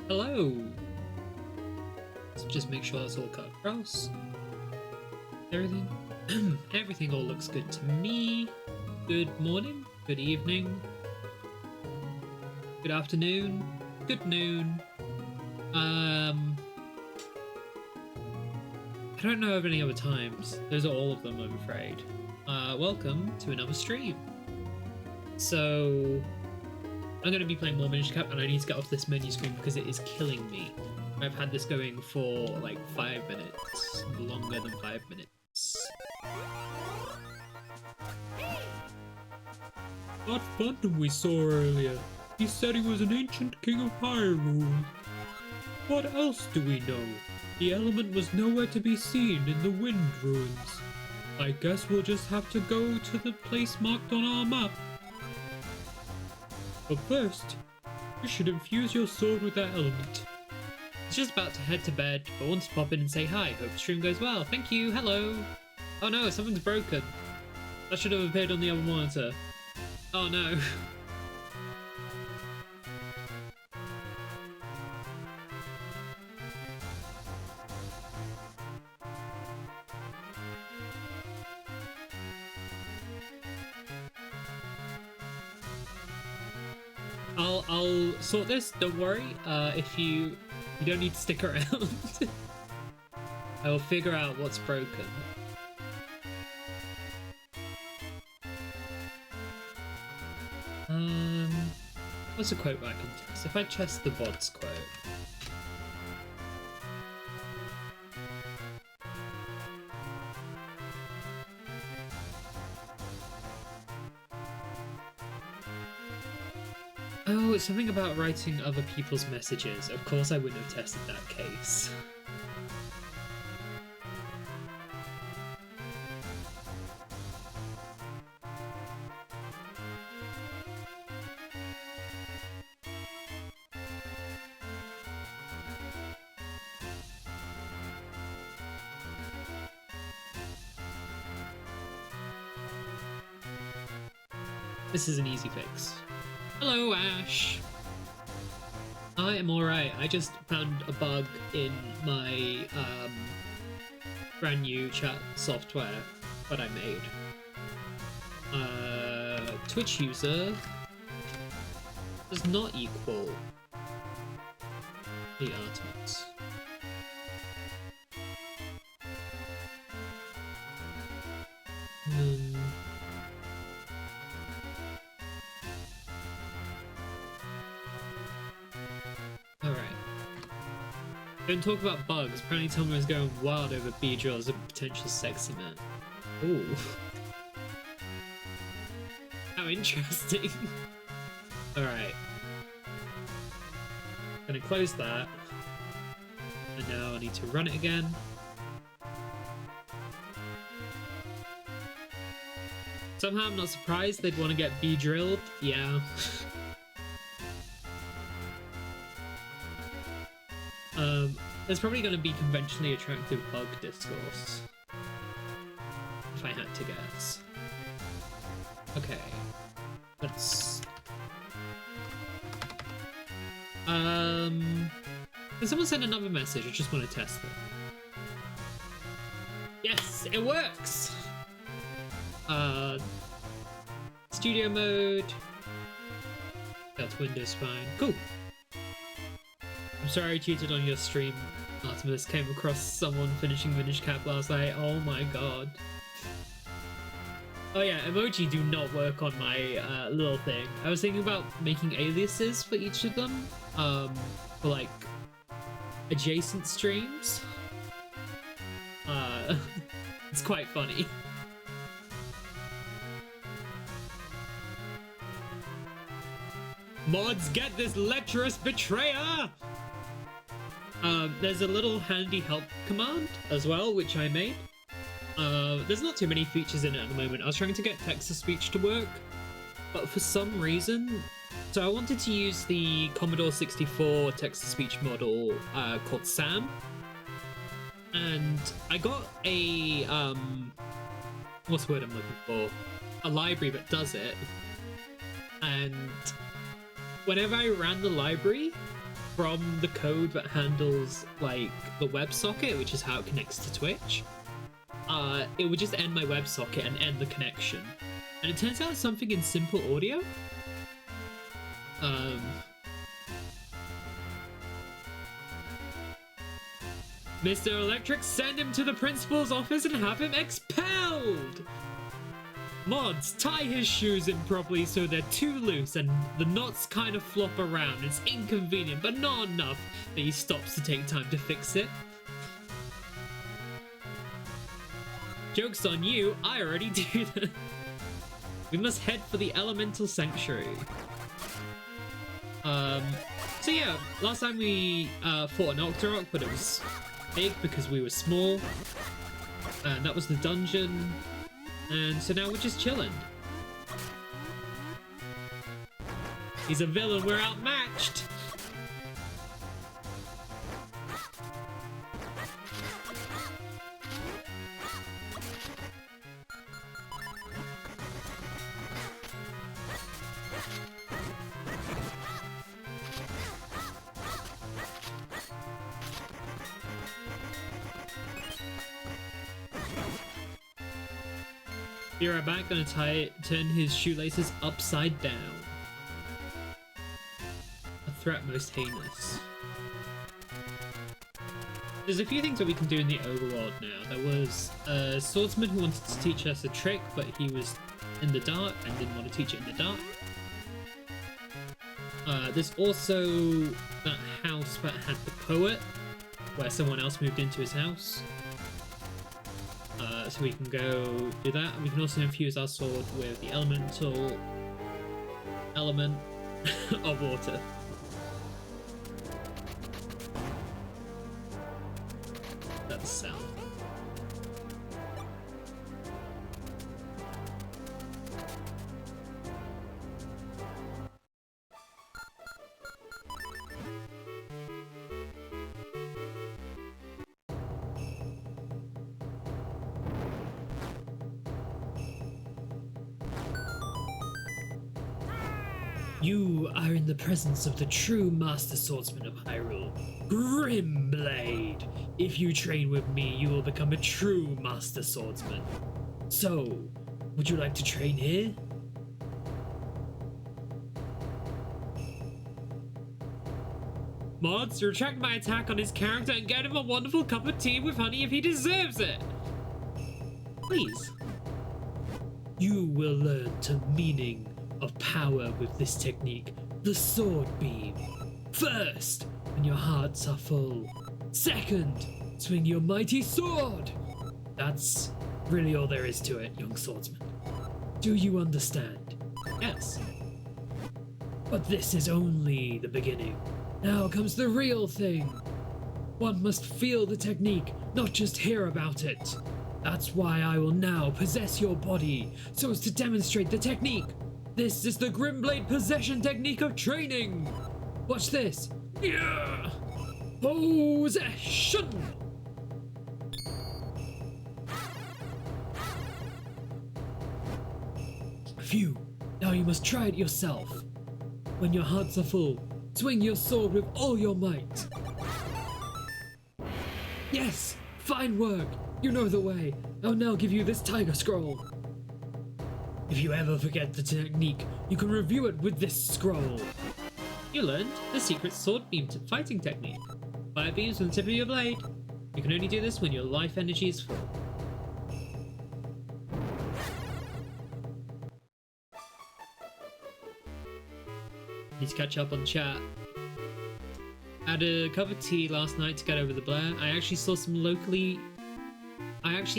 Hello! Let's just make sure that's all cut across. Everything. Everything all looks good to me. Good morning, good evening, good afternoon, good noon. I don't know of any other times. Those are all of them, I'm afraid. Welcome to another stream. So, I'm going to be playing more Minish Cap, and I need to get off this menu screen because it is killing me. I've had this going for like 5 minutes, longer than 5 minutes. That phantom we saw earlier, he said he was an ancient king of Hyrule. What else do we know? The element was nowhere to be seen in the Wind Ruins. I guess we'll just have to go to the place marked on our map. But first, you should infuse your sword with that element. I was just about to head to bed, but wanted to pop in and say hi. Hope the stream goes well. Thank you. Hello. Oh no, something's broken. That should have appeared on the other monitor. Oh no. I'll sort this, don't worry. If you don't need to stick around. I will figure out what's broken. What's a quote I can test? If I test the bots quote. Oh, it's something about writing other people's messages. Of course I wouldn't have tested that case. This is an easy fix. Hello, Ash! I am alright. I just found a bug in my brand new chat software that I made. Twitch user does not equal the Artemis. Don't talk about bugs. Apparently Tomo is going wild over Beedrill as a potential sexy man. Ooh. How interesting. Alright. Gonna close that. And now I need to run it again. Somehow I'm not surprised they'd want to get Beedrilled. Yeah. There's probably going to be conventionally attractive bug discourse, if I had to guess. Okay, let's... Can someone send another message? I just want to test it. Yes, it works! Studio mode. That's Windows fine. Cool. I'm sorry I cheated on your stream, Artemis. Came across someone finishing Minish Cap last night. Oh my god. Oh yeah, emoji do not work on my little thing. I was thinking about making aliases for each of them, for like adjacent streams. It's quite funny. Mods, get this lecherous betrayer! There's a little handy help command as well, which I made. There's not too many features in it at the moment. I was trying to get text-to-speech to work, but for some reason... So I wanted to use the Commodore 64 text-to-speech model called Sam. And I got a... what's the word I'm looking for? A library that does it. And whenever I ran the library, from the code that handles like the WebSocket, which is how it connects to Twitch, it would just end my WebSocket and end the connection. And it turns out something in Simple Audio. Mr. Electric, send him to the principal's office and have him expelled! Mods, tie his shoes in properly so they're too loose and the knots kind of flop around. It's inconvenient, but not enough that he stops to take time to fix it. Joke's on you, I already do that. We must head for the Elemental Sanctuary. So yeah, last time we fought an Octorok, but it was big because we were small. And that was the dungeon. And so now we're just chilling. He's a villain, we're outmatched! Be right back, gonna turn his shoelaces upside down. A threat most heinous. There's a few things that we can do in the overworld now. There was a swordsman who wanted to teach us a trick, but he was in the dark and didn't want to teach it in the dark. There's also that house that had the poet, where someone else moved into his house. So we can go do that. And we can also infuse our sword with the elemental element of water. That's sound. You are in the presence of the true Master Swordsman of Hyrule, Grimblade. If you train with me, you will become a true Master Swordsman. So, would you like to train here? Mods, retract my attack on his character and get him a wonderful cup of tea with honey if he deserves it. Please. You will learn the meaning of power with this technique, the Sword Beam. First, when your hearts are full. Second, swing your mighty sword. That's really all there is to it, young swordsman. Do you understand? Yes. But this is only the beginning. Now comes the real thing. One must feel the technique, not just hear about it. That's why I will now possess your body, so as to demonstrate the technique. This is the Grimblade possession technique of training! Watch this! Yeah! Possession! Phew, now you must try it yourself. When your hearts are full, swing your sword with all your might. Yes! Fine work! You know the way. I'll now give you this Tiger Scroll. If you ever forget the technique, you can review it with this scroll. You learned the secret sword beam fighting technique. Fire beams from the tip of your blade. You can only do this when your life energy is full. Need to catch up on chat. Had a cup of tea last night to get over the blare. I actually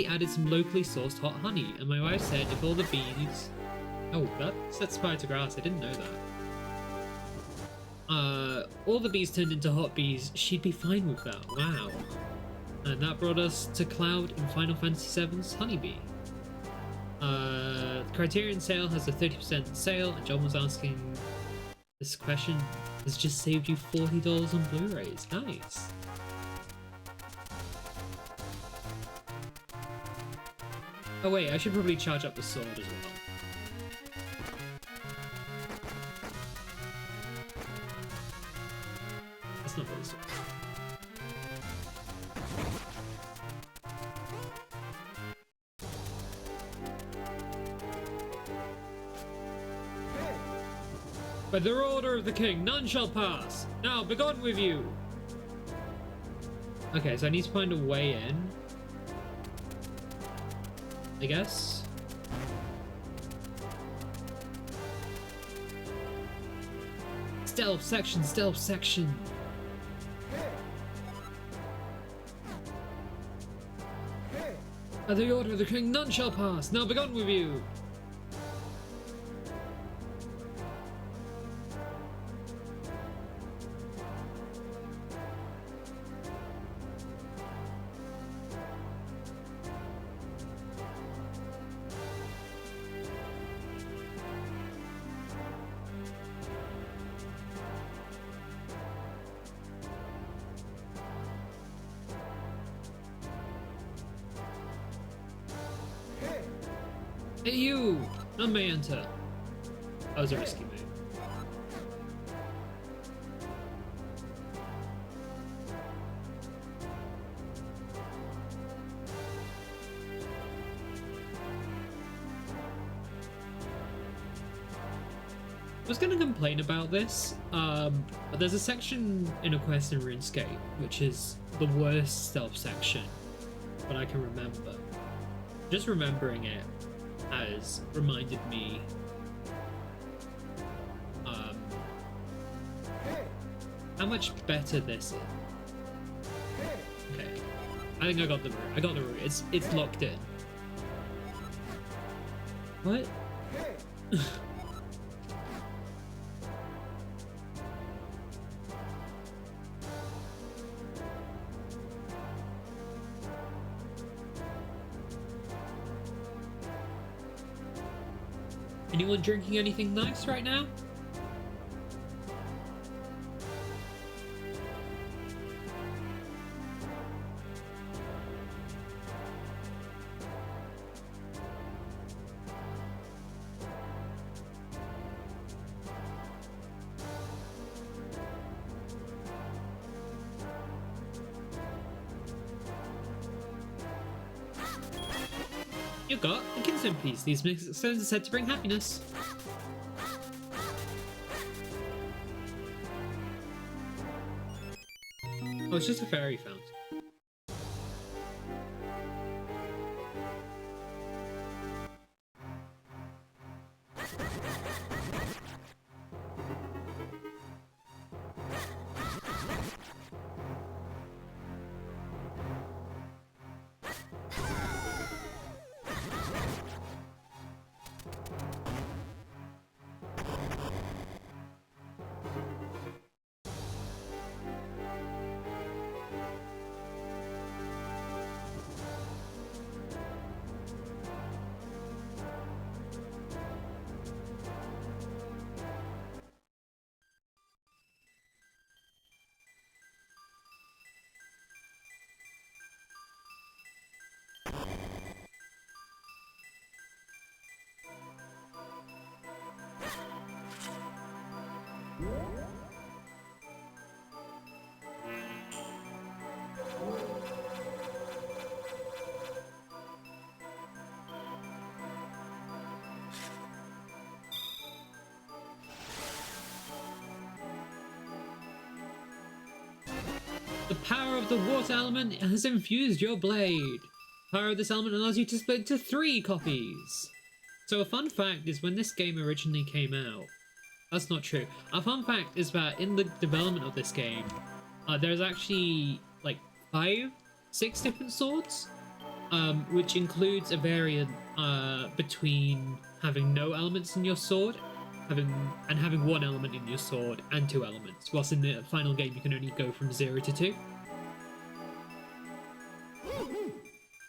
added some locally sourced hot honey, and my wife said if all the bees... Oh, that sets fire to grass, I didn't know that. All the bees turned into hot bees, she'd be fine with that, wow. And that brought us to Cloud in Final Fantasy VII's Honeybee. Criterion sale has a 30% sale, and John was asking this question has just saved you $40 on Blu-rays, nice. Oh wait, I should probably charge up the sword as well. That's not what it's doing. By the order of the king, none shall pass. Now, begone with you. Okay, so I need to find a way in, I guess. Stealth section, stealth section. By the order of the king, none shall pass. Now, begone with you. Hey you! None may enter. That was a risky move. I was gonna complain about this, but there's a section in a quest in RuneScape which is the worst stealth section that I can remember. Just remembering it has reminded me how much better this is. Okay, I think I got the route. I got the route. It's locked in. What? Anyone drinking anything nice right now? You got a Kinston piece. These stones are said to bring happiness. Oh, it's just a fairy fountain. The power of the water element has infused your blade. The power of this element allows you to split into 3 copies. So a fun fact is when this game originally came out, that's not true. A fun fact is that in the development of this game, there's actually like 5, 6 different swords, which includes a variant between having no elements in your sword having 1 element in your sword and 2 elements, whilst in the final game you can only go from 0 to 2.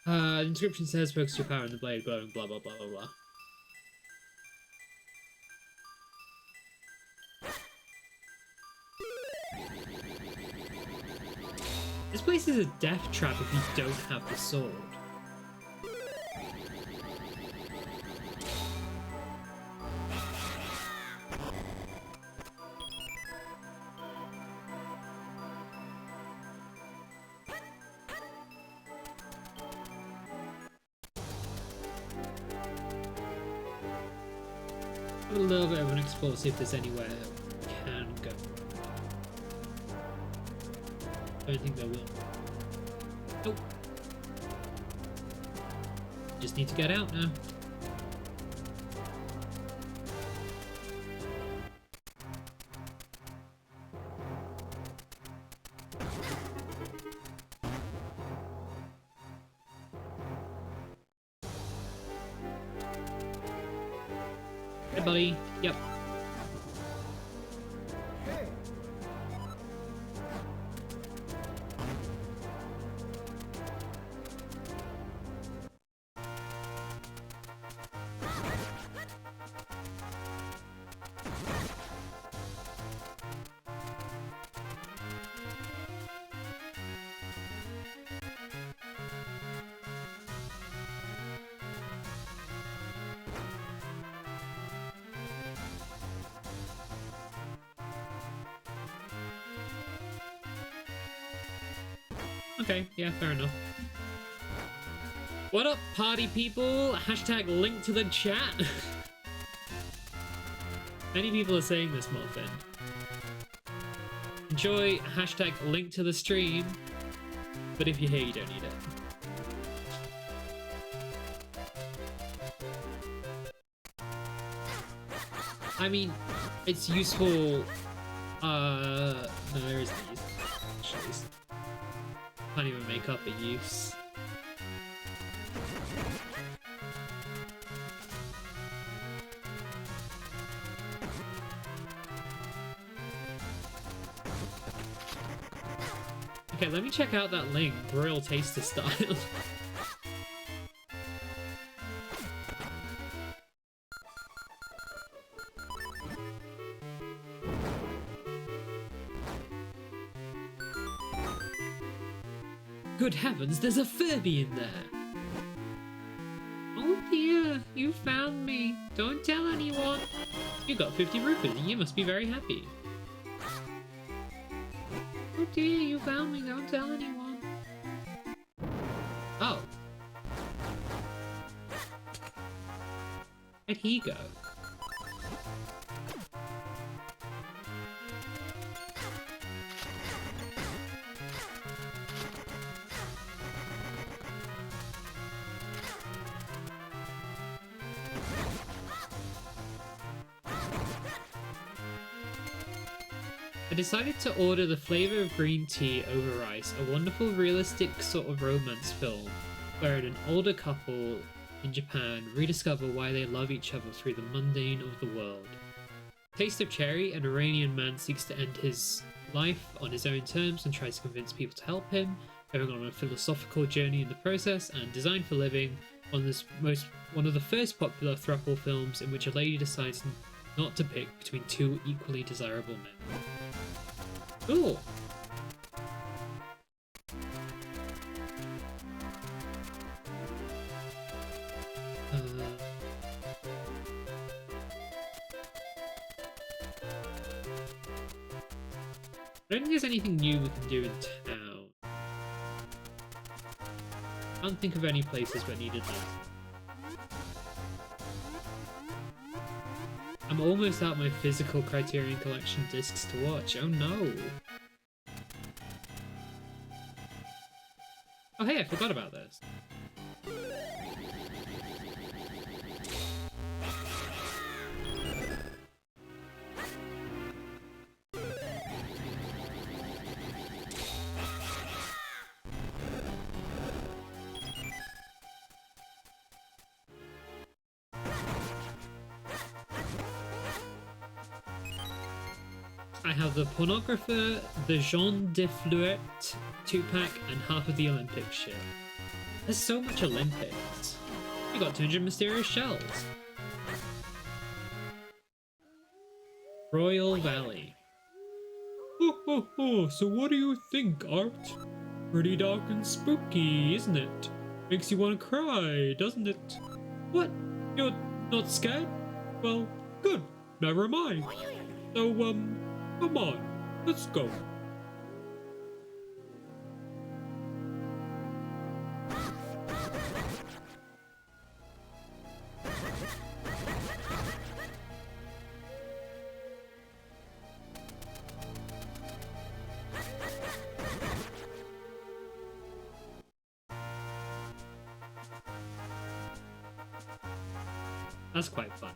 The inscription says focus your power on the blade glowing, blah blah blah blah blah. This place is a death trap if you don't have the sword. Have a little bit of an explore, see if there's anywhere we can go. Don't think there will. Nope. Just need to get out now. Hey, buddy. Yep. Okay, yeah, fair enough. What up, party people? Hashtag link to the chat. Many people are saying this, Muffin. Enjoy hashtag link to the stream, but if you're here, you don't need it. I mean, it's useful. No, there isn't use. Jeez. Can't even make up a use. Okay, let me check out that link, Royal Taster style. Good heavens, there's a Furby in there! Oh dear, you found me. Don't tell anyone. You got 50 rupees, you must be very happy. Oh dear, you found me, don't tell anyone. Oh. Where'd he go? I decided to order The Flavor of Green Tea Over Ice, a wonderful realistic sort of romance film wherein an older couple in Japan rediscover why they love each other through the mundane of the world. Taste of Cherry, an Iranian man seeks to end his life on his own terms and tries to convince people to help him, going on a philosophical journey in the process, and Designed for Living, one of the first popular throuple films in which a lady decides not to pick between two equally desirable men. Cool. I don't think there's anything new we can do in town. I can't think of any places where needed that. I'm almost out my physical Criterion Collection discs to watch. Oh no. Oh hey, I forgot about this. I have the Pornographer, the Jean de Fleuret 2-pack, and half of the Olympics shit. There's so much Olympics. We got 200 mysterious shells. Royal Valley. Ho ho ho, so what do you think, Art? Pretty dark and spooky, isn't it? Makes you want to cry, doesn't it? What? You're not scared? Well, good. Never mind. So, come on, let's go. That's quite fun.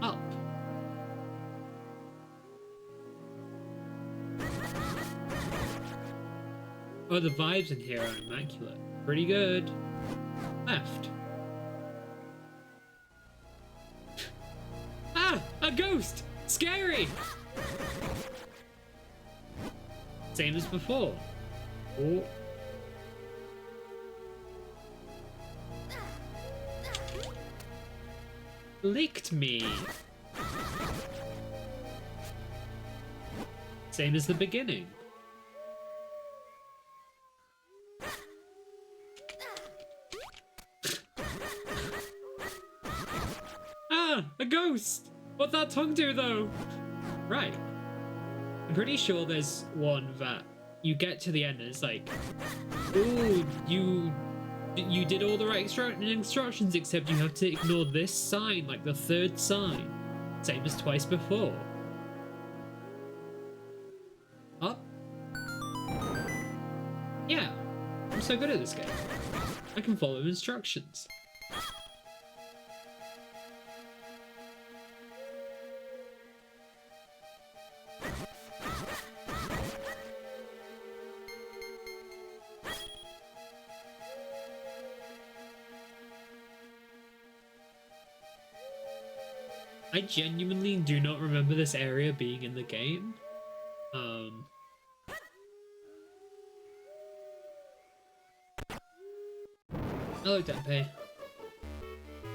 Up. Oh, the vibes in here are immaculate. Pretty good. Left. Ah! A ghost! Scary! Same as before. Oh. Licked me. Same as the beginning. Ah, a ghost! What'd that tongue do though? Right. I'm pretty sure there's one that you get to the end and it's like, ooh, you did all the right instructions except you have to ignore this sign, like the third sign. Same as twice before. Up. Yeah, I'm so good at this game. I can follow instructions. I genuinely do not remember this area being in the game. Hello, Dampé.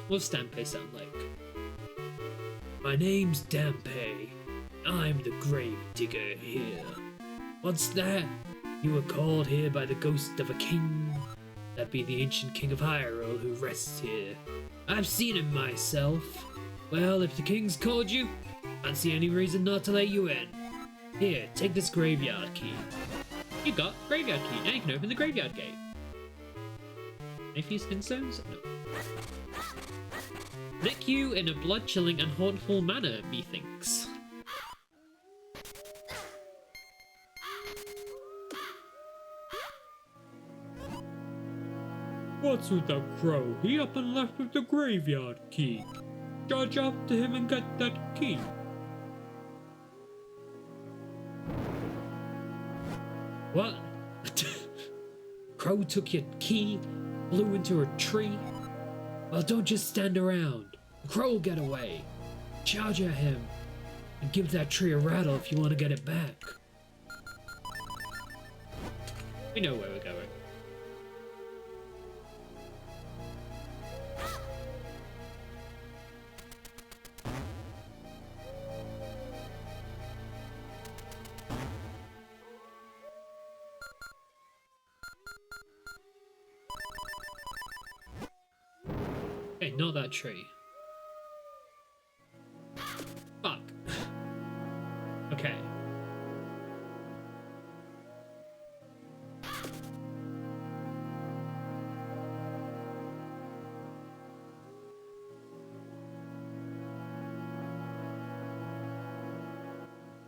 What's Dampé sound like? My name's Dampé. I'm the grave digger here. What's that? You were called here by the ghost of a king? That be the ancient king of Hyrule who rests here. I've seen him myself. Well, if the king's called you, I don't see any reason not to let you in. Here, take this graveyard key. You got graveyard key. Now you can open the graveyard gate. Any few skin stones? No. Lick you in a blood-chilling and hauntful manner, methinks. What's with that crow? He up and left with the graveyard key. Charge after him and get that key. What? Crow took your key, flew into a tree? Well, don't just stand around. The crow will get away. Charge at him and give that tree a rattle if you want to get it back. We know where we're going. Okay, not that tree. Fuck. Okay.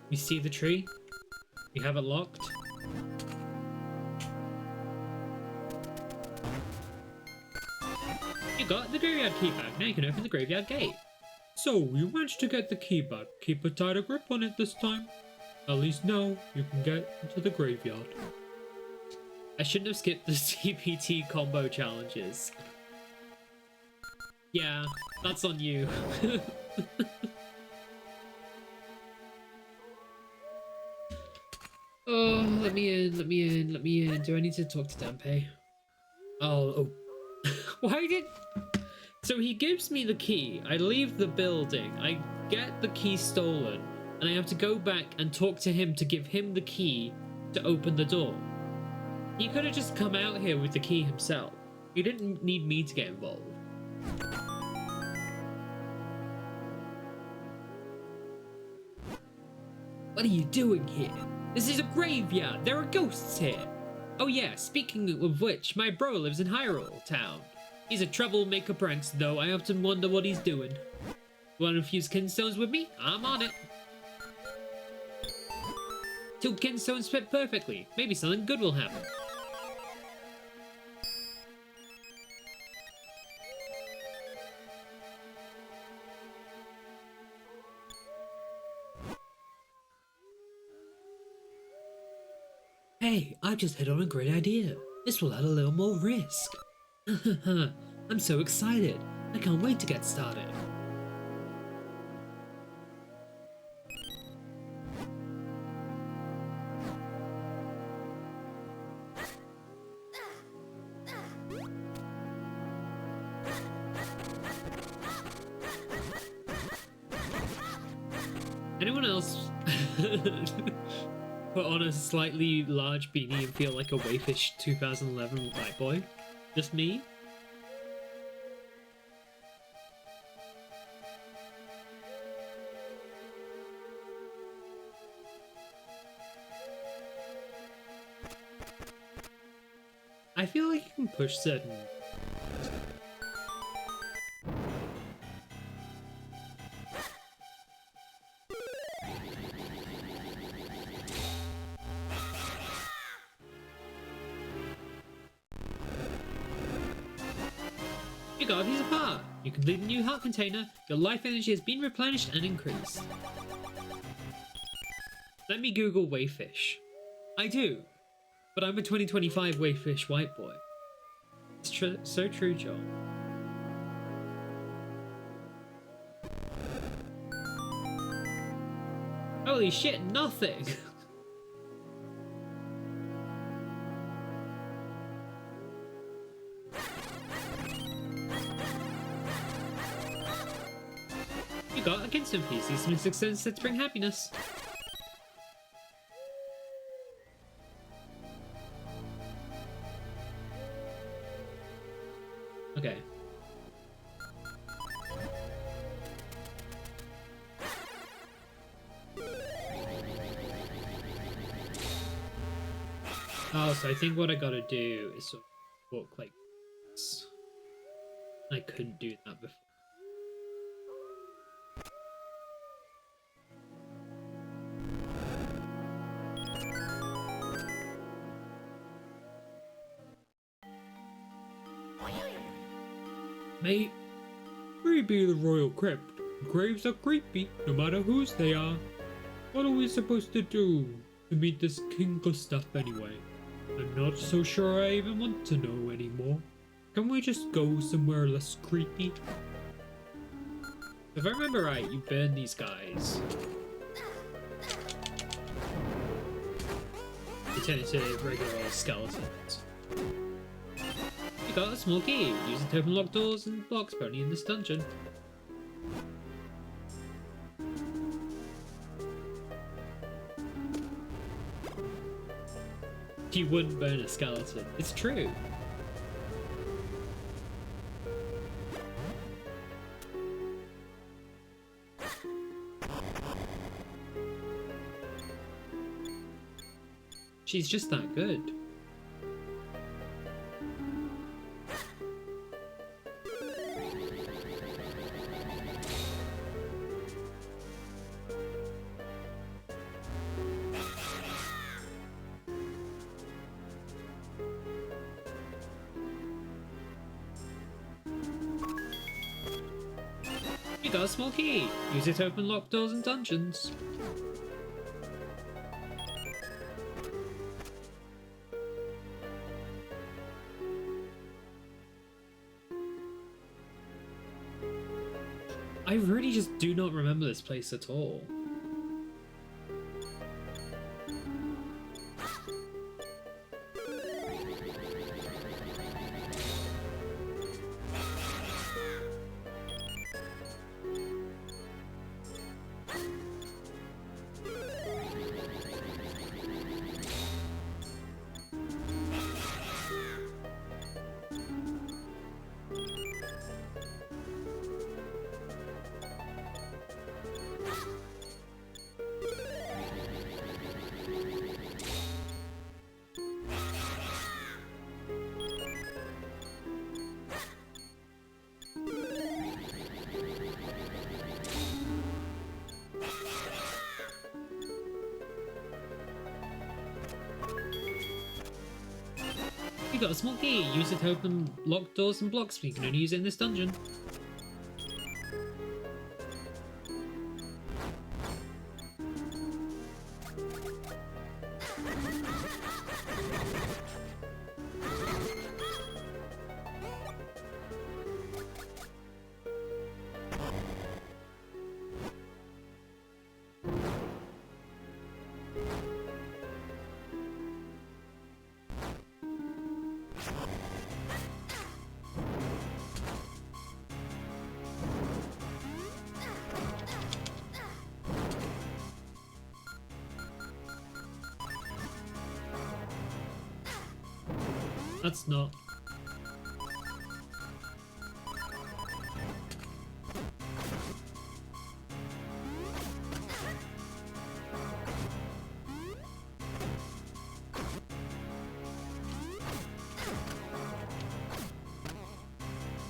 You see the tree? You have it locked? You got the graveyard key back. Now you can open the graveyard gate. So, you managed to get the key back. Keep a tighter grip on it this time. At least now you can get into the graveyard. I shouldn't have skipped the CPT combo challenges. Yeah, that's on you. Oh, let me in, let me in, let me in. Do I need to talk to Dampé? Oh. Why did... So he gives me the key, I leave the building, I get the key stolen, and I have to go back and talk to him to give him the key to open the door. He could have just come out here with the key himself. He didn't need me to get involved. What are you doing here? This is a graveyard. There are ghosts here. Oh yeah, speaking of which, my bro lives in Hyrule Town. He's a troublemaker pranks, though. I often wonder what he's doing. Want to infuse kinstones with me? I'm on it. 2 kinstones fit perfectly. Maybe something good will happen. Hey, I've just hit on a great idea. This will add a little more risk. I'm so excited. I can't wait to get started. Anyone else put on a slightly large beanie and feel like a Wayfish 2011 white boy? Just me? I feel like you can push certain... You got a piece of heart! You complete the new heart container, your life energy has been replenished and increased. Let me Google Wayfish. I do, but I'm a 2025 Wayfish white boy. It's so true, John. Holy shit, nothing! You got a Kinston piece. These mystic stones that bring happiness. Okay. Oh, so I think what I gotta do is sort of walk like this. I couldn't do that before. Mate, we be the royal crypt. Graves are creepy, no matter whose they are. What are we supposed to do to meet this King Gustav anyway? I'm not so sure I even want to know anymore. Can we just go somewhere less creepy? If I remember right, you burn these guys. You turn into regular skeletons. You got a small key. Use it to open locked doors and blocks apparently in this dungeon. You wouldn't burn a skeleton. It's true. She's just that good. You got a small key. Use it to open locked doors and dungeons. I really just do not remember this place at all. You got a small key. Use it to open locked doors and blocks, but you can only use it in this dungeon. That's not.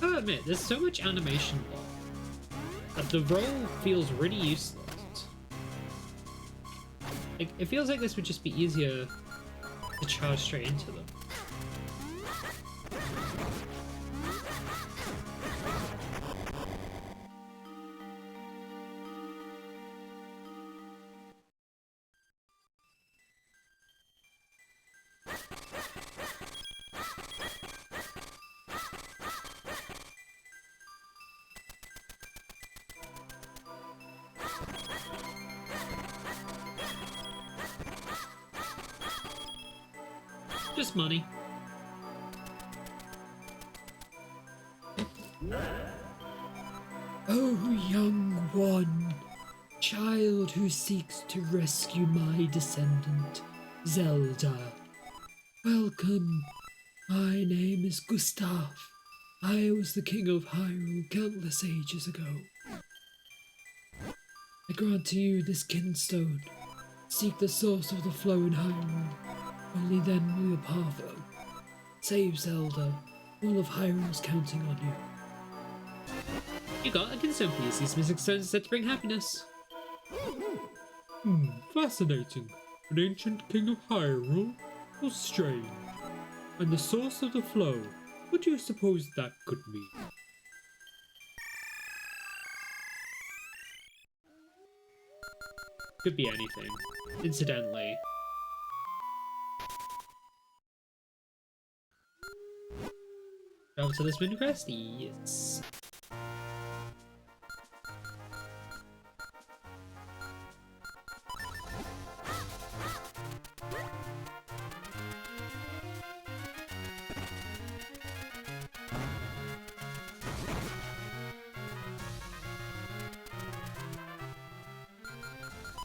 I'll admit, there's so much animation that the roll feels really useless. Like, it feels like this would just be easier to charge straight into them. Just money. Oh, young one, child who seeks to rescue my descendant, Zelda. Welcome. My name is Gustav. I was the king of Hyrule countless ages ago. I grant to you this kinstone. Seek the source of the flow in Hyrule. Only then will your path open. Save Zelda. All of Hyrule's counting on you. You got a Kinstone piece. These mystic stones are said to bring happiness. Fascinating. An ancient king of Hyrule? How strange. And the source of the flow. What do you suppose that could mean? Could be anything. Incidentally. Travel to this mini quest? Yes.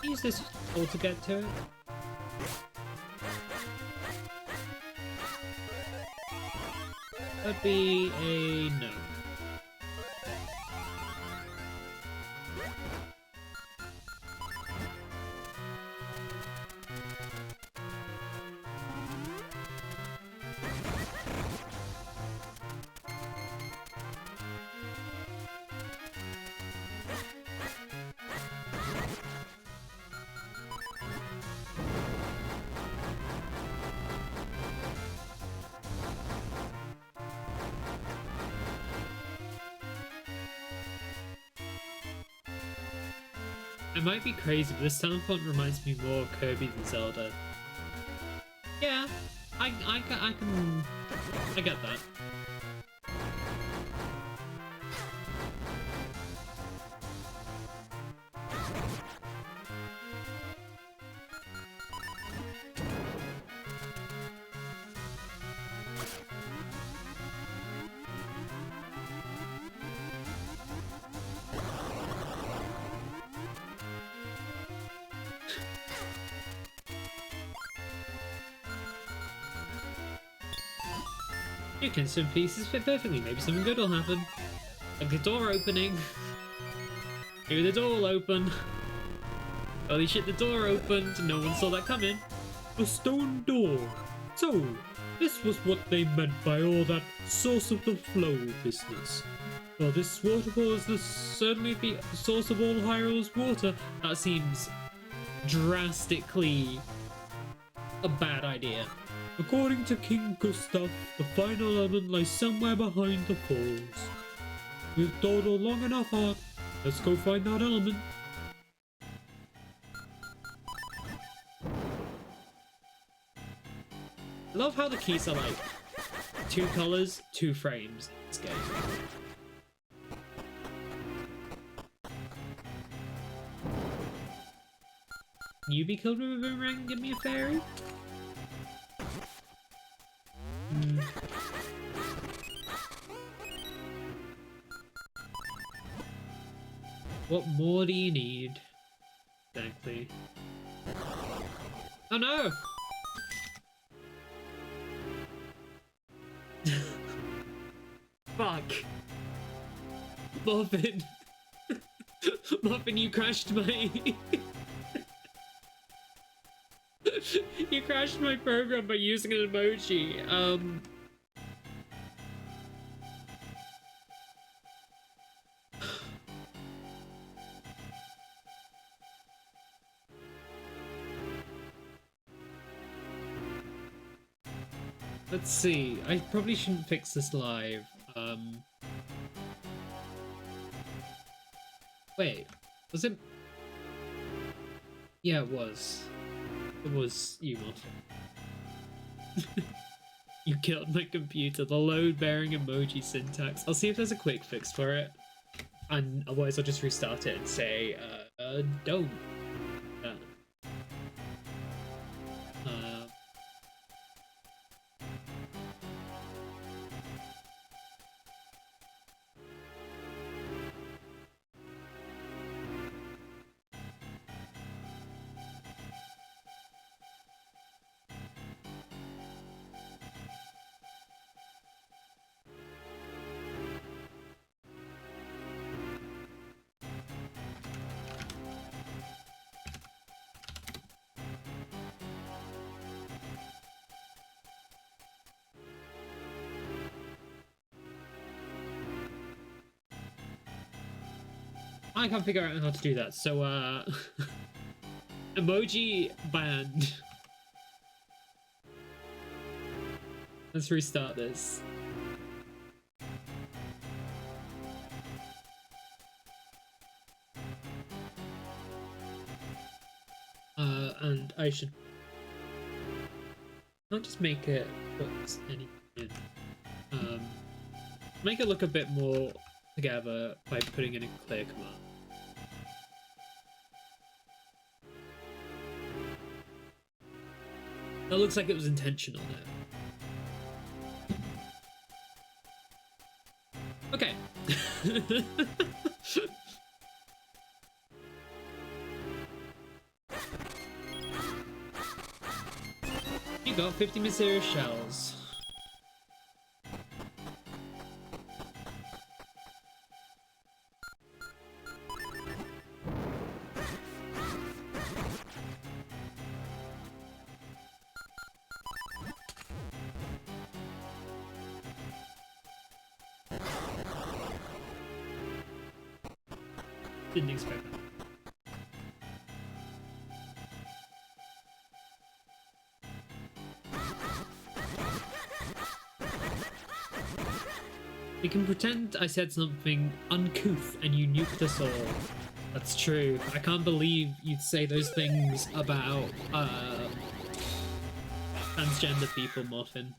Use this all to get to it. That'd be a no. I might be crazy, but this sound font reminds me more of Kirby than Zelda. Yeah, I get that. Your Kinstone pieces fit perfectly. Maybe something good will happen. Like the door opening. Maybe the door will open. Holy shit, the door opened. No one saw that coming. A stone door. So, this was what they meant by all that source of the flow business. Well, this waterfall is certainly the source of all Hyrule's water. That seems drastically a bad idea. According to King Gustav, the final element lies somewhere behind the falls. We've dawdled long enough on. Let's go find that element. I love how the keys are like 2 colors, 2 frames in this game. Can you be killed with a boomerang and give me a fairy? What more do you need? Exactly. Oh no! Fuck! Muffin! Muffin, you crashed my... you crashed my program by using an emoji. Let's see. I probably shouldn't fix this live. Wait, was it? Yeah, it was. It was you, Muffin. You killed my computer. The load-bearing emoji syntax. I'll see if there's a quick fix for it. And otherwise I'll just restart it and say, don't. I can't figure out how to do that, so emoji banned. Let's restart this. And I should not just make it put anything in. Make it look a bit more together by putting in a clear command. That looks like it was intentional now. Okay. You got 50 mysterious shells. Didn't expect that. You can pretend I said something uncouth and you nuked us all. That's true. I can't believe you'd say those things about transgender people, Muffin.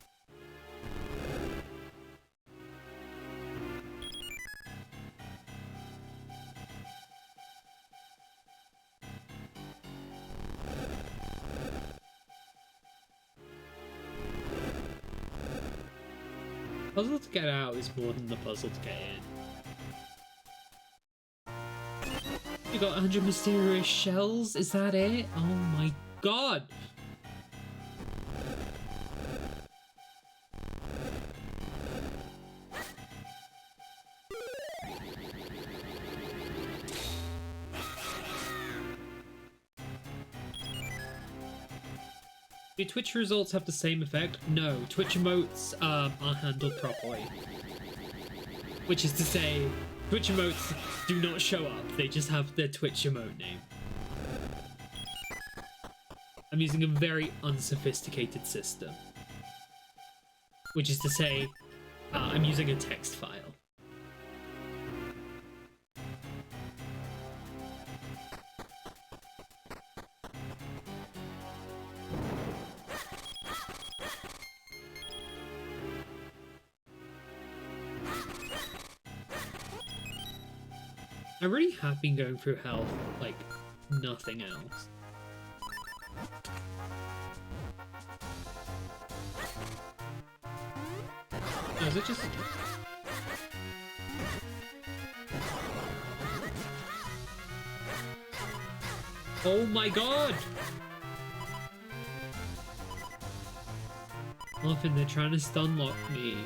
Puzzle to get out is more than the puzzle to get in. You got 100 mysterious shells? Is that it? Oh my god! Do Twitch results have the same effect? No, Twitch emotes are handled properly. Which is to say, Twitch emotes do not show up, they just have their Twitch emote name. I'm using a very unsophisticated system. which is to say, I'm using a text file. I really have been going through health like nothing else. Oh, is it just... Oh my god! Often they're trying to stun lock me.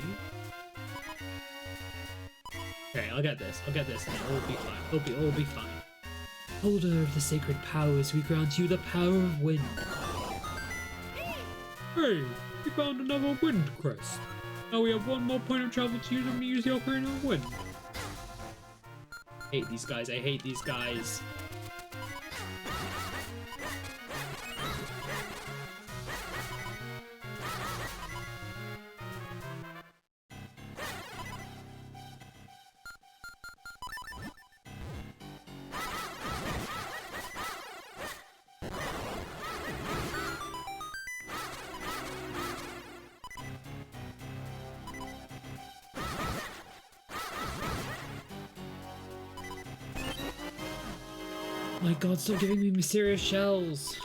Okay, I'll get this. I'll get this and it'll be fine. It'll be fine. Holder of the sacred powers, we grant you the power of wind. Hey, we found another wind crest. Now we have one more point of travel to use and use the Ocarina of Wind. I hate these guys. I hate these guys. My god, stop giving me mysterious shells.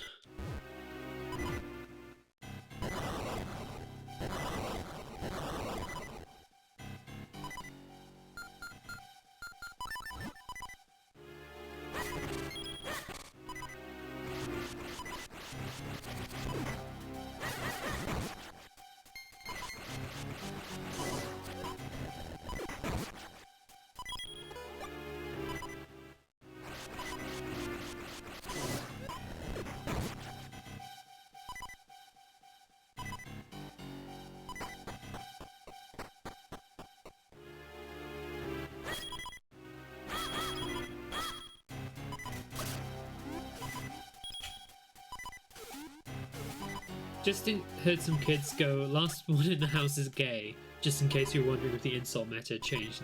Just heard some kids go, last one in the house is gay, just in case you're wondering if the insult meta changed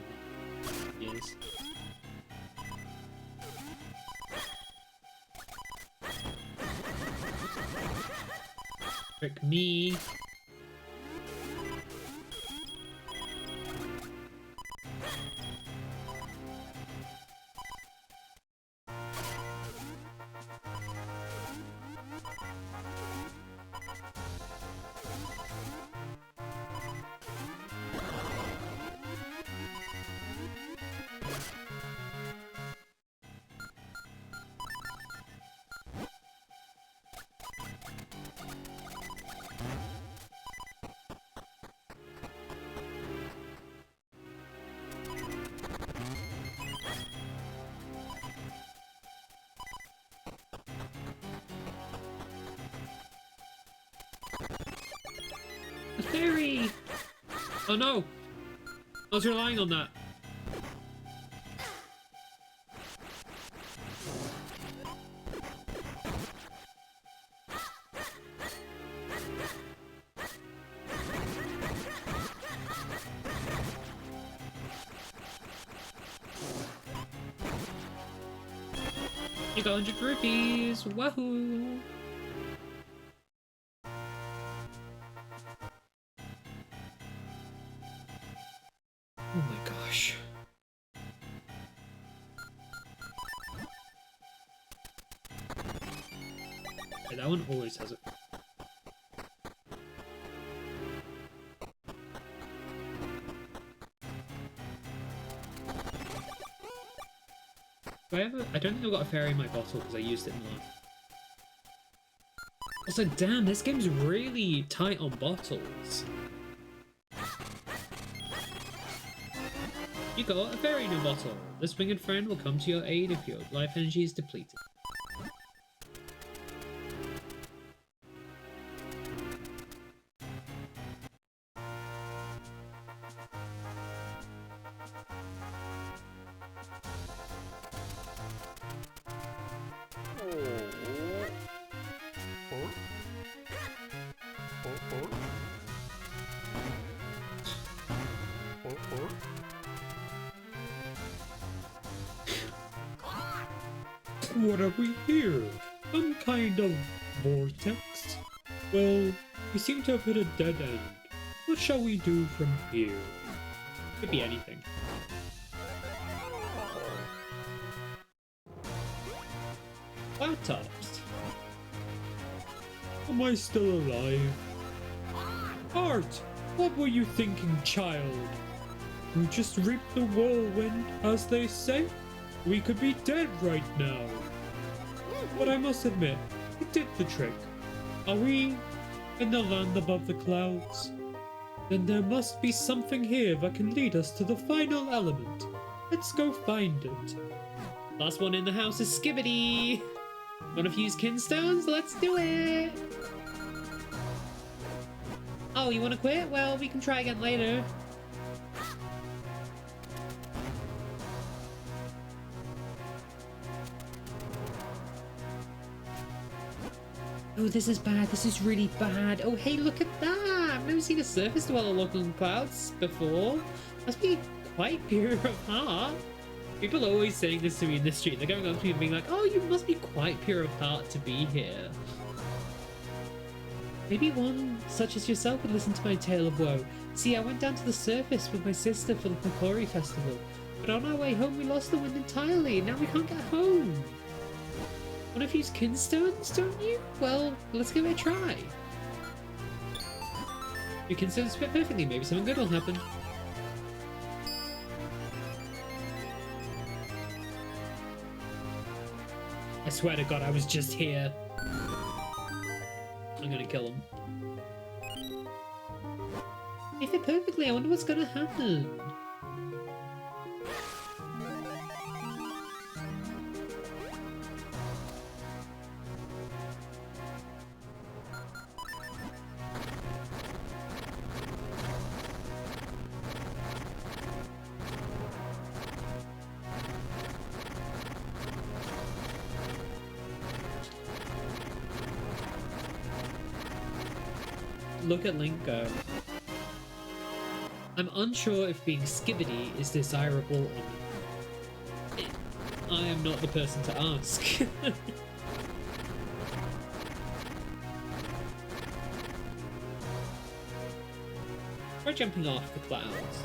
in years. Frick me. A fairy! Oh no! I was relying on that. You got 100 rupees! Wahoo! Oh my gosh. Okay, that one always has it. I don't think I've got a fairy in my bottle because I used it in the last. Also, damn, this game's really tight on bottles. You got a fairy in a bottle. This winged friend will come to your aid if your life energy is depleted. What are we here? Some kind of vortex? Well, we seem to have hit a dead end. What shall we do from here? Could be anything. Laptops. Am I still alive? Art, what were you thinking, child? We just reaped the whirlwind, as they say. We could be dead right now. But I must admit, it did the trick. Are we in the land above the clouds? Then there must be something here that can lead us to the final element. Let's go find it. Last one in the house is Skibbity. Wanna fuse kinstones? Let's do it! Oh, you wanna quit? Well, we can try again later. Oh, this is bad. This is really bad. Oh, hey, look at that. I've never seen a surface dweller look on clouds before. Must be quite pure of heart. People are always saying this to me in the street. They're going up to me and being like, oh, you must be quite pure of heart to be here. Maybe one such as yourself would listen to my tale of woe. See, I went down to the surface with my sister for the Pokori Festival. But on our way home, we lost the wind entirely. Now we can't get home. Want to fuse kinstones, don't you? Well, let's give it a try. Your kinstones fit perfectly. Maybe something good will happen. I swear to God, I was just here. I'm gonna kill him. They fit perfectly. I wonder what's gonna happen. Look at Link go. I'm unsure if being Skibbity is desirable or not. I am not the person to ask. Try jumping off the clouds.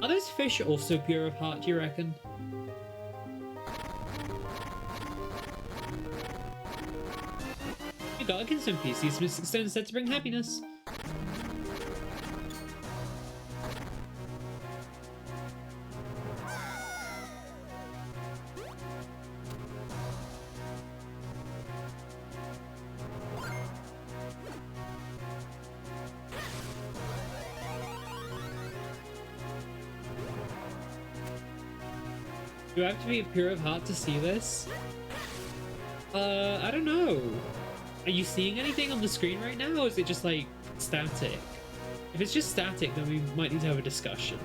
Are those fish also pure of heart, do you reckon? You got a Kinstone piece. These Mystic Stones said to bring happiness. Do I have to be pure of heart to see this? I don't know. Are you seeing anything on the screen right now, or is it just like static? If it's just static, then we might need to have a discussion.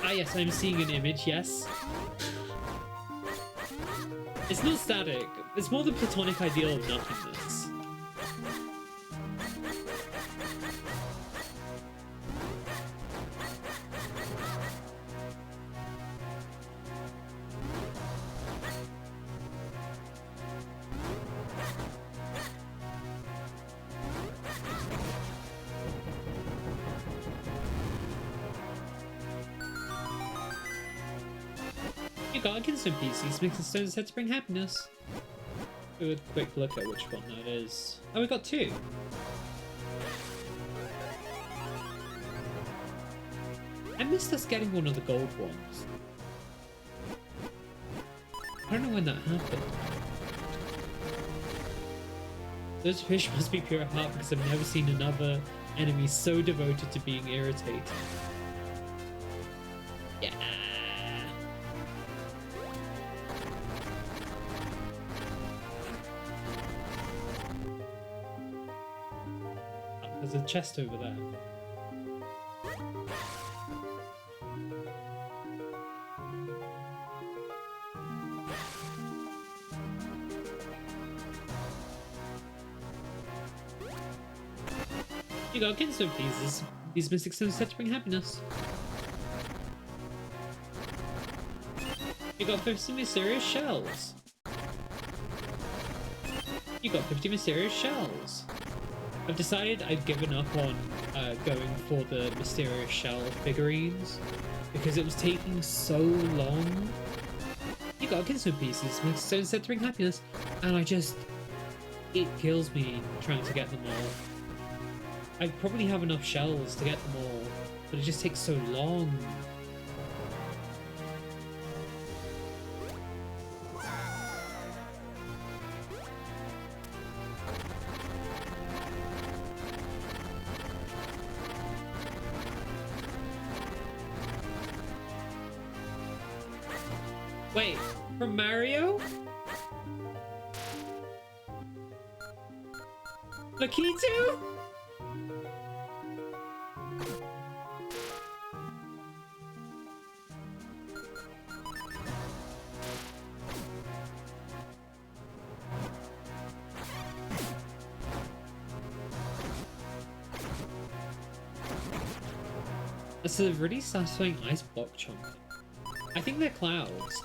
Ah yes, I'm seeing an image, yes. It's not static, it's more the platonic ideal of nothingness. You got a Kinstone piece. These Mystic Stones said to bring happiness. Do a quick look at which one that is. Oh, we got two. I missed us getting one of the gold ones. I don't know when that happened. Those fish must be pure heart because I've never seen another enemy so devoted to being irritated. Yeah. Oh, there's a chest over there. You got Kinstone pieces. These mystic stones set to bring happiness. You got 50 mysterious shells. You got 50 mysterious shells. I've decided I've given up on going for the mysterious shell figurines because it was taking so long. You got Kinstone pieces. Mystic stones set to bring happiness, and it kills me trying to get them all. I probably have enough shells to get them all, but it just takes so long. Wait, from Mario? Lakitu? That's a really satisfying ice block chunk. I think they're clouds.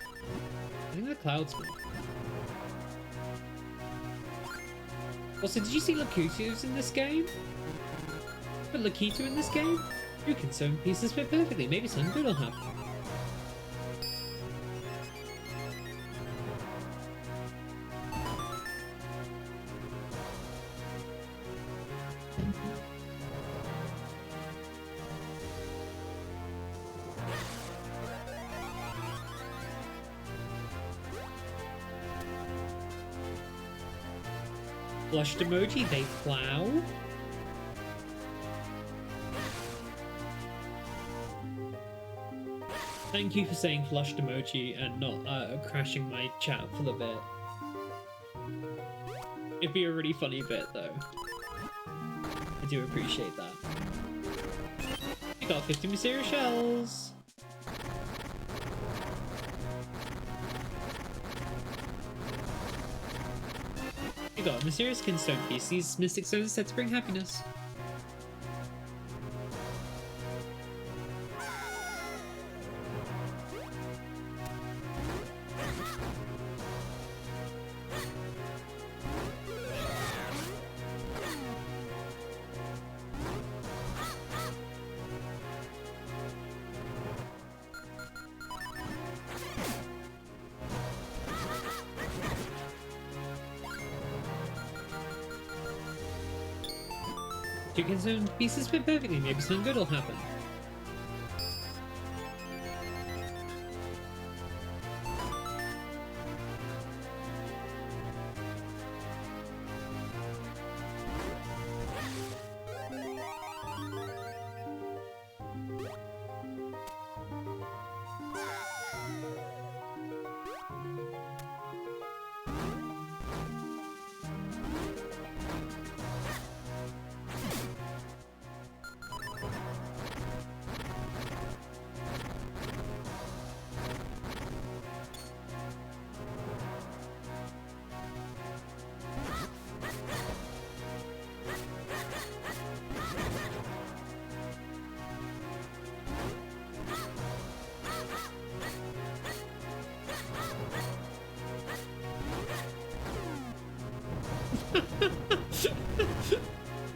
I think they're clouds, man. Also, did you see Lakitu's in this game? Put Lakitu in this game? You can sew pieces fit perfectly. Maybe something good will happen. Flushed emoji, they plow. Thank you for saying flushed emoji and not crashing my chat for the bit. It'd be a really funny bit though. I do appreciate that. You got 50 mysterious shells. You got a mysterious kinstone piece. These mystic stones are set to bring happiness. You can zone pieces fit perfectly, maybe something good will happen.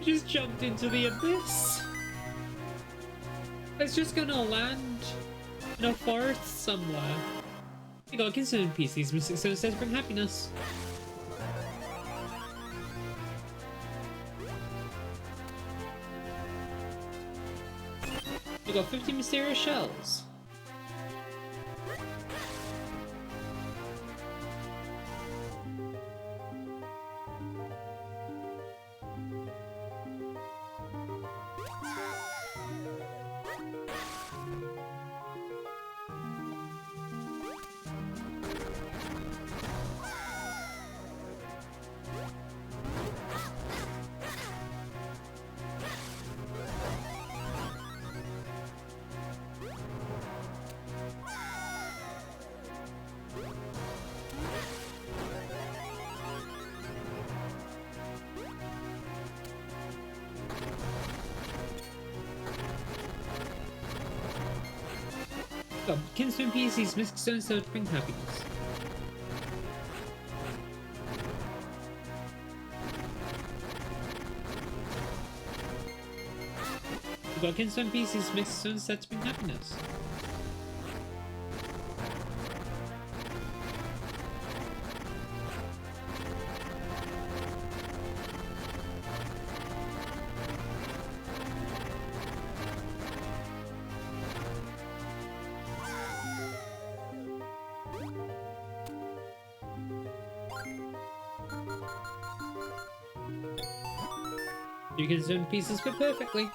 Just jumped into the abyss. It's just gonna land in a forest somewhere. You got a Kinstone piece. These mystic stones says bring happiness. You got 50 mysterious shells. Oh, Kinstone PC's Mystic Stone so to bring happiness. We've got Kinstone PC's Mystic Stone set to bring happiness. You can zone pieces fit perfectly.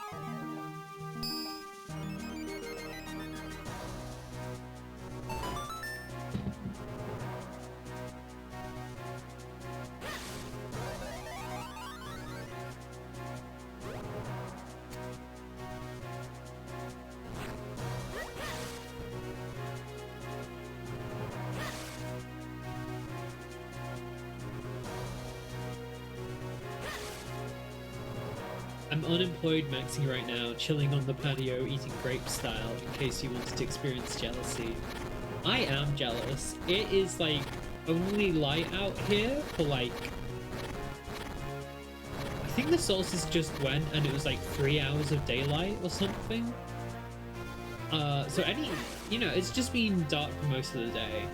I'm unemployed maxing right now, chilling on the patio, eating grape style, in case you wanted to experience jealousy. I am jealous. It is like only light out here for like, I think the solstice just went and it was like 3 hours of daylight or something. So it's just been dark for most of the day.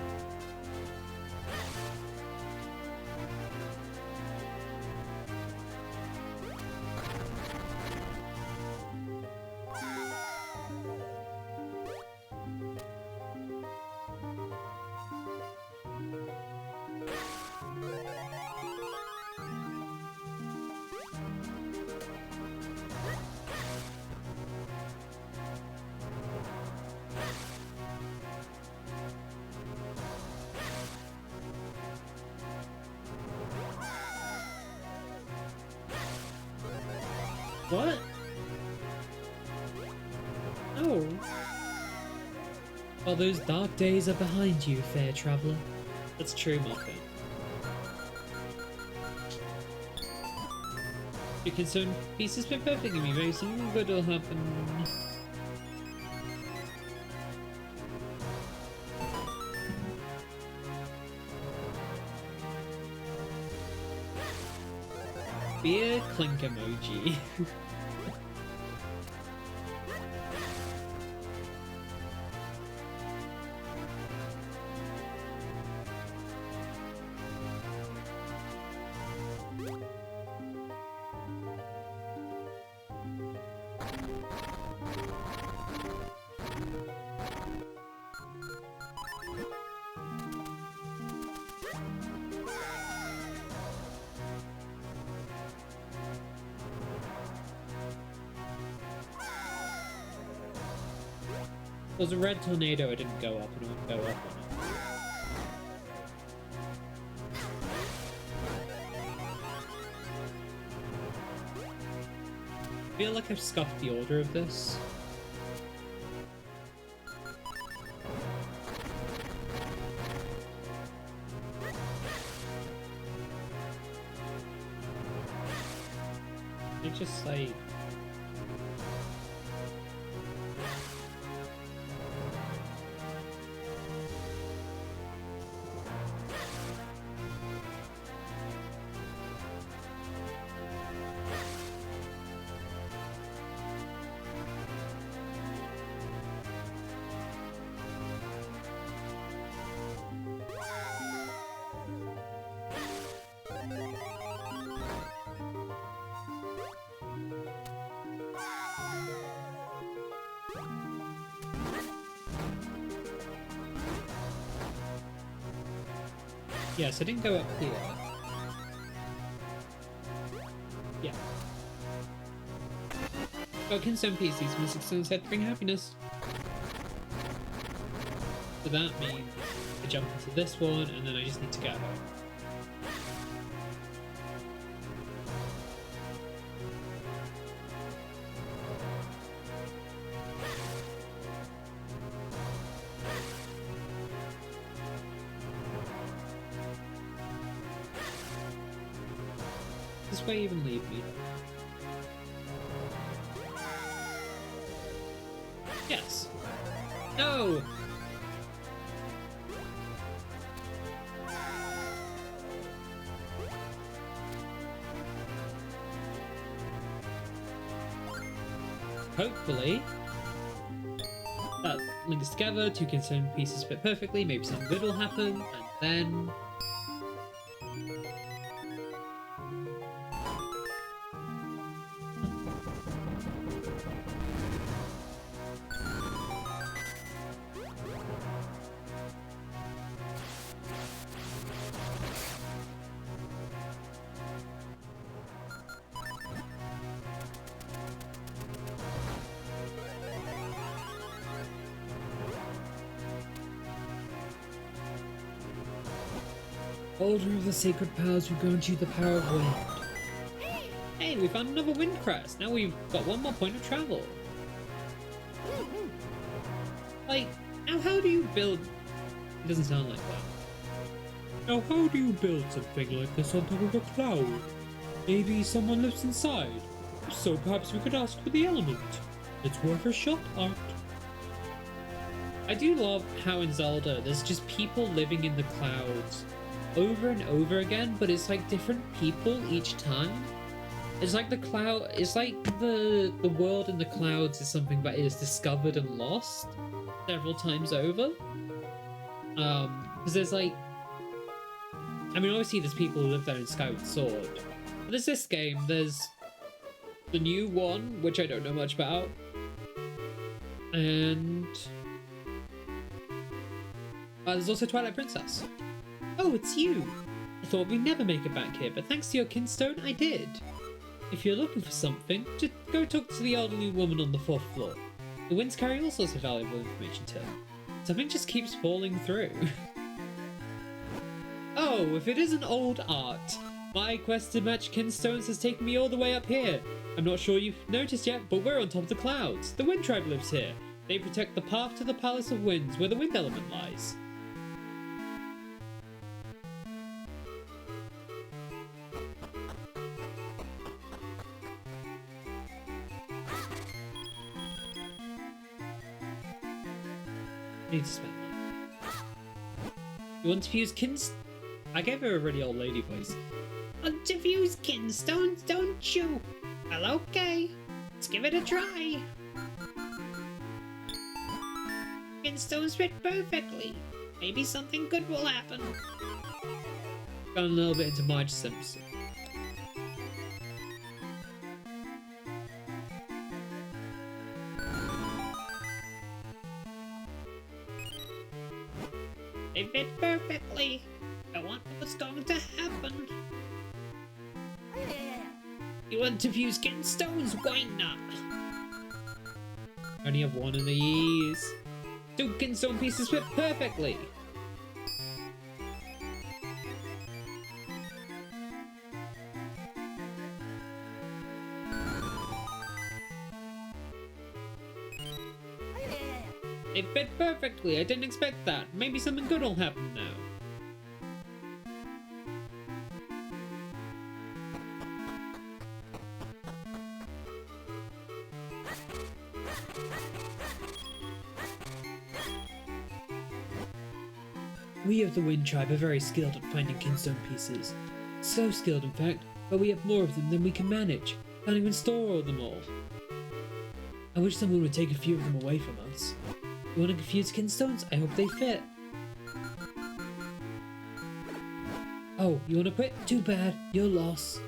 What? Oh. Well, those dark days are behind you, fair traveler. That's true, Muffin. Your concerned pieces fit perfectly, me, maybe something good will happen. Beer clink emoji. There was a red tornado, it didn't go up, and it won't go up on it. I feel like I've scuffed the order of this. It just like... Yes, I didn't go up here. Yeah. Oh, Kinstone PC's Mystic Stone set to bring happiness. So that means I jump into this one, and then I just need to get home. This way even leave me? Yes. No! hopefully that links together, two concerned pieces fit perfectly, maybe something good will happen, and then... Order of the sacred powers, we're going to the power of wind. Hey, we found another wind crest. Now we've got one more point of travel. Like, now how do you build... It doesn't sound like that. Now how do you build something like this on top of a cloud? Maybe someone lives inside. If so, perhaps we could ask for the element. It's worth a shot, Art. I do love how in Zelda there's just people living in the clouds over and over again, but it's like different people each time. It's like the cloud, it's like the world in the clouds is something that is discovered and lost several times over. Because there's like, I mean, obviously there's people who live there in Skyward Sword. But there's this game, there's the new one, which I don't know much about. And there's also Twilight Princess. Oh, it's you! I thought we'd never make it back here, but thanks to your kinstone, I did. If you're looking for something, just go talk to the elderly woman on the 4th floor. The winds carry all sorts of valuable information too. Something just keeps falling through. Oh, if it isn't old Art! My quest to match kinstones has taken me all the way up here. I'm not sure you've noticed yet, but we're on top of the clouds. The Wind Tribe lives here. They protect the path to the Palace of Winds, where the wind element lies. Need to spend money. You want to fuse I gave her a really old lady voice. Want to fuse kinstones, don't you? Well, okay. Let's give it a try. Kinstones fit perfectly. Maybe something good will happen. Got a little bit into Marge Simpson. They fit perfectly. I wonder what's going to happen. You want to fuse kinstones? Why not? I only have one of these. 2 kinstone pieces fit perfectly. It fit perfectly. I didn't expect that. Maybe something good will happen now. We of the Wind Tribe are very skilled at finding kinstone pieces. So skilled, in fact, but we have more of them than we can manage. Can't even store them all. I wish someone would take a few of them away from us. You want to confuse kinstones? I hope they fit. Oh, you want to quit? Too bad. Your loss.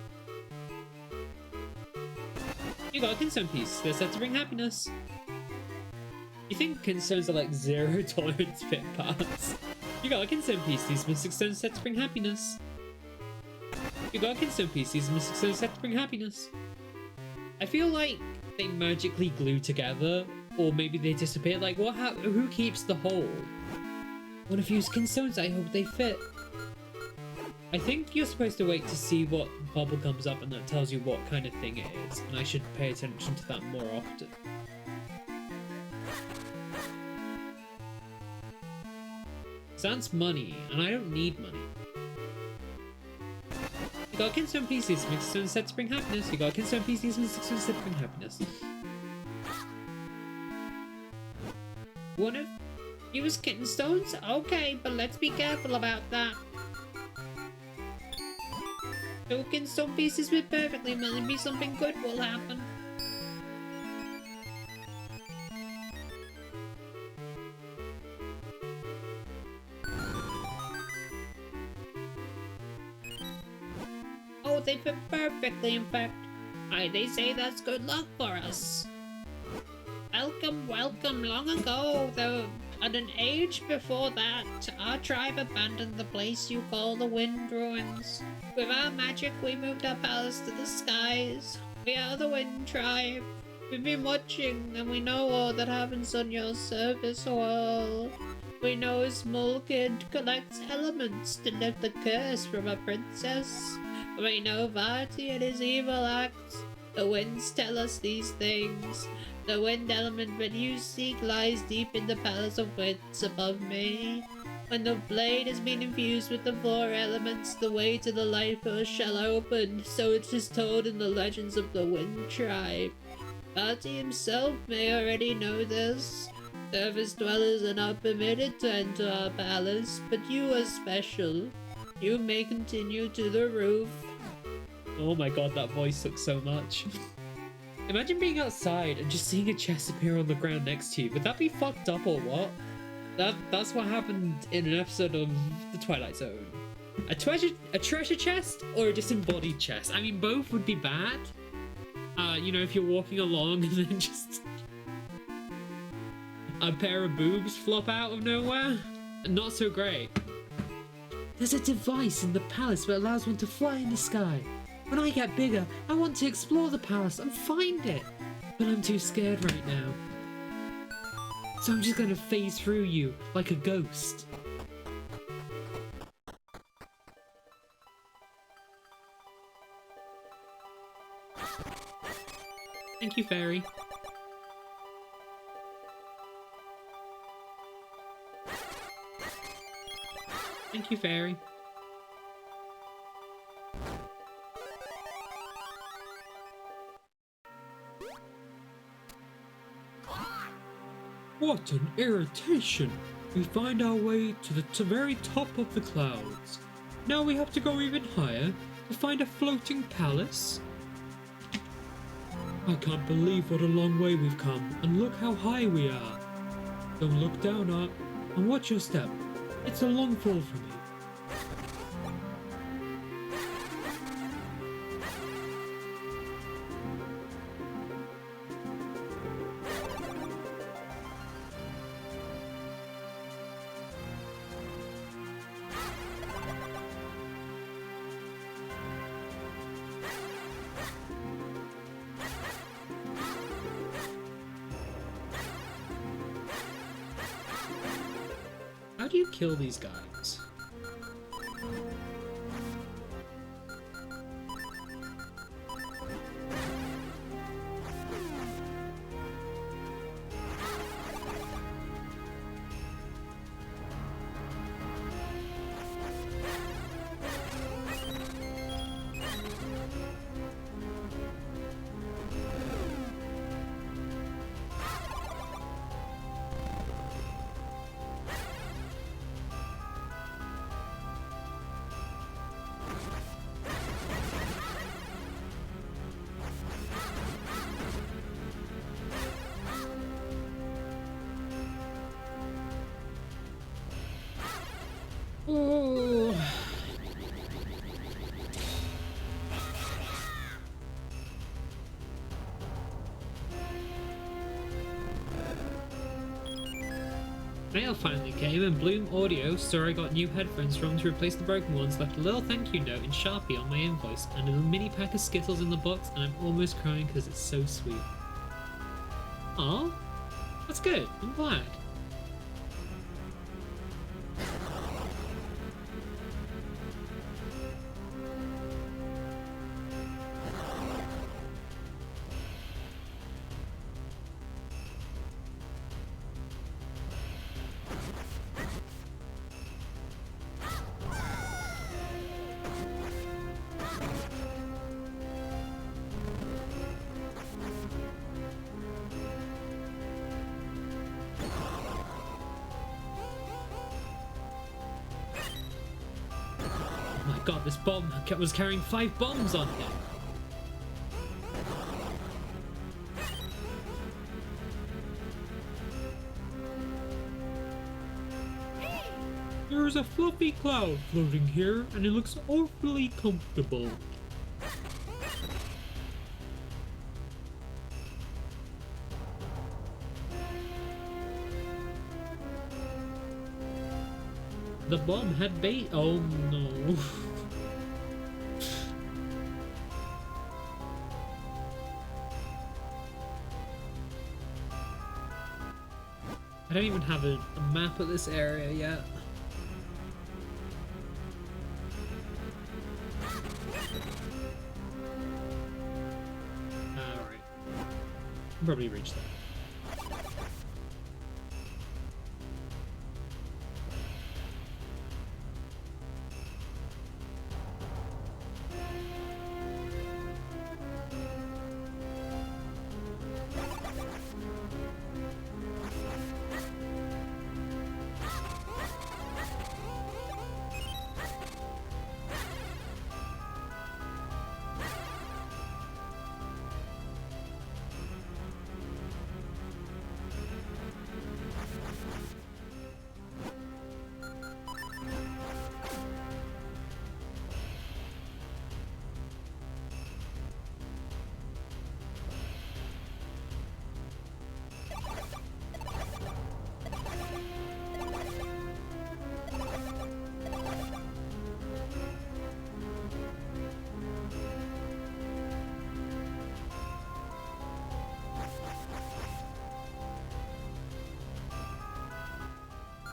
You got a kinstone piece. They're set to bring happiness. You think kinstones are like 0 tolerance fit parts? You got a kinstone piece. These mystic stones set to bring happiness. You got a kinstone piece. These mystic stones set to bring happiness. I feel like they magically glue together, or maybe they disappear. Like, who keeps the whole? Want to fuse kinstones? I hope they fit. I think you're supposed to wait to see what bubble comes up, and that tells you what kind of thing it is, and I should pay attention to that more often. That's money, and I don't need money. You got a kinstone piece, these mystic stones set to bring happiness. You got a kinstone piece, these mystic stones set to bring happiness. One of you is kinstones? Okay, but let's be careful about that. 2 kinstone pieces fit perfectly, maybe something good will happen. no, they fit perfectly, in fact. They say that's good luck for us. Welcome, welcome. Long ago, though, at an age before that, our tribe abandoned the place you call the Wind Ruins. With our magic, we moved our palace to the skies. We are the Wind Tribe. We've been watching, and we know all that happens on your surface world. We know a small kid collects elements to lift the curse from a princess. We know Vati and his evil acts. The winds tell us these things. The wind element that you seek lies deep in the Palace of Winds above me. When the blade has been infused with the 4 elements, the way to the light force shall open, so it is told in the legends of the Wind Tribe. Vati himself may already know this. Surface dwellers are not permitted to enter our palace, but you are special. You may continue to the roof. Oh my god, that voice sucks so much. Imagine being outside and just seeing a chest appear on the ground next to you. Would that be fucked up or what? That's what happened in an episode of The Twilight Zone. A treasure chest or a disembodied chest? I mean, both would be bad. You know, if you're walking along and then just a pair of boobs flop out of nowhere? Not so great. There's a device in the palace that allows one to fly in the sky. When I get bigger, I want to explore the palace and find it. But I'm too scared right now. So I'm just gonna phase through you like a ghost. Thank you, fairy. Thank you, fairy. What an irritation! We find our way to the very top of the clouds. Now we have to go even higher to find a floating palace? I can't believe what a long way we've come, and look how high we are. Don't look down, Art, and watch your step. It's a long fall for me. How do you kill these guys? Oh. Mail finally came, and Bloom Audio, store I got new headphones from to replace the broken ones, left a little thank you note in Sharpie on my invoice and a mini pack of Skittles in the box, and I'm almost crying because it's so sweet. Aw, that's good. I'm glad. Oh my god, this bomb was carrying 5 bombs on him. There is a fluffy cloud floating here, and it looks awfully comfortable. The bomb had bait. Oh no. I don't even have a map of this area yet. Alright. Probably reach that.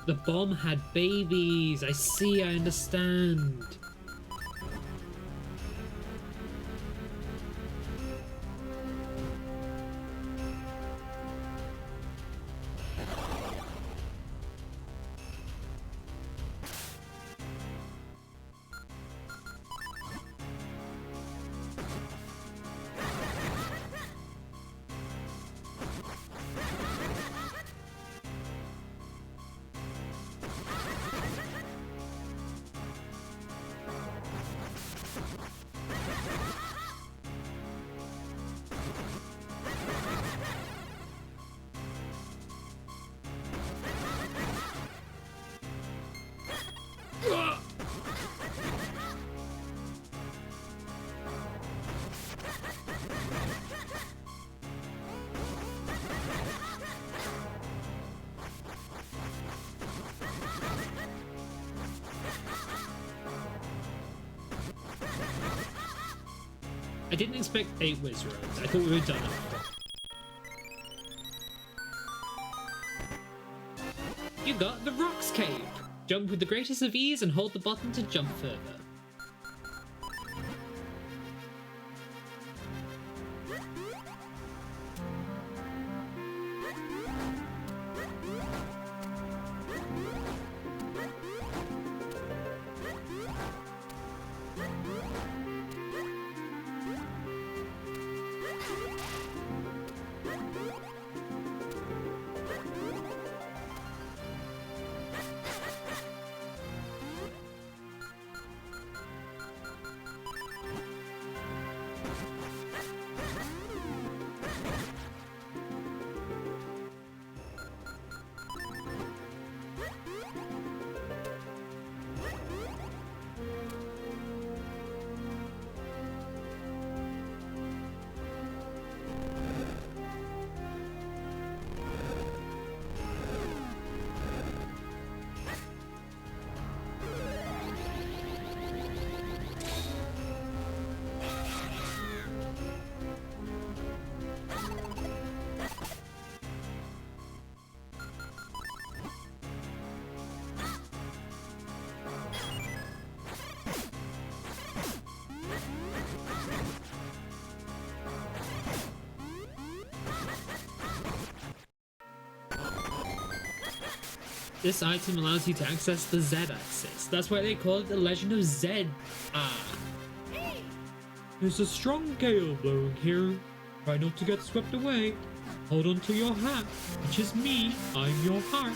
The bomb had babies. I see, I understand. I didn't expect 8 whiz roads. I thought we were done after. You got the Rocks Cave! Jump with the greatest of ease and hold the button to jump further. This item allows you to access the Z-axis. That's why they call it the Legend of Zed. There's a strong gale blowing here. Try not to get swept away. Hold on to your hat, which is me. I'm your heart.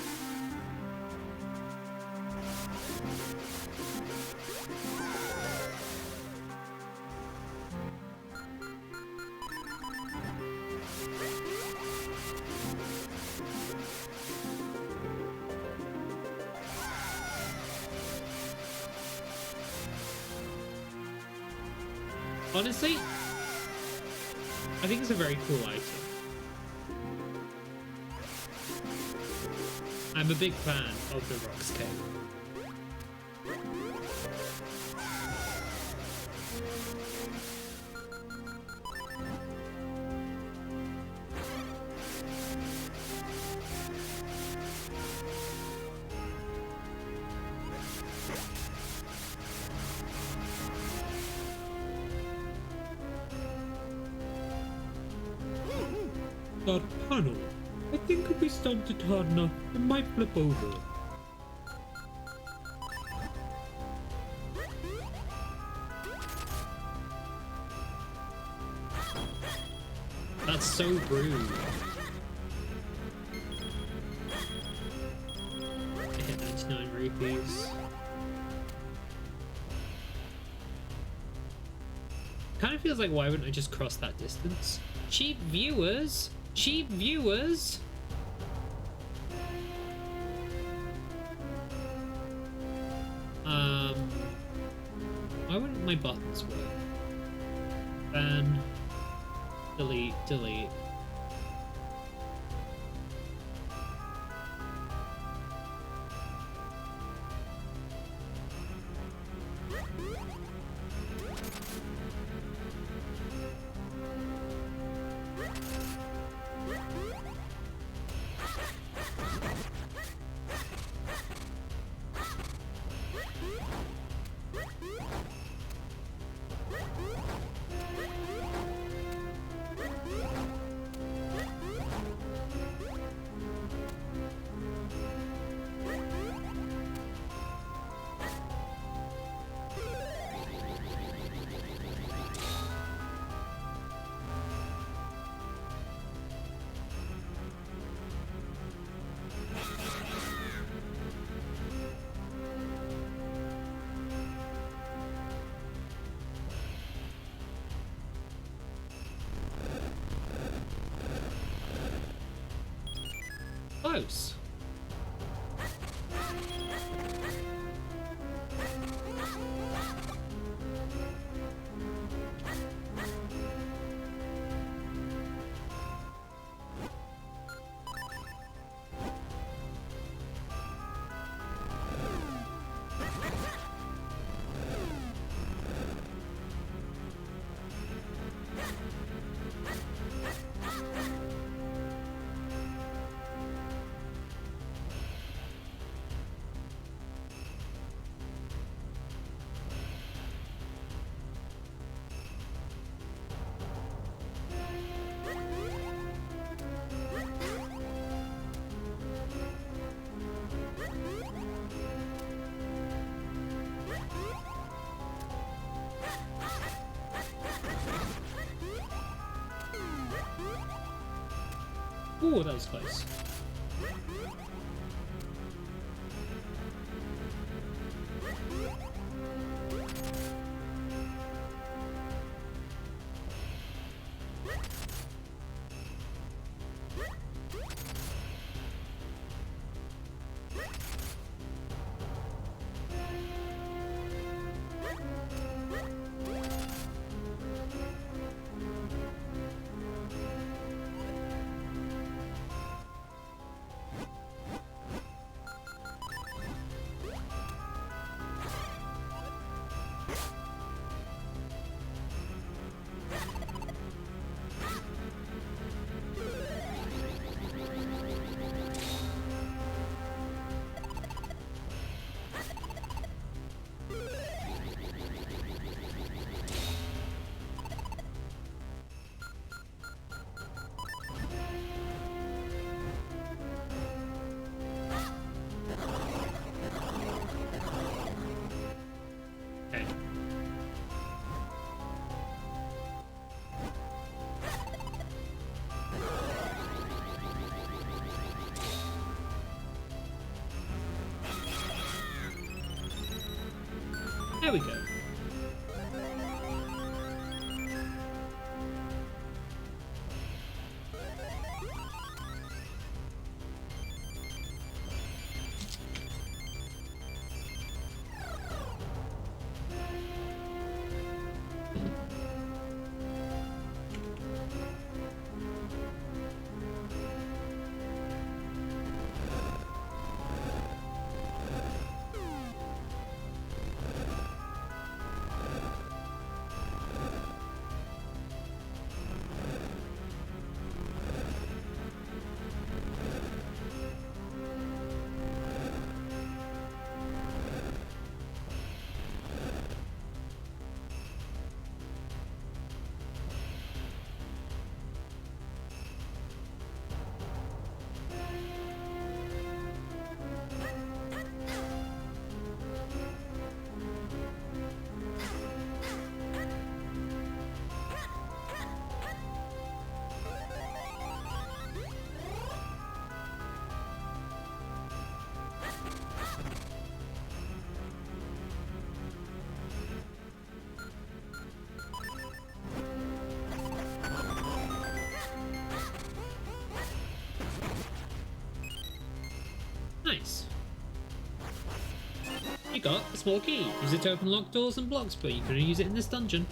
Honestly, I think it's a very cool item. I'm a big fan of the Rocks Cave. That panel. I think if we stomped it hard enough, it might flip over. That's so rude. I hit 99 rupees. Kind of feels like, why wouldn't I just cross that distance? Cheap viewers! Cheap viewers! Why wouldn't my buttons work? Ban. Delete, delete. Close. Ooh, that was close. Okay. There we go. Nice. You got a small key. Use it to open locked doors and blocks, but you couldn't use it in this dungeon.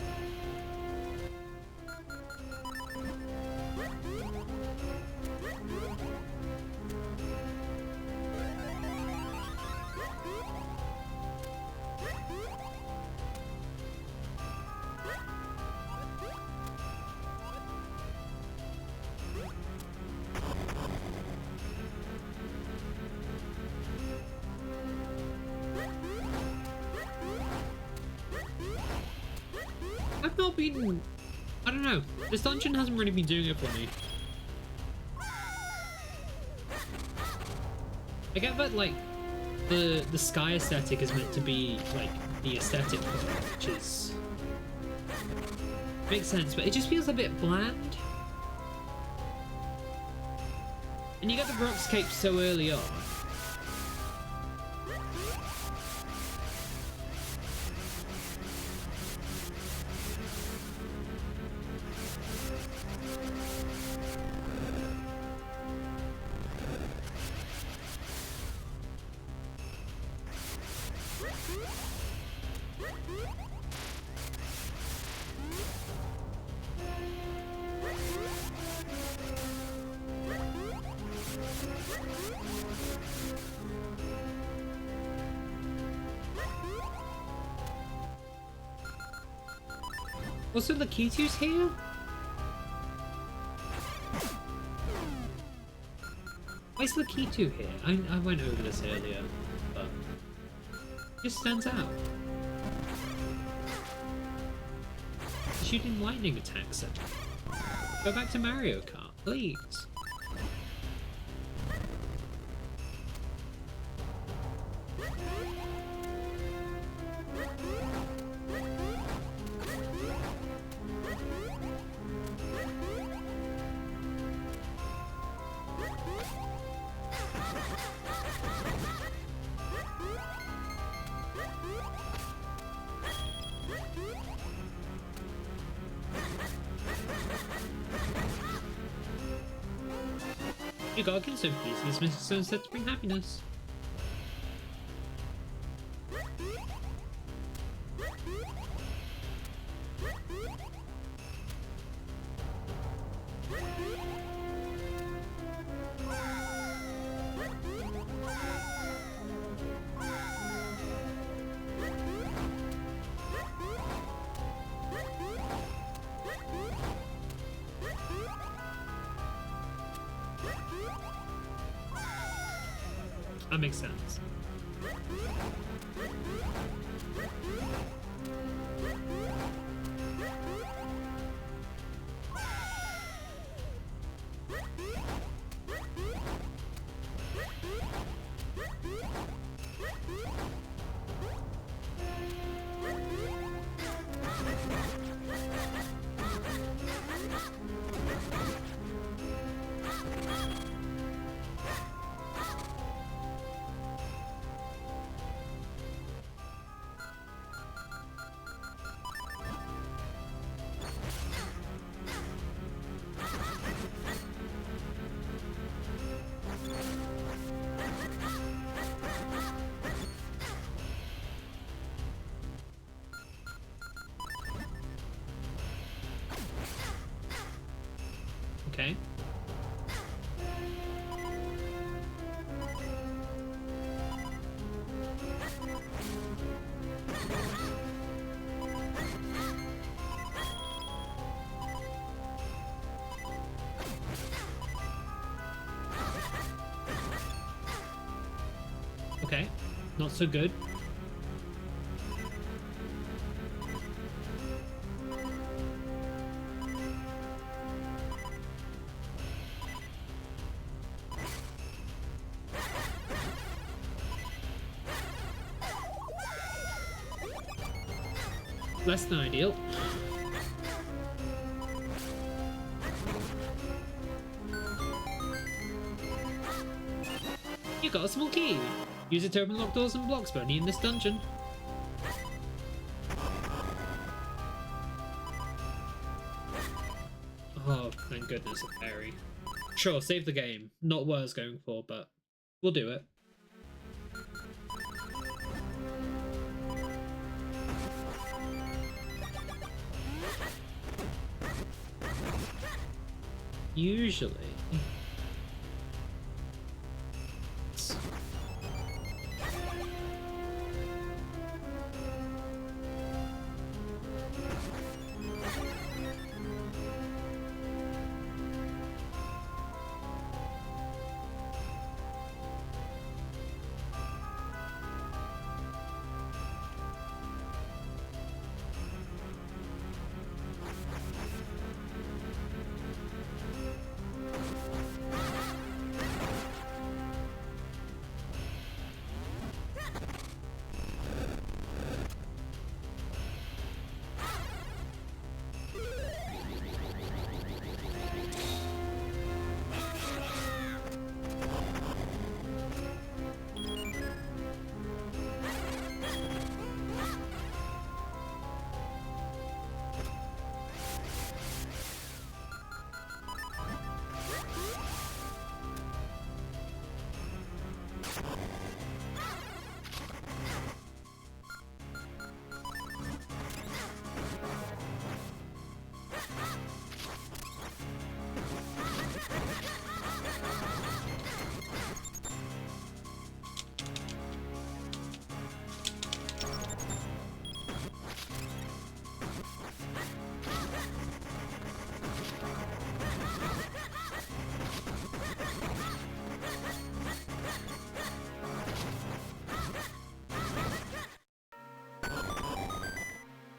I've not been... I don't know. This dungeon hasn't really been doing it for me. I get that, like, the sky aesthetic is meant to be, like, the aesthetic of it, which is... makes sense, but it just feels a bit bland. And you get the Rockscape so early on. Also, Lakitu's here? Why is Lakitu here? I went over this earlier, but it just stands out. Shooting lightning attacks at me. Go back to Mario Kart, please. You gotta kill some pieces, Mr. Sunset, to bring happiness. That makes sense. Okay. Okay, not so good. Less than ideal. You got a small key. Use it to open locked doors and blocks, but only in this dungeon. Oh, thank goodness, a fairy. Sure, save the game. Not what I was going for, but we'll do it. Usually.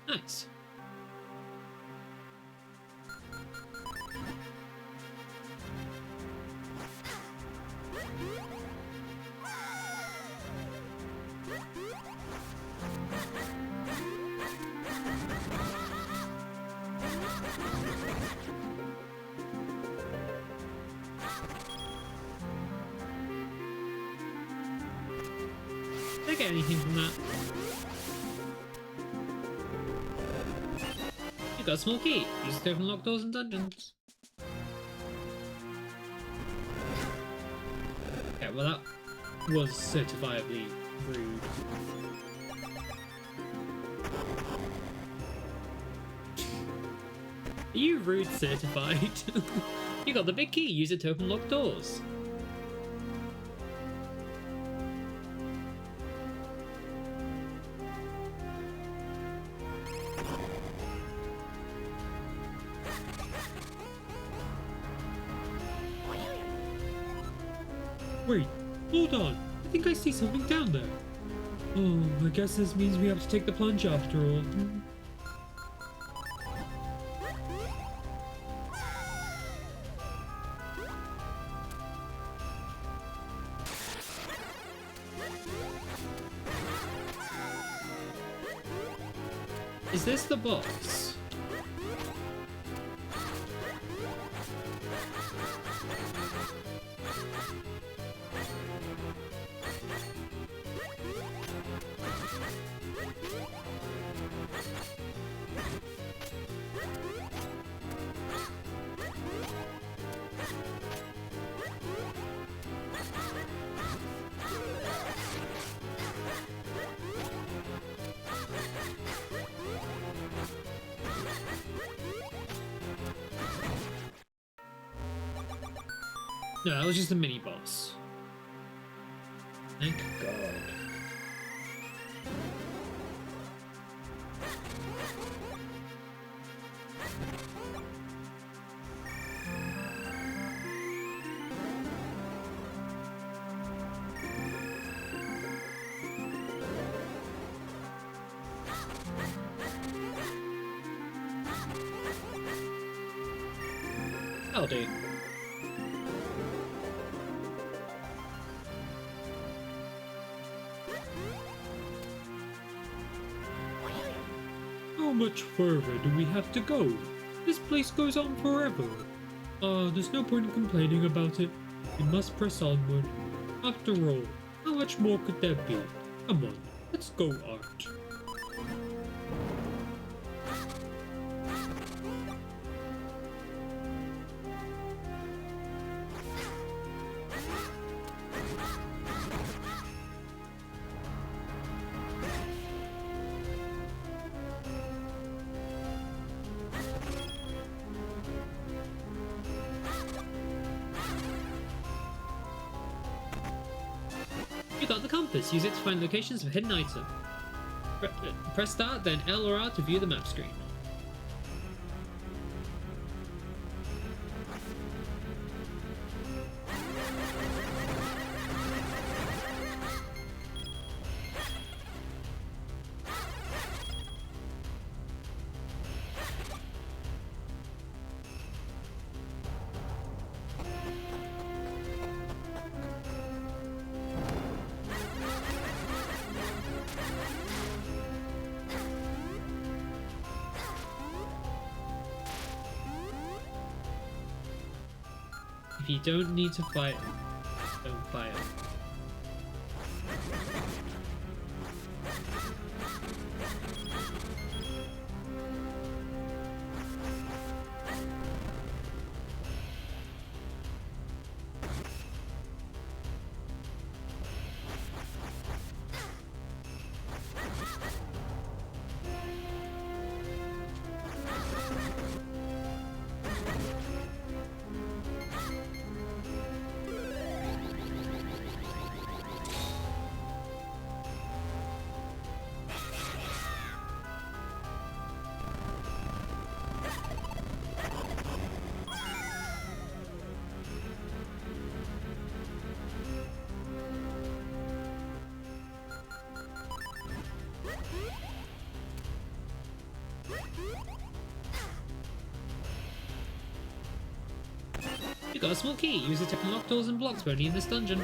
Nice. Did I get anything from that? You got a small key. Use it to open locked doors in dungeons. Okay, well that was certifiably rude. Are you rude certified? You got the big key. Use it to open locked doors. Wait, hold on. I think I see something down there. Oh, I guess this means we have to take the plunge after all. Is this the boss? No, that was just a mini boss. Thank God. That'll do. How much further do we have to go? This place goes on forever. There's no point in complaining about it. We must press onward. After all, how much more could there be? Come on, let's go, Art. got the compass. Use it to find locations of hidden items. Press start, then L or R to view the map screen. If you don't need to fight, don't fight. You got a small key. Use it to unlock doors and blocks only in this dungeon.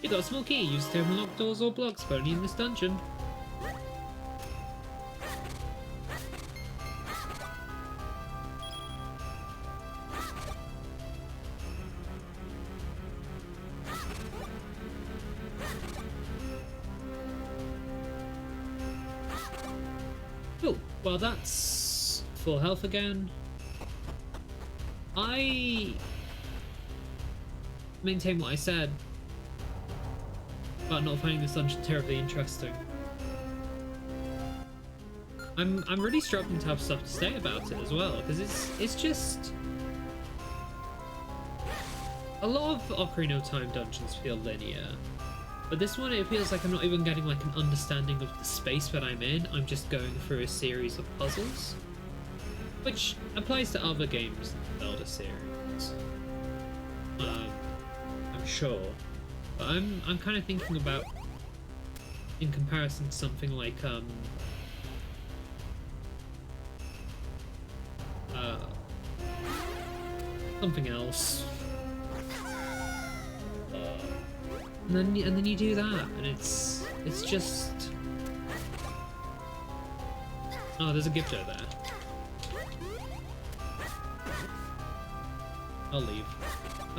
You got a small key. Use it to unlock doors or blocks only in this dungeon. Oh, well that's full health again. I maintain what I said about not finding this dungeon terribly interesting. I'm really struggling to have stuff to say about it as well, because it's just a lot of Ocarina of Time dungeons feel linear, but this one it feels like I'm not even getting like an understanding of the space that I'm in. I'm just going through a series of puzzles, which applies to other games in the Zelda series. I'm sure. But I'm kind of thinking about, in comparison to something like something else, and then you do that, and it's just, oh, there's a Gibdo there. I'll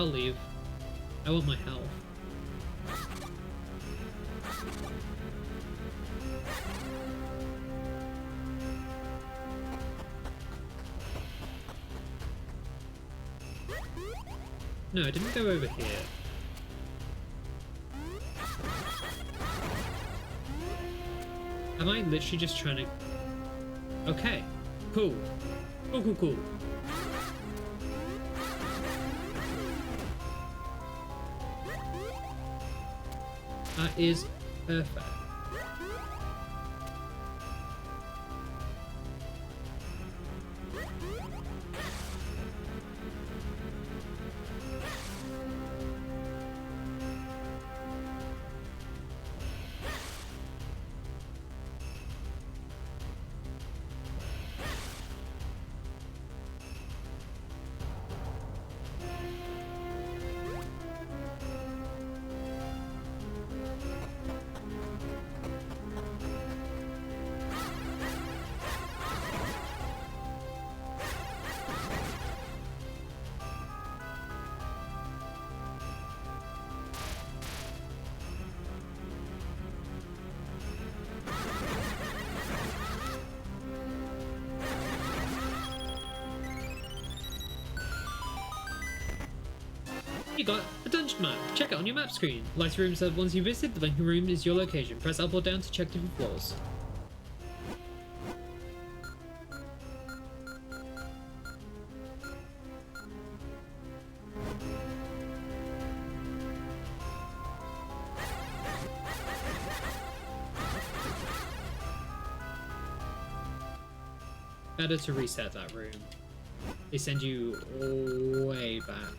leave. I want my health. No, I didn't go over here. Am I literally just trying to... Okay, Cool. Cool, cool, cool. That is perfect. You got a dungeon map. Check it on your map screen. Lighting room said once you visit, the banking room is your location. Press up or down to check different floors. Better to reset that room. They send you way back.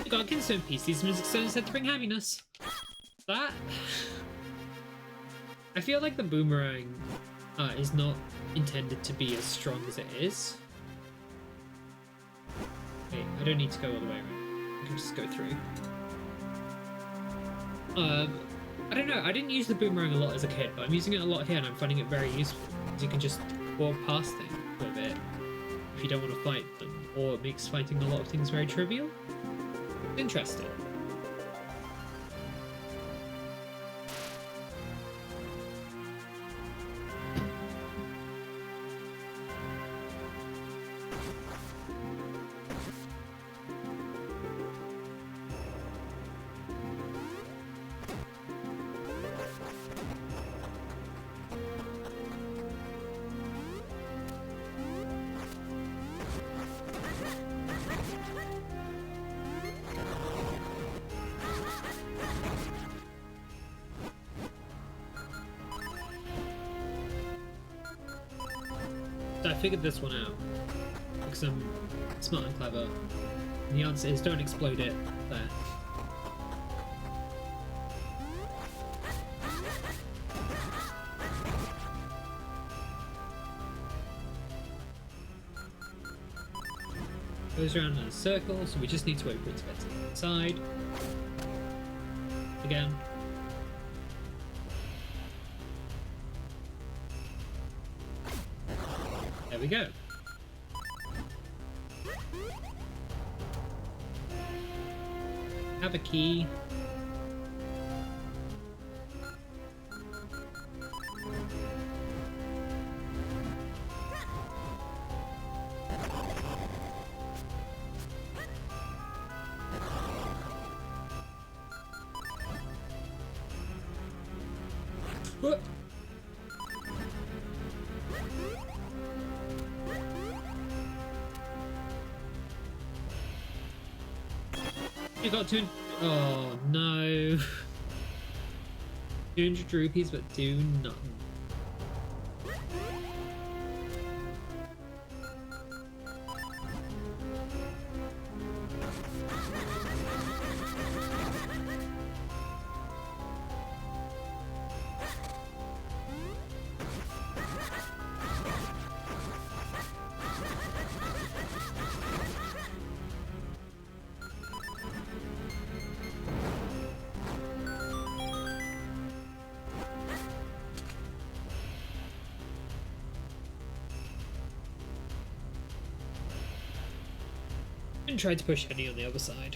Got a Kinstone piece. These music stones said to bring happiness. That... I feel like the boomerang is not intended to be as strong as it is. Wait, I don't need to go all the way around. I can just go through. I don't know. I didn't use the boomerang a lot as a kid, but I'm using it a lot here and I'm finding it very useful. Because you can just walk past things for a bit if you don't want to fight them, or it makes fighting a lot of things very trivial. Interesting. I figured this one out because I'm smart and clever. And the answer is don't explode it there. Goes around in a circle, so we just need to wait for it to get to the inside. Again. There we go. Have a key. What? You got two. Oh no. 200 rupees, but do nothing. And try to push Henny on the other side.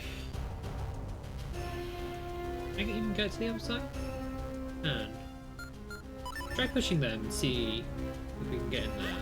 Can I even get to the other side? And try pushing them and see if we can get in there.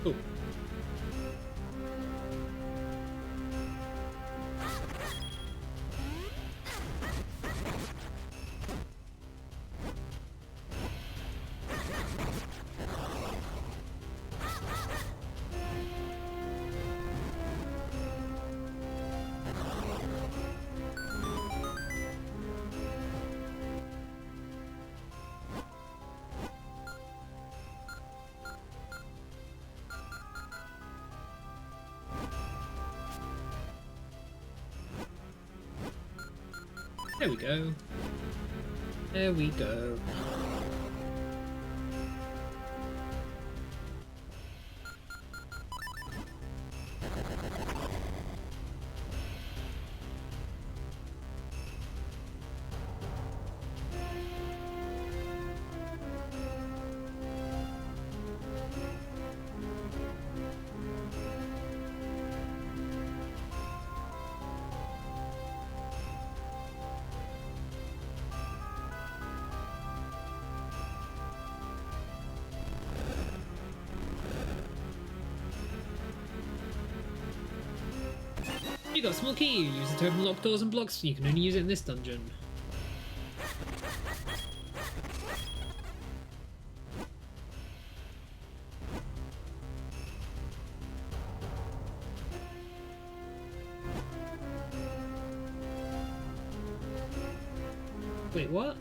Oh. There we go. There we go. You got a small key. Use it to open locked doors and blocks. You can only use it in this dungeon. Wait, what?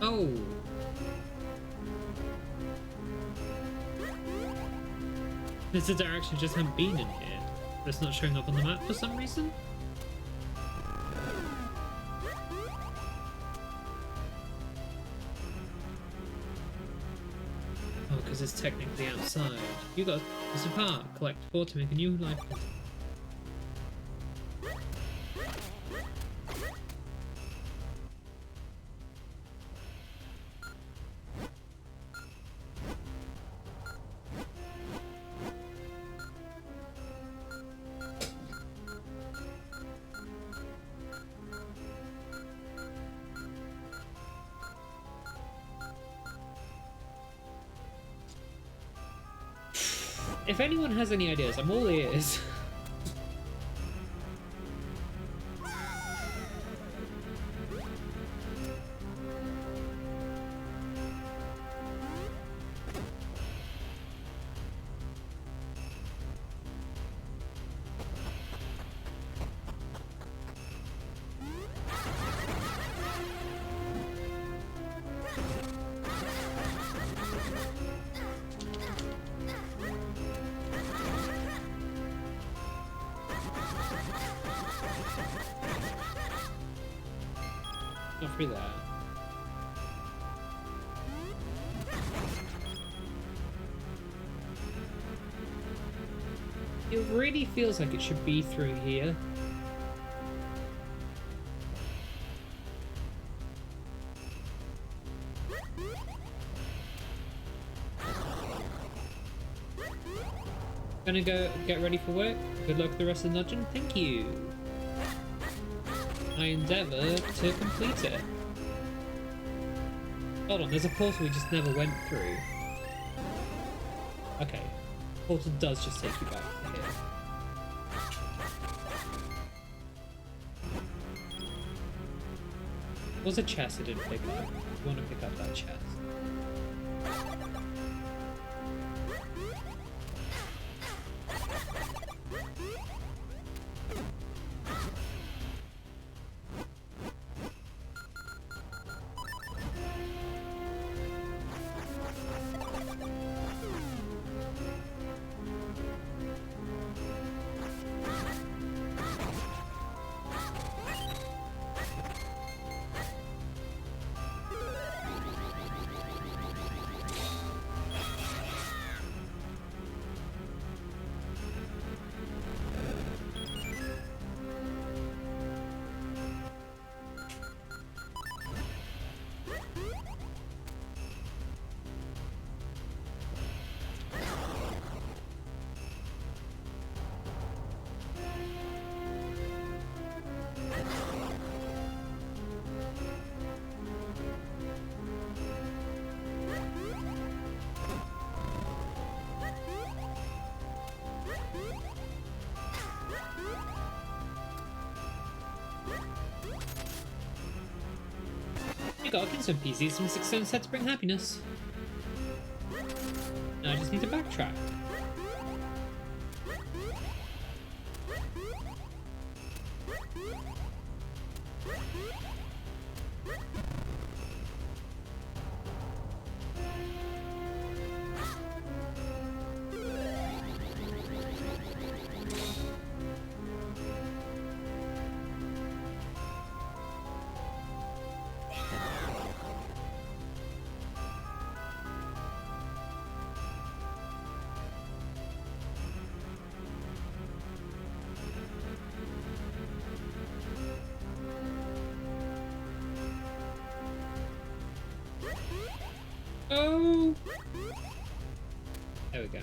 Oh. There's a direction just haven't been in here, but it's not showing up on the map for some reason. because it's technically outside. You got Mr. Park, collect 4 to make a new life. If anyone has any ideas, I'm all ears. Not for that. It really feels like it should be through here. Gonna go get ready for work. Good luck with the rest of the dungeon. Thank you. I endeavour to complete it. Hold on, there's a portal we just never went through. Okay. Portal does just take you back to here. There's a chest I didn't pick up. I want to pick up that chest. You got some PCs from 6 Stones set to bring happiness. Now I just need to backtrack. Oh! There we go.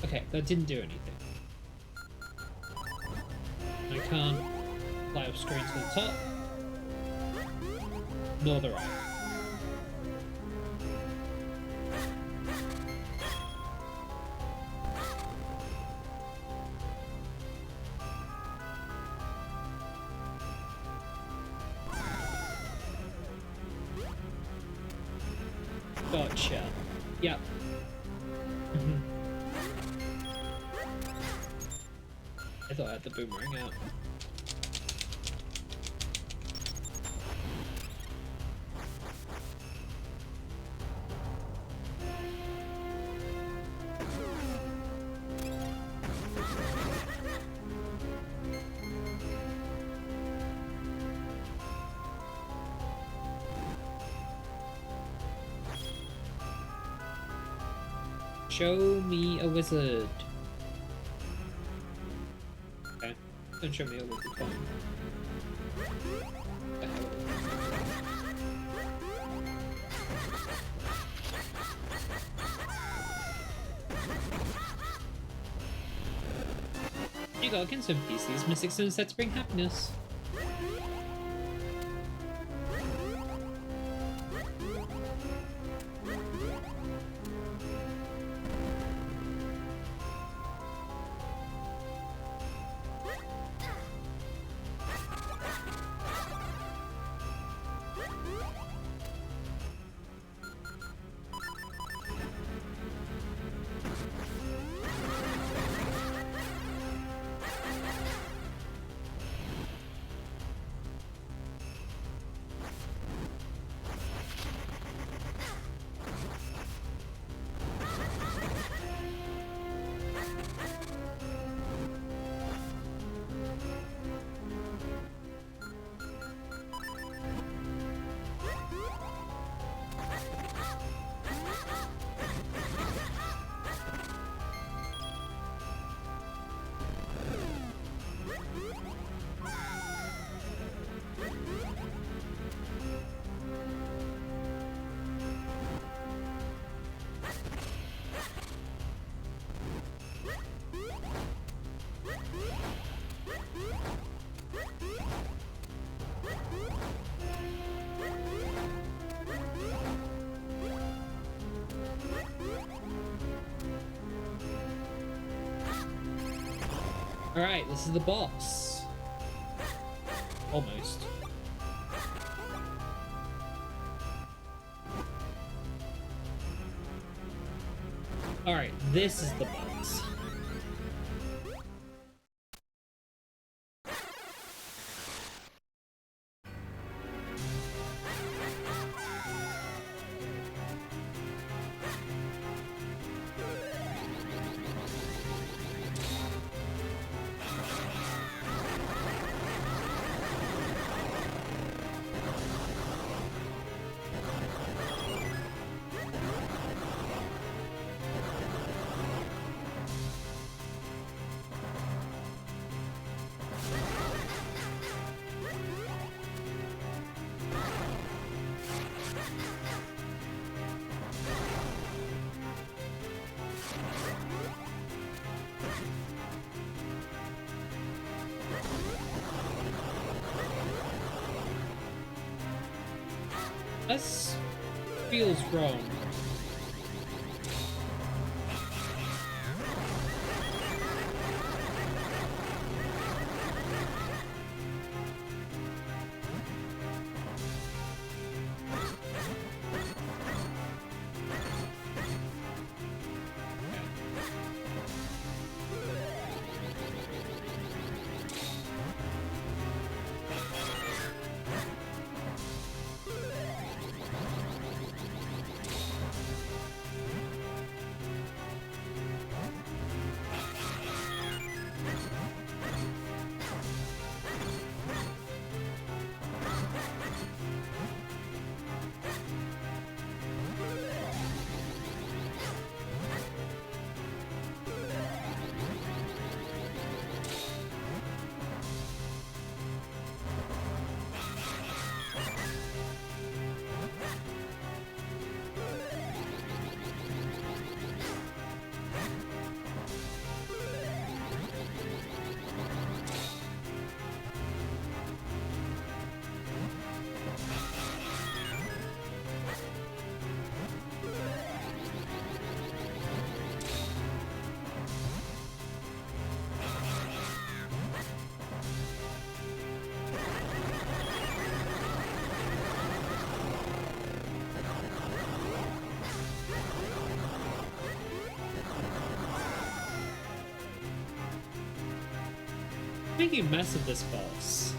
Okay, that didn't do anything. I can't fly up straight to the top, nor the right. Gotcha. Yep. I thought I had the boomerang out. Show me a wizard. Okay, don't show me a wizard. Fine. The hell? You go, can some piece these mystic stones that bring happiness. Alright, this is the boss. Almost. Alright, this is the boss. This feels wrong. making a mess of this boss.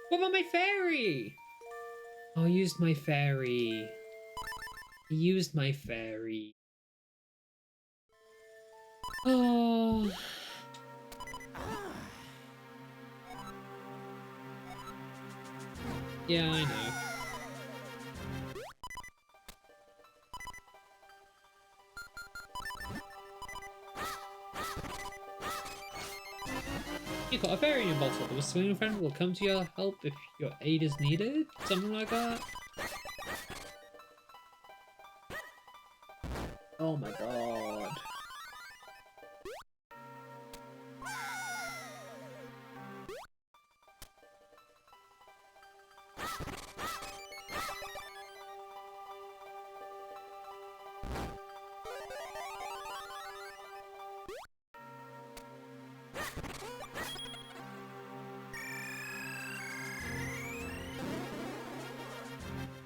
What about my fairy? Oh, I used my fairy. I used my fairy. Oh. Yeah, I know. You got a fairy in your bottle. The swimming friend will come to your help if your aid is needed. Something like that. Oh my god.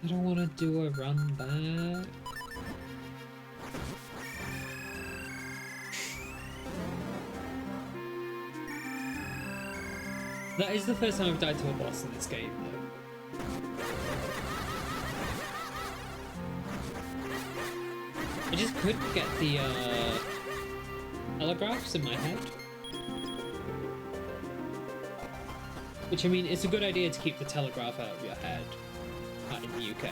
I don't want to do a run back. That is the first time I've died to a boss in this game, though. I just couldn't get the telegraphs in my head. Which, I mean, it's a good idea to keep the telegraph out of your head. In the UK.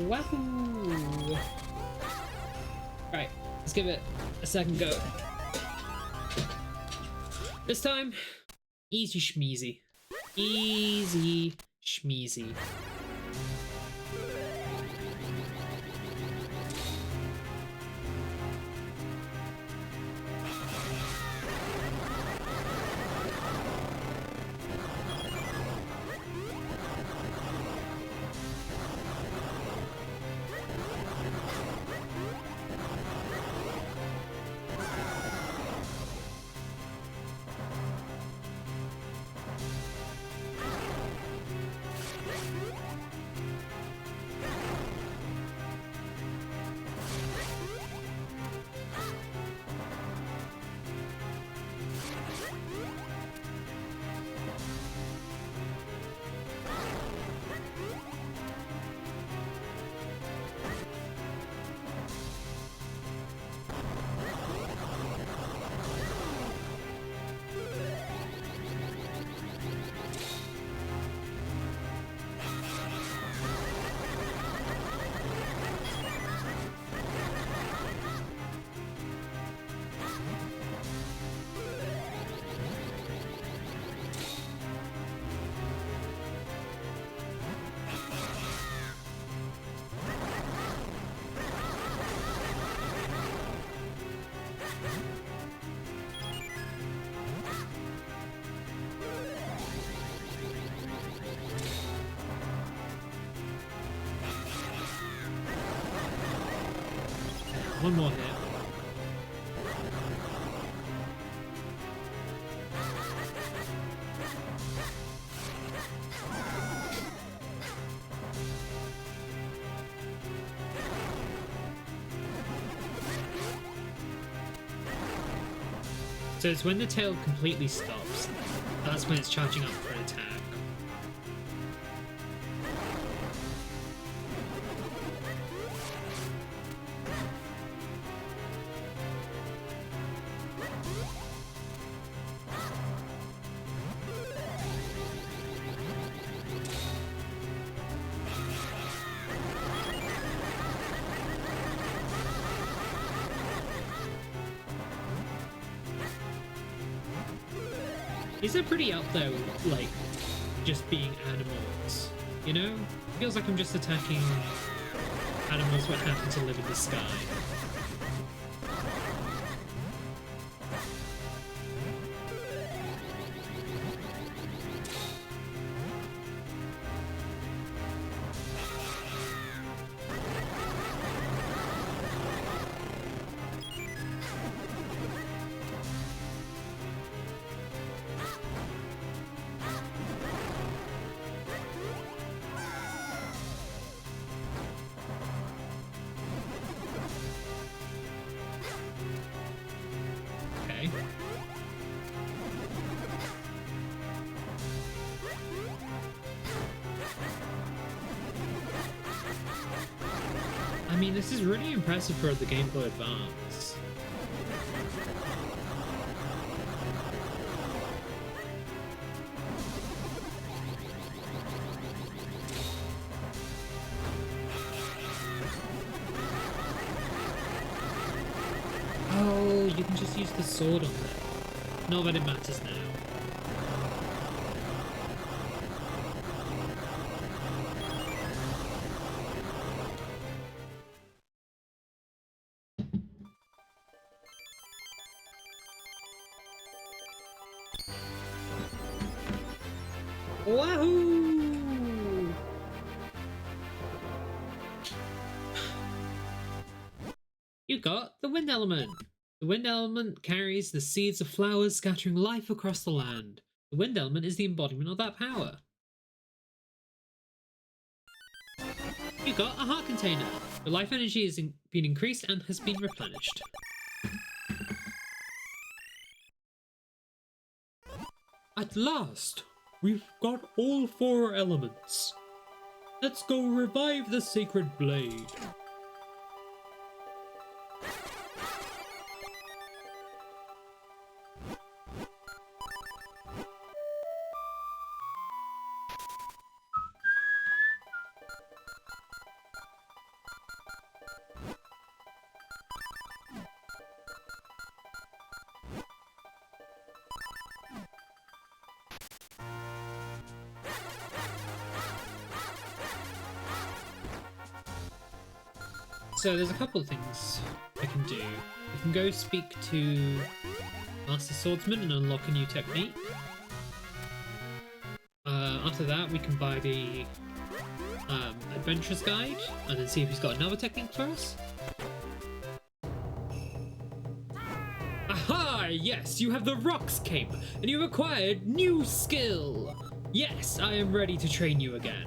Wahoo! Right, let's give it a second go. This time, easy schmeezy. Easy schmeezy. one more hit. So it's when the tail completely stops, that's when it's charging up for an attack. These are pretty up there, like, just being animals, you know? Feels like I'm just attacking animals that happen to live in the sky. Okay. I mean, this is really impressive for the Game Boy Advance. Oh, you can just use the sword on them. Not that it matters now. Wahoo! You got the wind element. The wind element carries the seeds of flowers, scattering life across the land. The wind element is the embodiment of that power. You got a heart container. The life energy has been increased and has been replenished. At last, we've got all 4 elements. Let's go revive the sacred blade. So there's a couple of things I can do. I can go speak to Master Swordsman and unlock a new technique. After that, we can buy the Adventurer's Guide and then see if he's got another technique for us. Aha! Yes, you have the Rocks Cape, and you've acquired new skill! Yes, I am ready to train you again.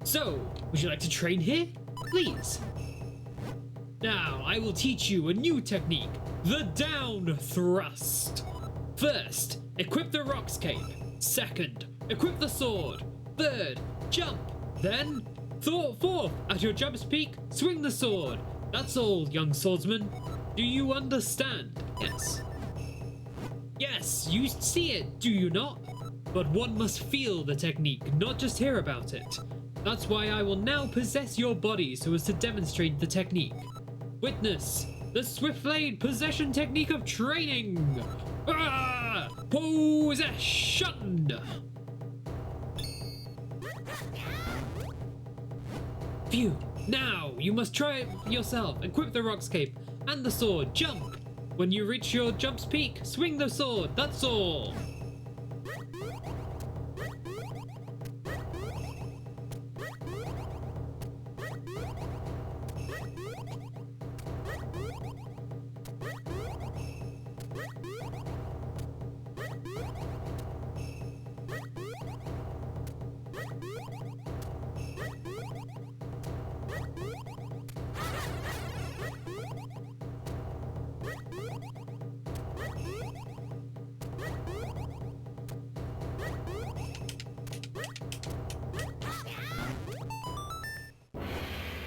So, would you like to train here? Please. Now, I will teach you a new technique, the Down Thrust. First, equip the Rocks Cape. Second, equip the sword. Third, jump. Then, fourth, at your jump's peak, swing the sword. That's all, young swordsman. Do you understand? Yes. Yes, you see it, do you not? But one must feel the technique, not just hear about it. That's why I will now possess your body so as to demonstrate the technique. Witness the Swiftblade possession technique of training! Ah! Possession! Phew! Now, you must try it yourself. Equip the Rocks Cape and the sword. Jump! When you reach your jump's peak, swing the sword. That's all!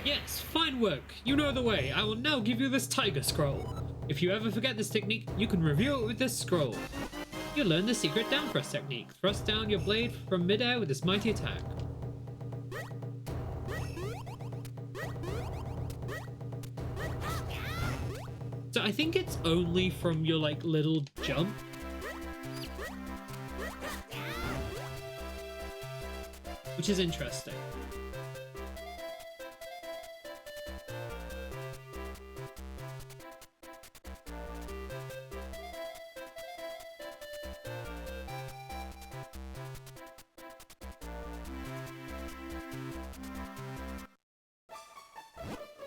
Yes, fine work. You know the way. I will now give you this Tiger Scroll. If you ever forget this technique, you can review it with this scroll. You'll learn the secret down thrust technique. Thrust down your blade from midair with this mighty attack. So I think it's only from your like little jump. Which is interesting.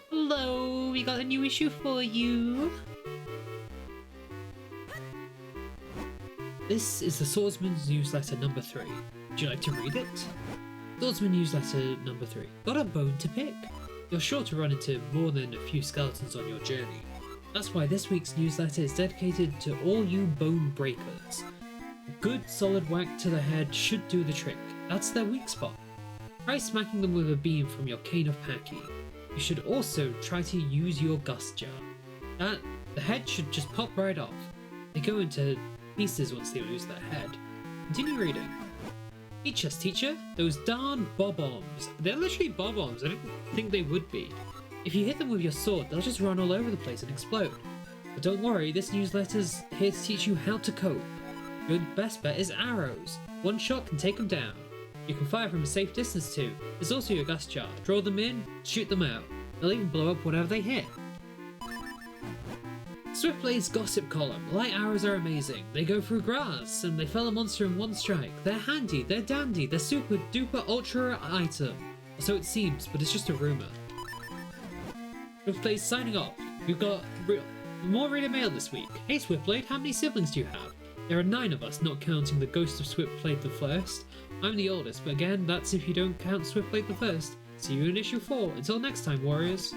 Hello, we got a new issue for you. This is the Swordsman's Newsletter number 3. Would you like to read it? Swordsman Newsletter number 3. Got a bone to pick? You're sure to run into more than a few skeletons on your journey. That's why this week's newsletter is dedicated to all you bone breakers. A good solid whack to the head should do the trick. That's their weak spot. Try smacking them with a beam from your cane of Paki. You should also try to use your gust jar. The head should just pop right off. They go into pieces once they lose their head. Continue reading. Teach us, teacher. Those darn bob-ombs. They're literally bob-ombs. I don't think they would be. If you hit them with your sword, they'll just run all over the place and explode. But don't worry, this newsletter's here to teach you how to cope. Your best bet is arrows. One shot can take them down. You can fire from a safe distance too. There's also your gust jar. Draw them in, shoot them out. They'll even blow up whatever they hit. Swiftblade's gossip column. Light arrows are amazing. They go through grass and they fell a monster in one strike. They're handy, they're dandy, they're super duper ultra item. So it seems, but it's just a rumor. Swiftblade signing off. We've got more reader mail this week. Hey Swiftblade, how many siblings do you have? There are 9 of us, not counting the ghost of Swiftblade the First. I'm the oldest, but again, that's if you don't count Swiftblade the First. See you in issue 4. Until next time, warriors.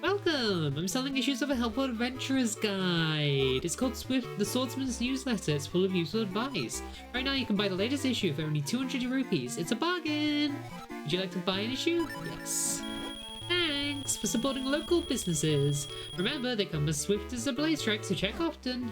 Welcome! I'm selling issues of a Helpful Adventurer's Guide. It's called The Swordsman's Newsletter. It's full of useful advice. Right now you can buy the latest issue for only 200 rupees. It's a bargain! Would you like to buy an issue? Yes. Thanks for supporting local businesses. Remember, they come as swift as a blade strike, so check often.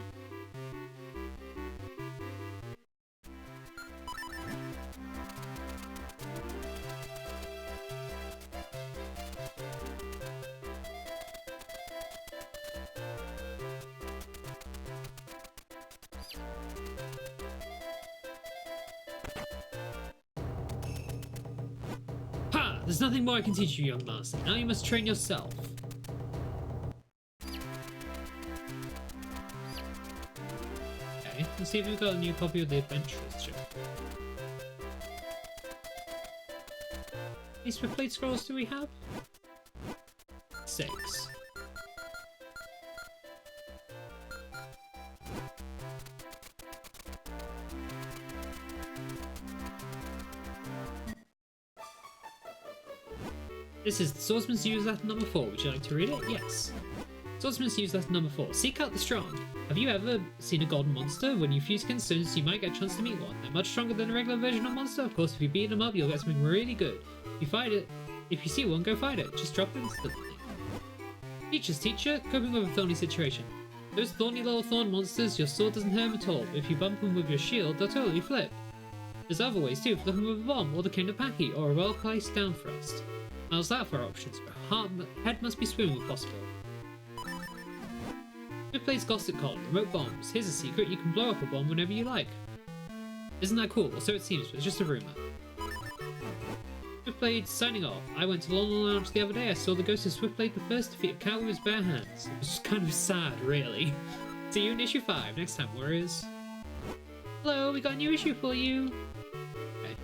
Ha! There's nothing more I can teach you, young master. Now you must train yourself. Okay, let's see if we've got a new copy of the Adventurers Journal. How many Swiftblade scrolls do we have? 6. This is the Swordsman's Newsletter number 4. Would you like to read it? Yes. Swordsman's Newsletter number 4. Seek out the strong. Have you ever seen a golden monster? When you fuse stones, you might get a chance to meet one. They're much stronger than a regular version of monster. Of course, if you beat them up, you'll get something really good. If you see one, go fight it. Just drop it instantly. Teacher's teacher, coping with a thorny situation. Those thorny little thorn monsters, your sword doesn't hurt them at all. But if you bump them with your shield, they'll totally flip. There's other ways too, flip them with a bomb, or the King of Paki, or a well-placed down thrust. How's that for options? Head must be swimming if possible. Swiftblade's gossip column, remote bombs. Here's a secret, you can blow up a bomb whenever you like. Isn't that cool? Or so it seems, but it's just a rumour. Swiftblade signing off. I went to London Lounge the other day. I saw the ghost of Swiftblade the First defeat a cow with his bare hands. It was just kind of sad, really. See you in issue 5 next time, warriors. Hello, we got a new issue for you. Okay.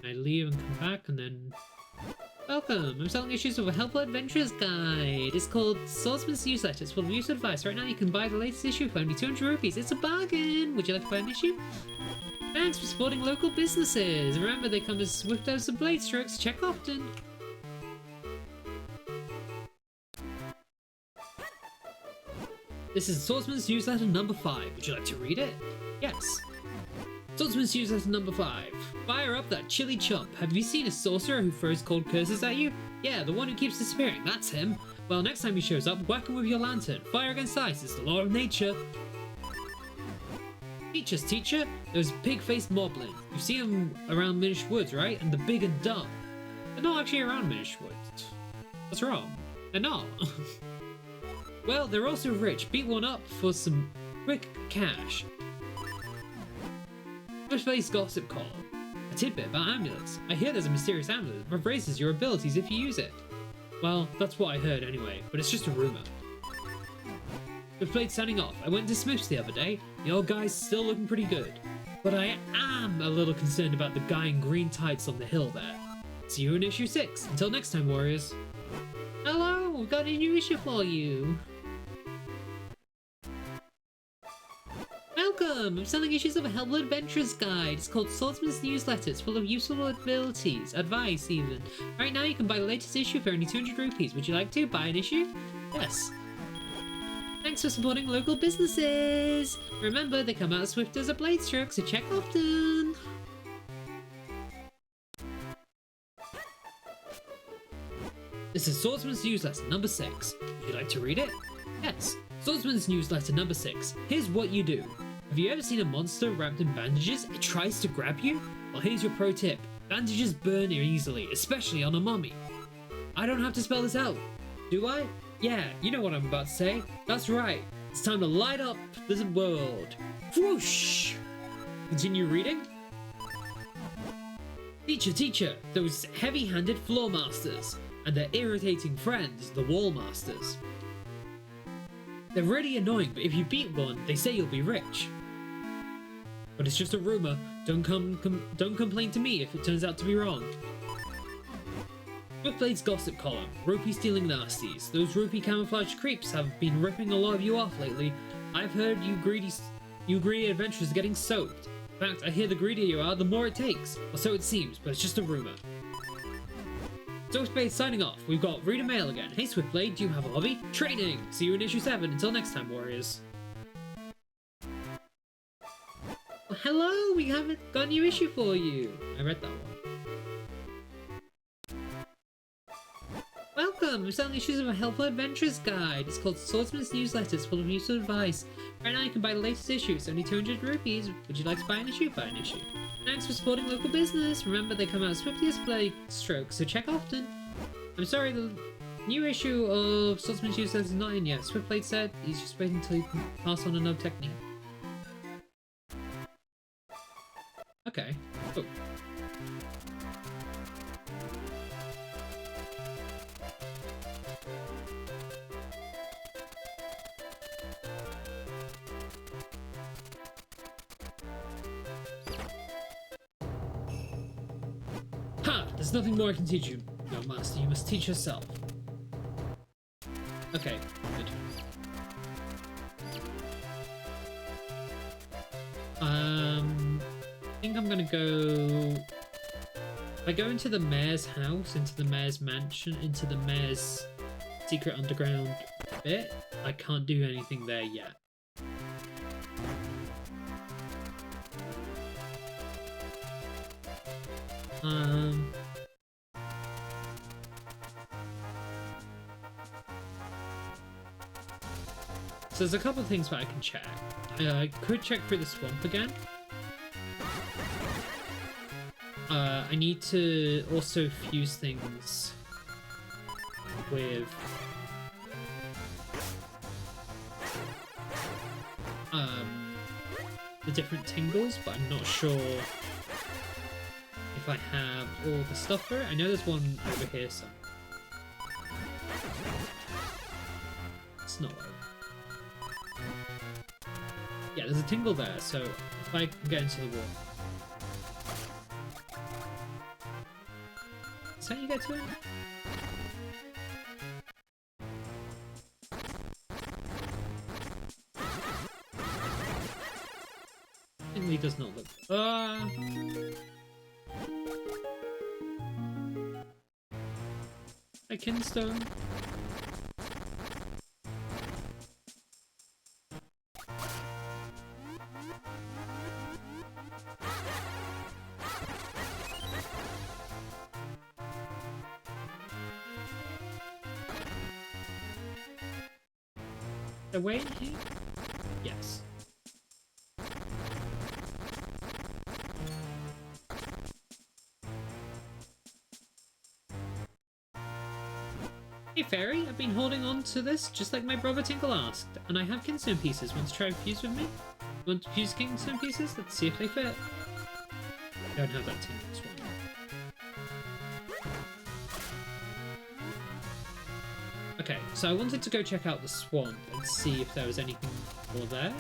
I leave and come back and then... Welcome! I'm selling issues of a Helpful Adventurer's Guide. It's called Swordsman's Newsletter. It's full of useful advice. Right now you can buy the latest issue for only 200 rupees. It's a bargain! Would you like to buy an issue? Thanks for supporting local businesses. Remember, they come as swift as some blade strokes. Check often. This is Swordsman's Newsletter number 5. Would you like to read it? Yes. Swordsman's Useless number 5. Fire up that chilly chump. Have you seen a sorcerer who throws cold curses at you? Yeah, the one who keeps disappearing, that's him. Well, next time he shows up, whack him with your lantern. Fire against ice, it's the law of nature. Teacher, those pig-faced moblins. You see them around Minish Woods, right? And the big and dumb. They're not actually around Minish Woods. What's wrong? They're not. Well, they're also rich. Beat one up for some quick cash. Switchblade's gossip column. A tidbit about amulets. I hear there's a mysterious amulet that raises your abilities if you use it. Well, that's what I heard anyway, but it's just a rumor. Switchblade signing off. I went to Smith's the other day. The old guy's still looking pretty good. But I am a little concerned about the guy in green tights on the hill there. See you in issue 6. Until next time, Warriors. Hello, we've got a new issue for you. Welcome! I'm selling issues of a Helpful Adventurer's Guide. It's called Swordsman's Newsletter. It's full of useful abilities, advice even. Right now you can buy the latest issue for only 200 rupees. Would you like to buy an issue? Yes. Thanks for supporting local businesses! Remember, they come out as swift as a blade stroke, so check often! This is Swordsman's Newsletter number 6. Would you like to read it? Yes. Swordsman's Newsletter number 6. Here's what you do. Have you ever seen a monster wrapped in bandages? It tries to grab you? Well, here's your pro tip. Bandages burn easily, especially on a mummy. I don't have to spell this out, do I? Yeah, you know what I'm about to say. That's right. It's time to light up the world. Whoosh! Continue reading. Teacher, those heavy-handed floor masters and their irritating friends, the wall masters. They're really annoying, but if you beat one, they say you'll be rich. But it's just a rumor. Don't complain to me if it turns out to be wrong. Switchblade's gossip column. Rupee stealing nasties. Those rupee camouflage creeps have been ripping a lot of you off lately. I've heard you greedy adventurers are getting soaked. In fact, I hear the greedier you are, the more it takes. Or so it seems, but it's just a rumor. Switchblade signing off. We've got reader mail again. Hey Switchblade, do you have a hobby? Training! See you in issue 7. Until next time, Warriors. Well, hello! We haven't got a new issue for you. I read that one. Welcome! I'm selling issues of a Helpful Adventurer's Guide. It's called Swordsman's Newsletter. It's full of useful advice. Right now you can buy the latest issue. It's only 200 rupees. Would you like to buy an issue? Buy an issue. Thanks for supporting local business. Remember, they come out swiftly as blade strokes, so check often. I'm sorry, the new issue of Swordsman's Newsletter is not in yet. Swiftblade said he's just waiting until he can pass on another technique. Okay. Cool. Ha! There's nothing more I can teach you. No, Master, you must teach yourself. Okay, good. I think I'm gonna go... If I go into the mayor's house, into the mayor's mansion, into the mayor's secret underground bit, I can't do anything there yet. So there's a couple of things that I can check. I could check through the swamp again. I need to also fuse things with the different tingles, but I'm not sure if I have all the stuff for it. I know there's one over here somewhere. It's not over. Yeah, there's a tingle there, so if I can get into the wall. Is that how you get to it? Tingley does not look... A kinstone. The way in here? Yes. Hey Fairy, I've been holding on to this just like my brother Tinkle asked, and I have Kingstone pieces. Want to try a fuse with me? Want to fuse Kingstone pieces? Let's see if they fit. I don't have that Tinkle Swan. Okay, so I wanted to go check out the swamp and see if there was anything more there.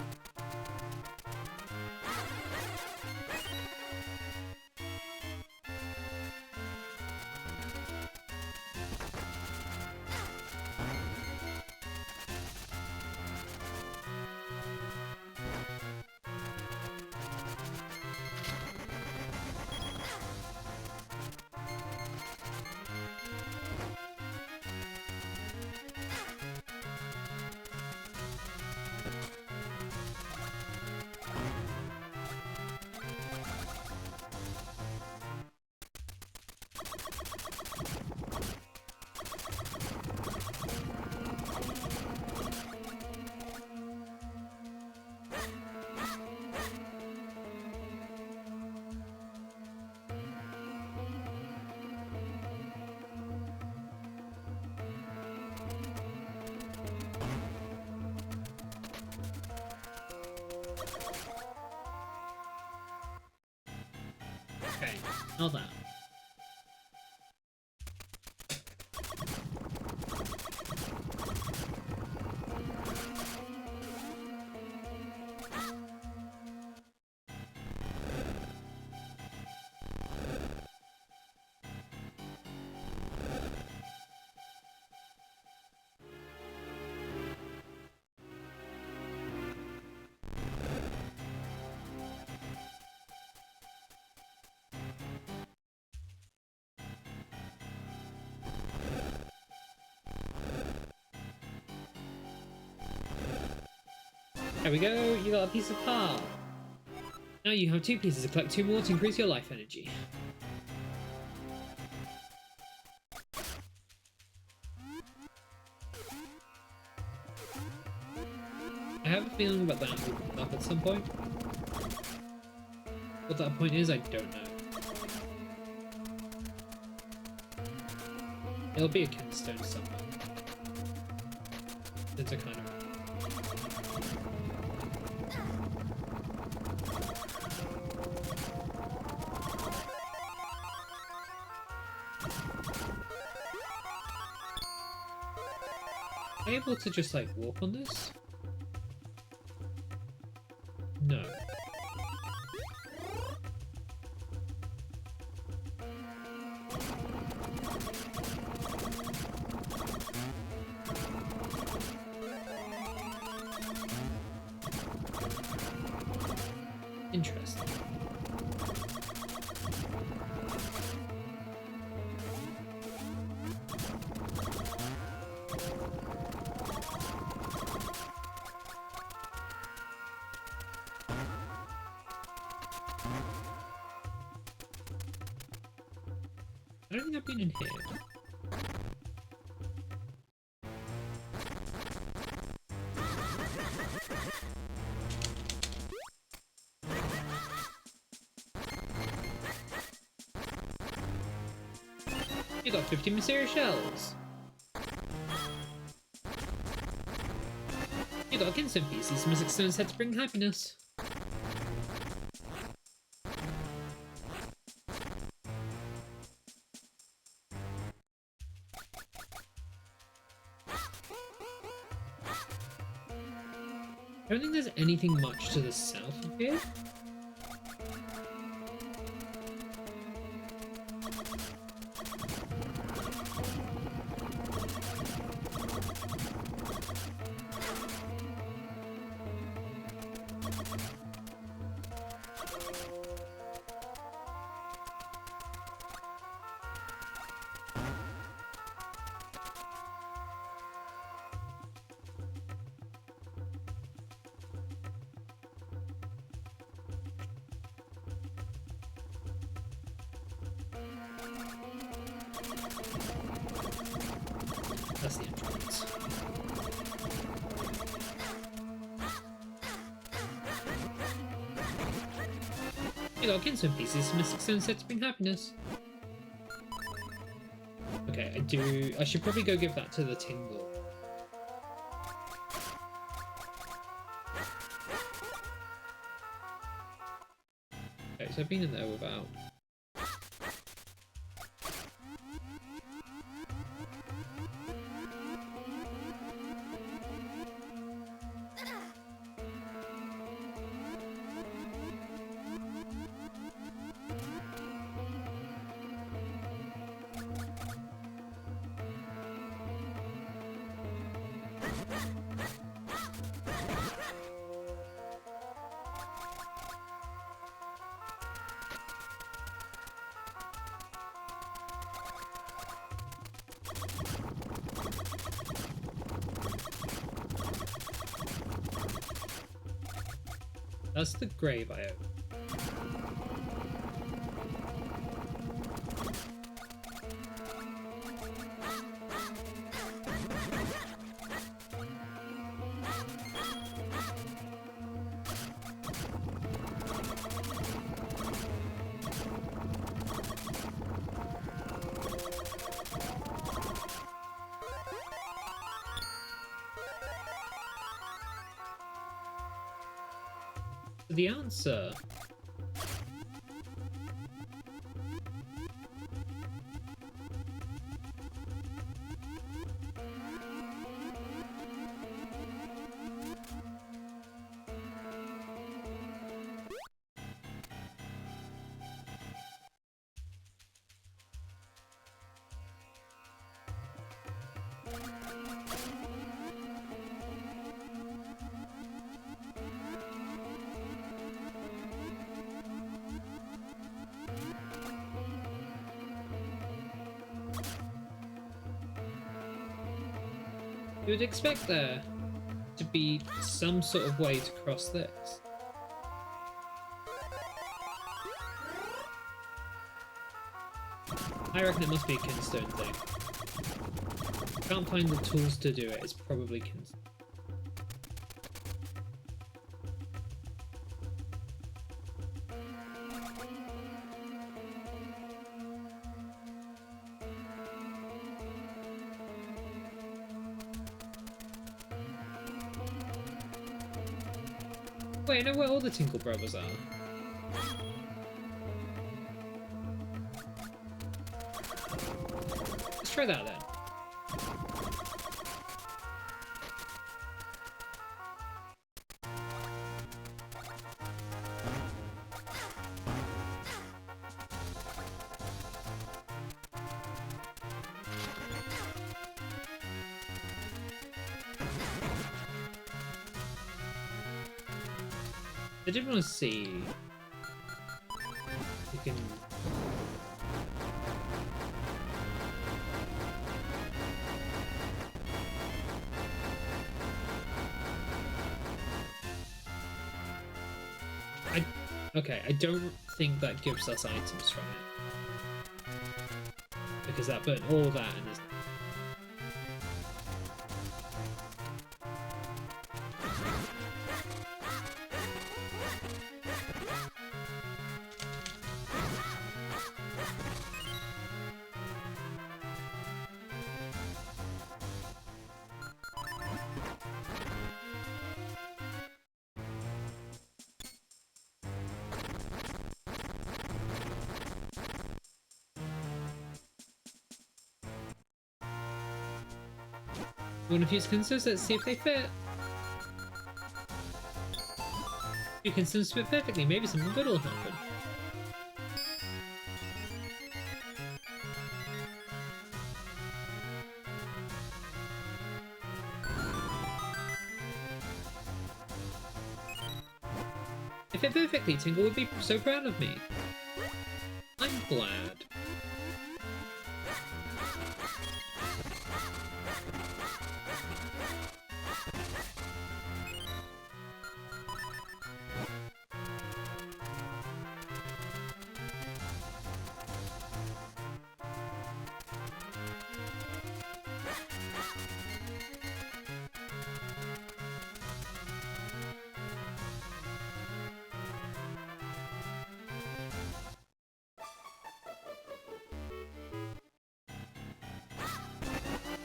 Okay, not that. There we go, you got a piece of part. Now you have 2 pieces to collect 2 more to increase your life energy. I have a feeling about that will come up at some point. What that point is, I don't know. It'll be a Kingstone somewhere. It's a kind of... Am I able to just like walk on this? No. Interesting. I don't think I've been in here. You got 50 mysterious shells. You got a Kingstone piece. These mystic stones said to bring happiness. I don't think there's anything much to the south of here. That's the entrance. I got Kinsman pieces, Mystic Stone said to bring happiness. Okay, I should probably go give that to the Tingle. Okay, so I've been in there without. That's the grave I owe. The answer. You would expect there to be some sort of way to cross this. I reckon it must be a Kinstone thing. Can't find the tools to do it, it's probably Kinstone. Wait, I know where all the Tinkle Brothers are. Let's try that then. I did want to see if you can. Okay, I don't think that gives us items from it because that burnt all that and there's. You want a few skins? Let's see if they fit. You can skins fit perfectly. Maybe something good will happen. If it perfectly, Tingle would be so proud of me. I'm glad.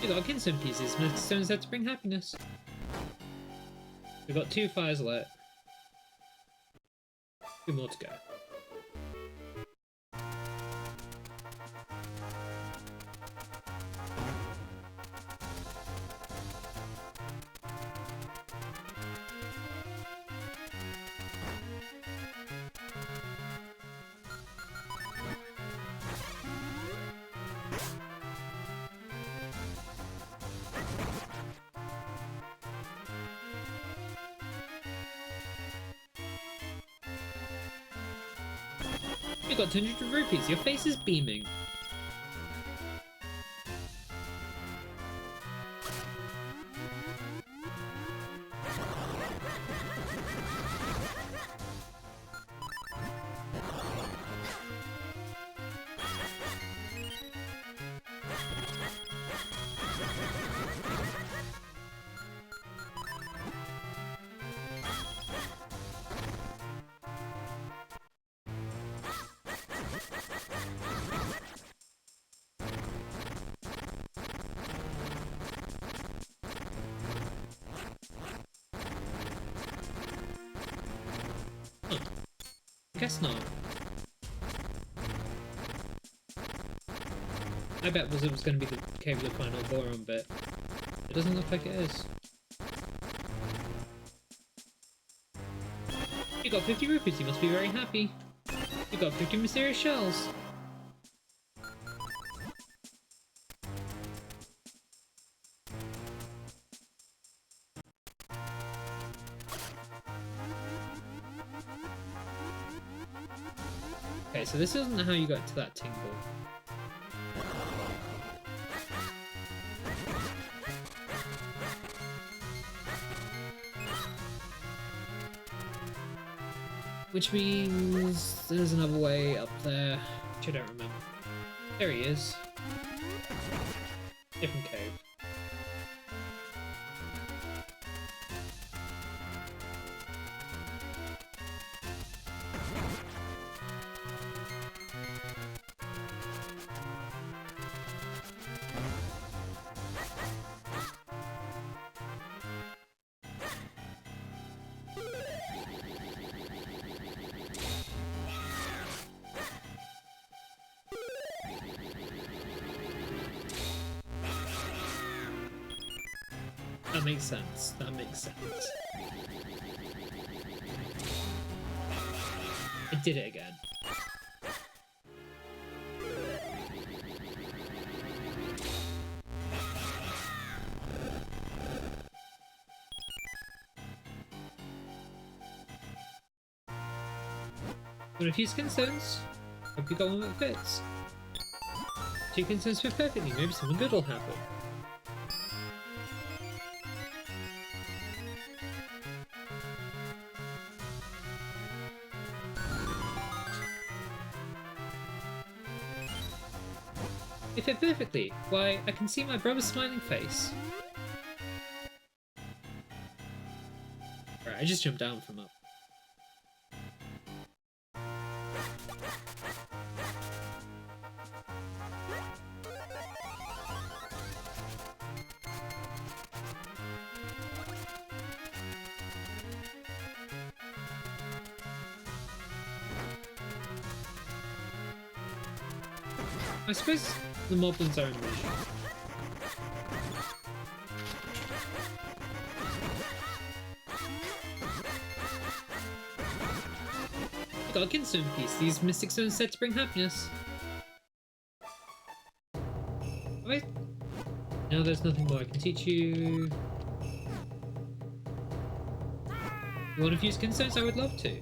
We got Kinstone pieces. Mystic stones there to bring happiness. We've got 2 fires lit. 2 more to go. You got 200 rupees. Your face is beaming. Guess not. I bet it was going to be the Cave of the Final Boron bit. It doesn't look like it is. You got 50 rupees, you must be very happy. You got 50 mysterious shells. Okay, so this isn't how you got to that tingle. Which means there's another way up there, which I don't remember. There he is. Different cave. That makes sense. That makes sense. I did it again. Got a few skin stones. Hope you got one that fits. 2 skin stones fit perfectly. Maybe something good will happen. It fit perfectly. Why, I can see my brother's smiling face. Right, I just jumped down from up. I suppose the moblins are in vision. I got a Kinstone piece. These mystic stones said to bring happiness. Wait. No, there's nothing more I can teach you. You want a few Kinstones? I would love to.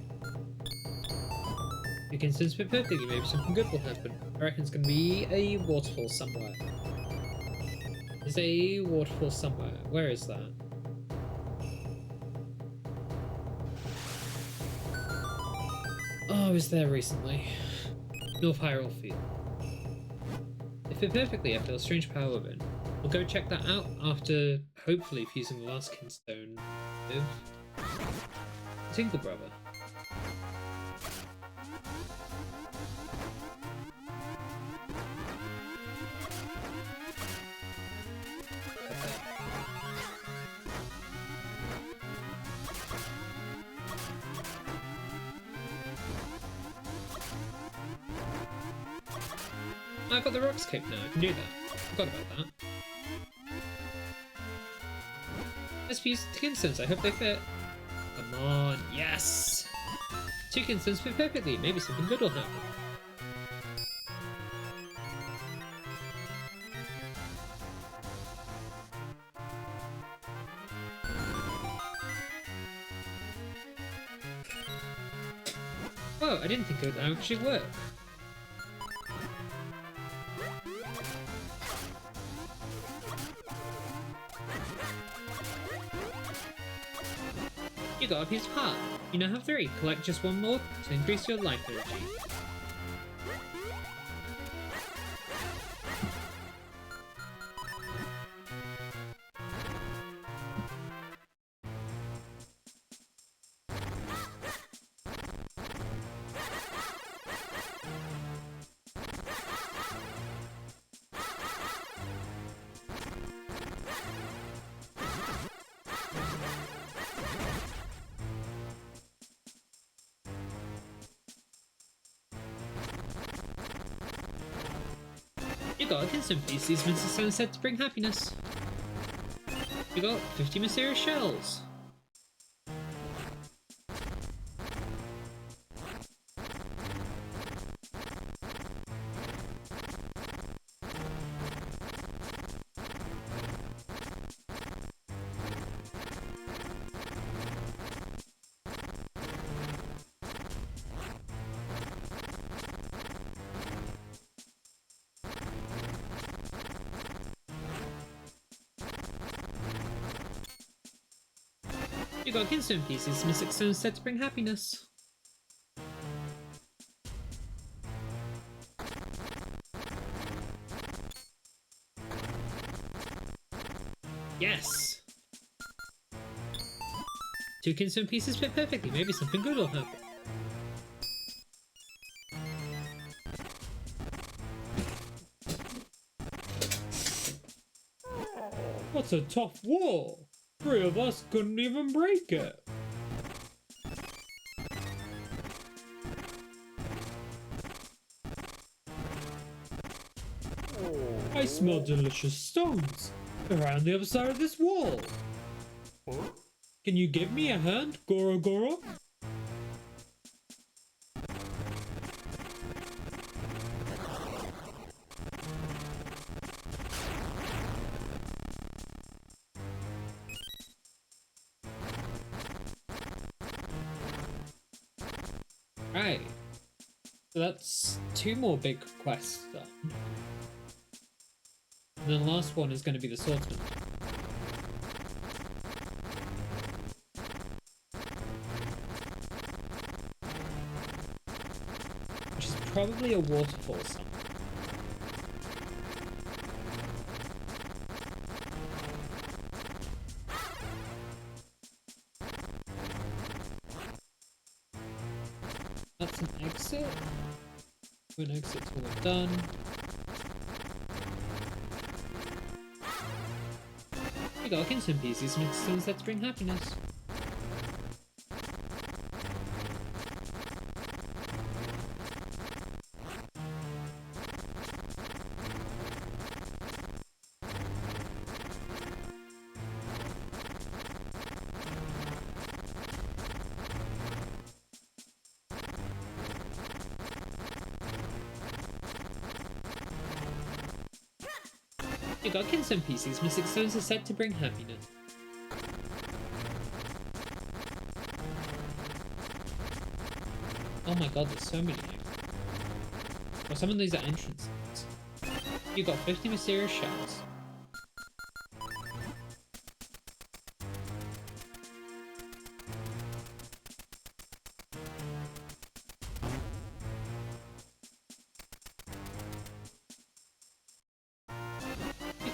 You can sense fit perfectly, maybe something good will happen. I reckon it's gonna be a waterfall somewhere. There's a waterfall somewhere. Where is that? Oh, I was there recently. North Hyrule Field. It fit perfectly, I feel a strange power within. We'll go check that out after, hopefully, fusing the last Kinstone with Tingle Brother. I got the rocks kick now. I can do that. Forgot about that. Let's use the Kinstones. I hope they fit. Come on, yes! 2 Kinstones fit perfectly. Maybe something good will happen. Whoa, I didn't think it would actually work. You got a piece of heart. You now have 3. Collect just 1 more to increase your life energy. You got a Kinstone piece. These Mystic Stones said to bring happiness. You got 50 mysterious shells. You got Kinstone pieces. Mystic Stones said to bring happiness. Yes! 2 Kinstone pieces fit perfectly. Maybe something good will happen. What a tough wall! 3 of us couldn't even break it. I smell delicious stones. They're around the other side of this wall. Can you give me a hand, Goro Goro? Right. So that's 2 more big quests done. And then the last one is going to be the swordsman. Which is probably a waterfall somewhere. That's an exit. We'll exit till we're done. We got Kinstone pieces. Mystic Stones that bring happiness. You got Kinstone pieces. Mystic Stones are said to bring happiness. Oh my god, there's so many exits. Well, some of these are entrances. You got 50 mysterious shells.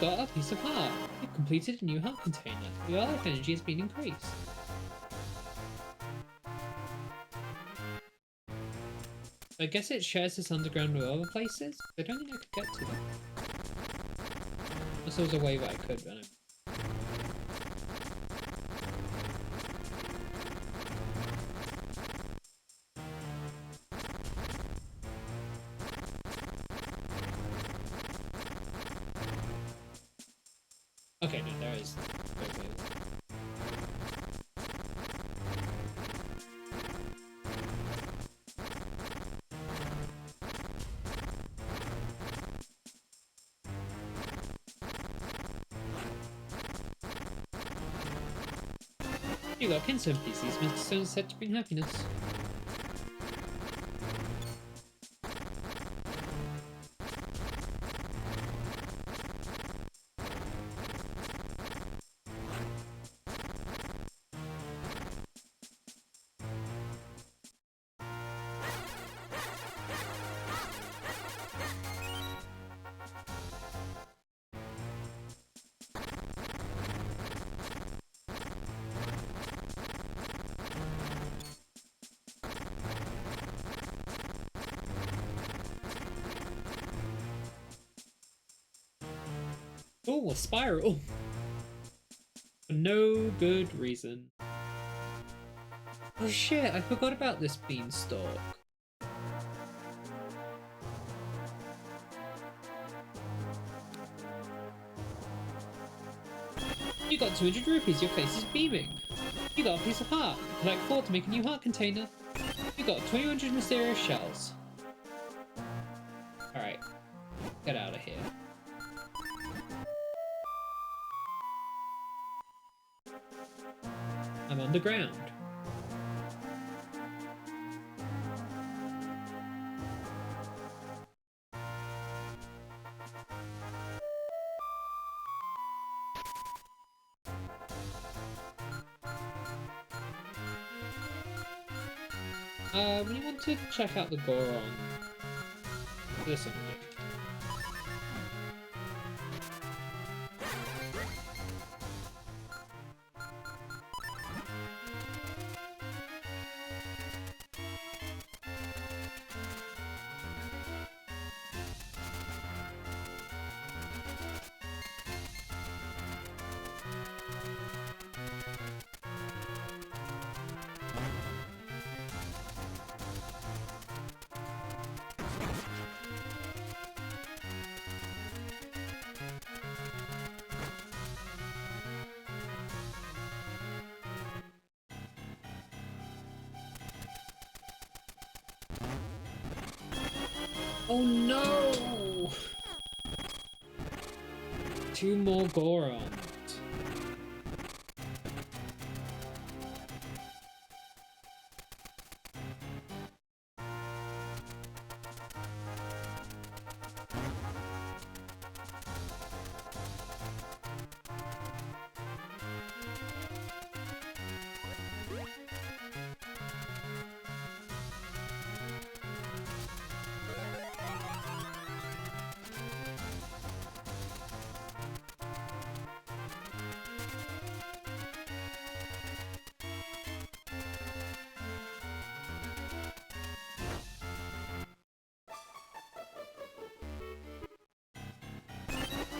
Got a piece of heart. You've completed a new heart container. Your life energy has been increased. I guess it shares this underground with other places. I don't think I could get to them. Unless there was a way that I could, but Okay, no, there is. Wait, wait, wait. You got Kinstone PCs, Mr. Stone set to bring happiness. Oh, a spiral! For no good reason. Oh shit, I forgot about this beanstalk. You got 200 rupees, your face is beaming. You got a piece of heart. Collect 4 to make a new heart container. You got 200 mysterious shells. Alright, get out of here. I'm on the ground. We want to check out the Goron. This one. Oh no! 2 more Gorons.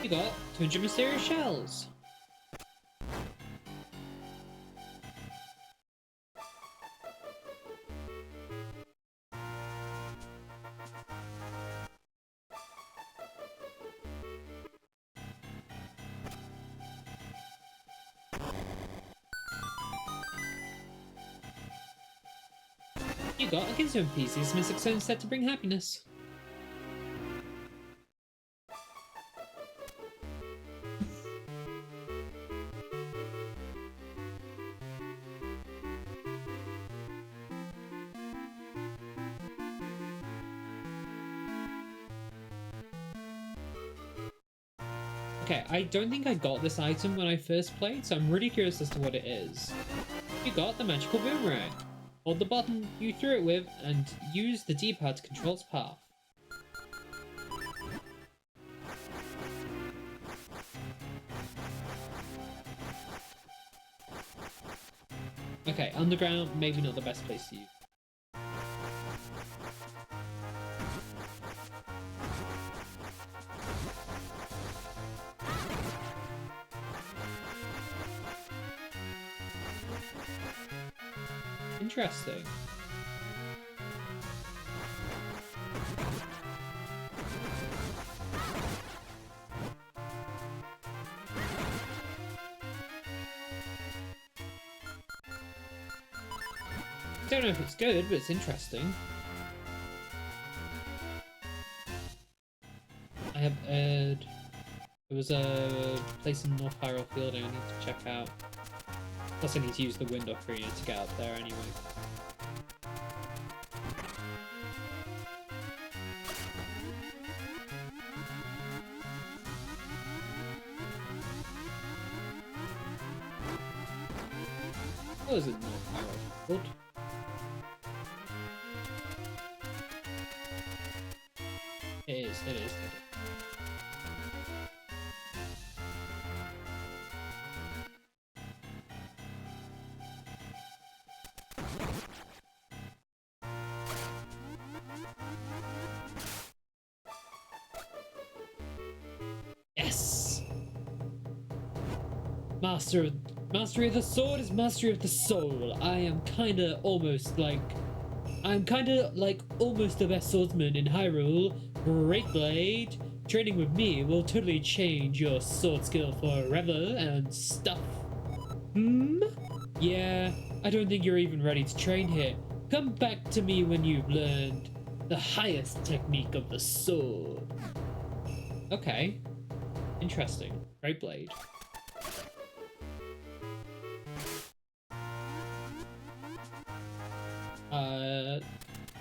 You got 200 mysterious shells. You got a Kinstone piece. This Mystic Stone set to bring happiness. Okay, I don't think I got this item when I first played, so I'm really curious as to what it is. You got the magical boomerang. Hold the button you threw it with and use the D-pad to control its path. Okay, underground, maybe not the best place to use. Interesting. don't know if it's good, but it's interesting. I have heard there was a place in North Hyrule Field I need to check out. Plus I need to use the Wind Ocarina to get up there anyway. What is it, North Hyrule Field? It is, it is. Yes! Mastery of the sword is mastery of the soul. I'm kinda like almost the best swordsman in Hyrule. Great Blade. Training with me will totally change your sword skill forever and stuff. Yeah, I don't think you're even ready to train here. Come back to me when you've learned the highest technique of the sword. Okay. Interesting. Great Blade.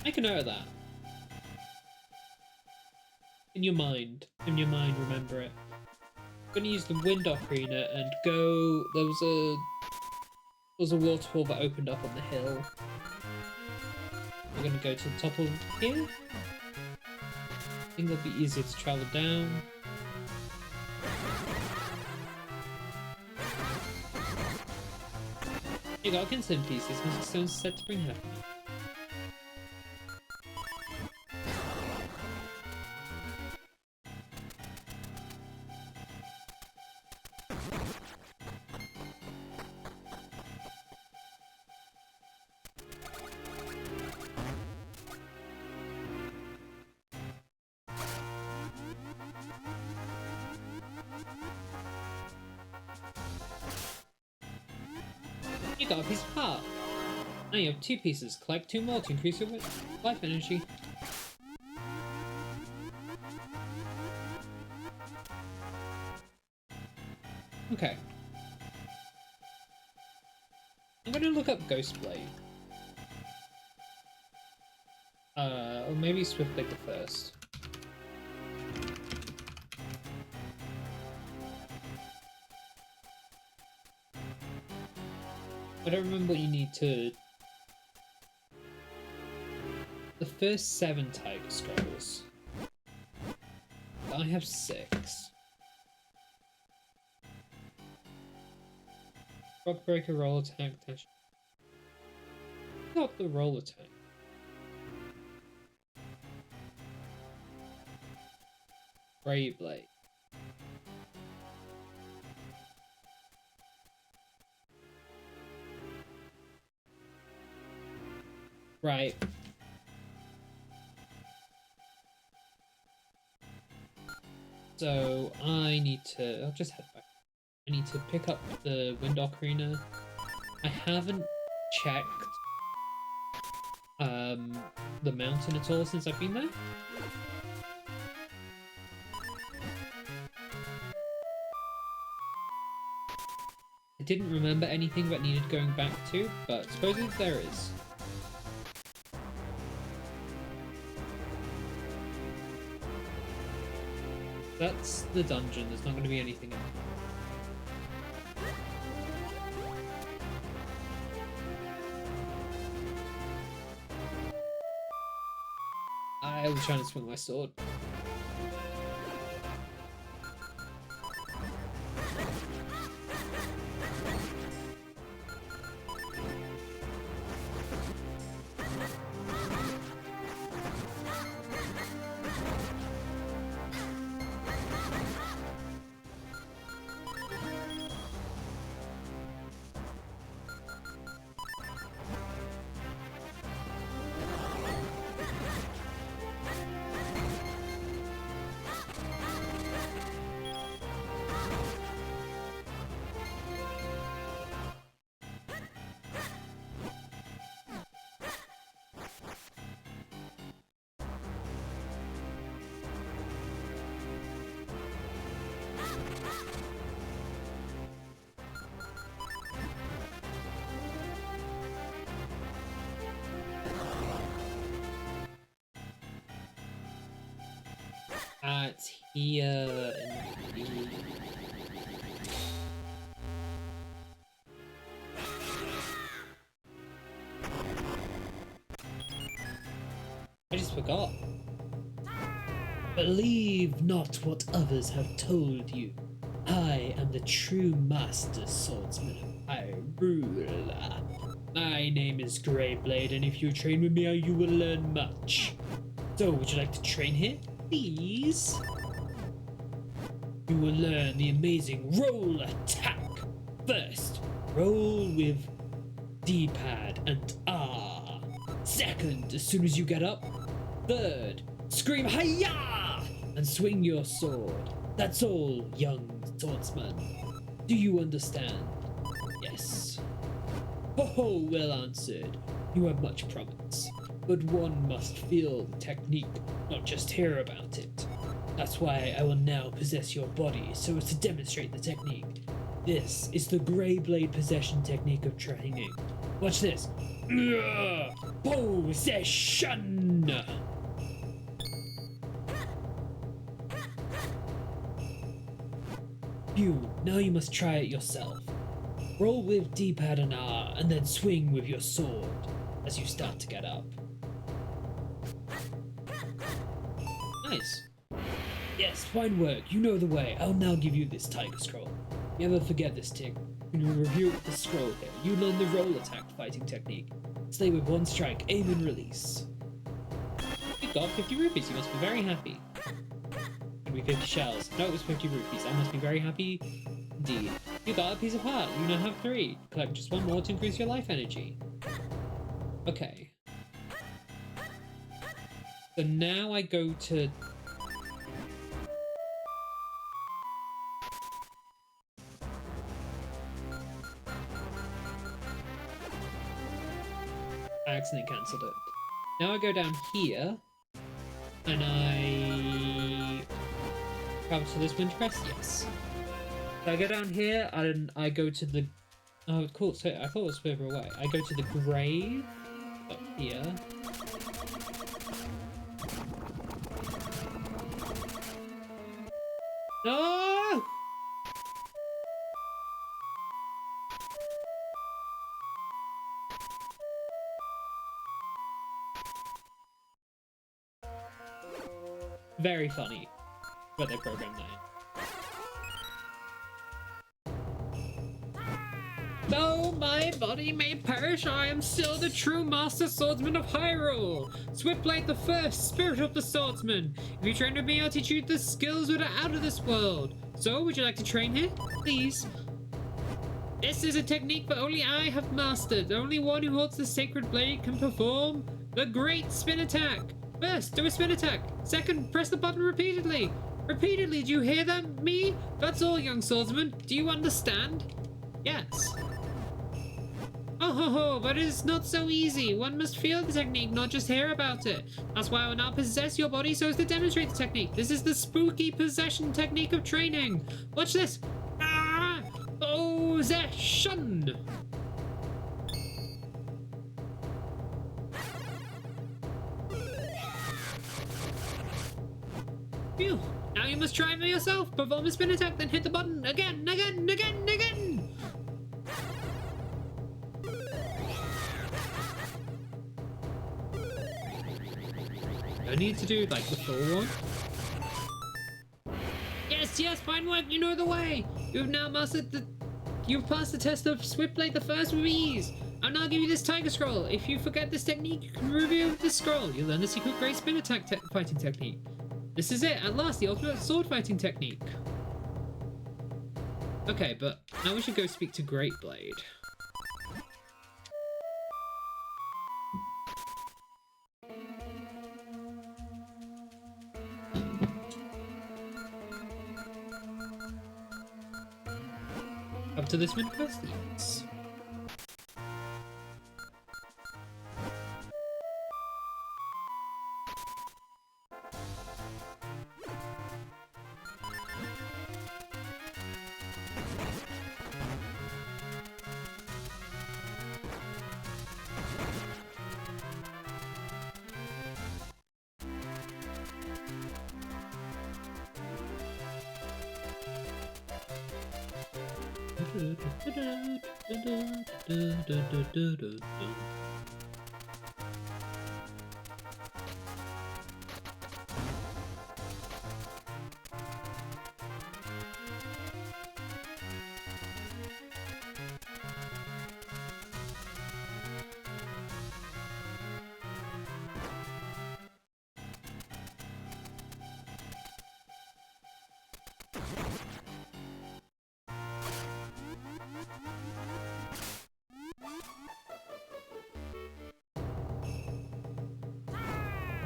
Make a note of that. In your mind, remember it. I'm gonna use the Wind Ocarina and go. There was a waterfall that opened up on the hill. We're gonna go to the top of here. I think that'll be easier to travel down. You got Kinson pieces. Music stones set to bring happiness. You got a piece of heart. Now you have 2 pieces. Collect 2 more to increase your life energy. Okay. I'm gonna look up Ghost Blade. Or maybe Swift Blade the first. I don't remember what you need to... The first 7 Tiger Scrolls. I have 6. Rock Breaker, Roll Attack, Dash. Not the Roll Attack. Great Blade. Right. So I need to. I'll just head back. I need to pick up the Wind Ocarina. I haven't checked the mountain at all since I've been there. I didn't remember anything that needed going back to, but supposedly there is. That's the dungeon, there's not going to be anything else. I was trying to swing my sword. It's here in the... I just forgot. Believe not what others have told you. I am the true master swordsman of Hyrule. My name is Greyblade, and if you train with me, you will learn much. So, would you like to train here? Please? You will learn the amazing roll attack. First, roll with D-pad and R. Second, as soon as you get up. Third, scream Hi-ya! And swing your sword. That's all, young swordsman. Do you understand? Yes. Ho ho, well answered. You have much promise. But one must feel the technique, not just hear about it. That's why I will now possess your body so as to demonstrate the technique. This is the Greyblade possession technique of training. Watch this. Possession! Phew, now you must try it yourself. Roll with D-pad and R, and then swing with your sword as you start to get up. Nice. Yes, fine work. You know the way. I'll now give you this Tiger Scroll. Never forget this tick. When you review the scroll here, you learn the roll attack fighting technique. Slay with one strike, aim and release. You got 50 rupees, you must be very happy. Could be 50 shells. No, it was 50 rupees. I must be very happy indeed. You got a piece of heart. You now have 3. Collect just 1 more to increase your life energy. Okay. So now I go to... I accidentally cancelled it. Now I go down here, and I travel to this winter crest. Yes. So I go down here, and I go to the. Oh, cool. So I thought it was further away. I go to the grave up here. No! Very funny, but they programmed that in. Though my body may perish, I am still the true master swordsman of Hyrule. Swiftblade the First, spirit of the swordsman. If you train with me, I'll teach you the skills that are out of this world. So, would you like to train here? Please. This is a technique that only I have mastered. Only one who holds the sacred blade can perform the great spin attack. First, do a spin attack. Second, press the button repeatedly. Repeatedly, do you hear that? Me? That's all, young swordsman. Do you understand? Yes. Oh ho ho, but it's not so easy. One must feel the technique, not just hear about it. That's why I will now possess your body so as to demonstrate the technique. This is the spooky possession technique of training. Watch this. Ah! Possession! Phew. Now you must try it for yourself. Perform a spin attack, then hit the button again, again, again, again. I need to do like the full one. Yes, yes, fine work. You know the way. You've now mastered the. You've passed the test of Swiftblade the First with ease. I'll now give you this Tiger Scroll. If you forget this technique, you can review the scroll. You'll learn the secret great spin attack fighting technique. This is it, at last, the ultimate sword fighting technique. Okay, but now we should go speak to Greatblade. Up to this mid-quest? Yes.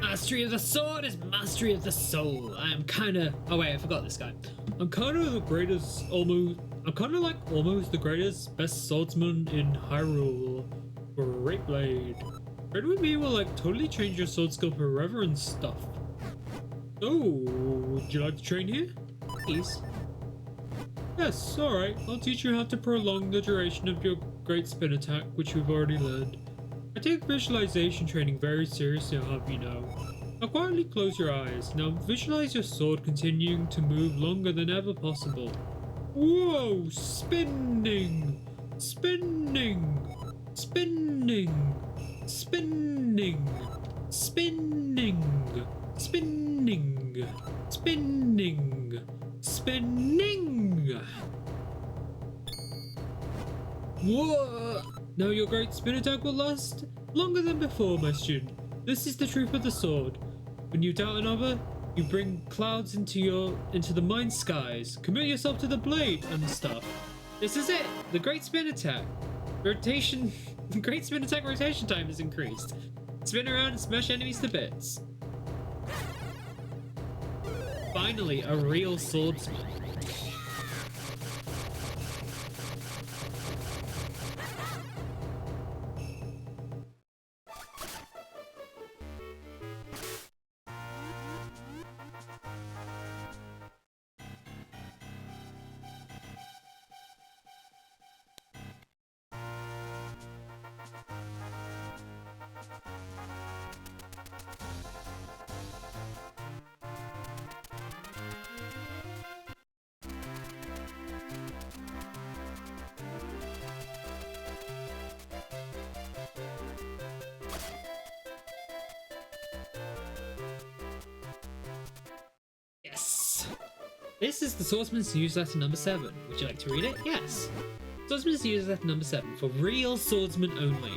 Mastery of the sword is mastery of the soul. I am kinda. Oh wait, I forgot this guy. I'm kinda the greatest, almost. I'm kinda like almost the greatest, best swordsman in Hyrule. Great blade. Trade with me will like totally change your sword skill forever and stuff. Oh, would you like to train here? Please. Yes, alright. I'll teach you how to prolong the duration of your great spin attack, which we've already learned. I take visualization training very seriously, I'll have you know. Now quietly close your eyes. Now visualize your sword continuing to move longer than ever possible. Whoa! Spinning! Spinning! Spinning! Spinning! Spinning! Spinning! Spinning! Spinning! Whoa! Now your great spin attack will last longer than before, my student. This is the truth of the sword. When you doubt another, you bring clouds into the mind skies. Commit yourself to the blade and stuff. This is it. The great spin attack. Rotation. Great spin attack rotation time is increased. Spin around and smash enemies to bits. Finally, a real swordsman. Yes! This is the Swordsman's Newsletter number 7. Would you like to read it? Yes! Swordsman's Newsletter number 7 for real swordsmen only.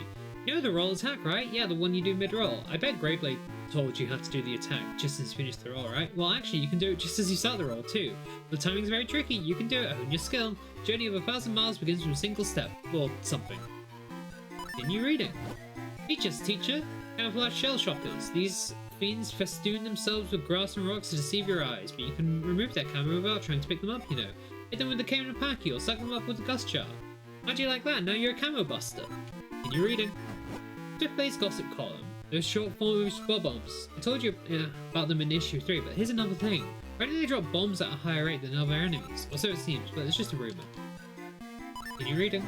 You know the roll attack, right? Yeah, the one you do mid-roll. I bet Greyblade told you how to do the attack just as you finish the roll, right? Well, actually, you can do it just as you start the roll, too. The timing's very tricky. You can do it, hone your skill. Journey of 1,000 miles begins from a single step. Or something. Continue reading. Teachers, teacher. Camouflage shell shockers. These fiends festoon themselves with grass and rocks to deceive your eyes, but you can remove their camo without trying to pick them up, you know. Hit them with the Cane of Paki or suck them up with a gust jar. How'd you like that? Now you're a camo buster. Continue reading. Swiftblade's gossip column. Those short forms bob-bombs. I told you about them in issue 3, but here's another thing. Why do they drop bombs at a higher rate than other enemies? Or so it seems, but it's just a rumor. Continue reading.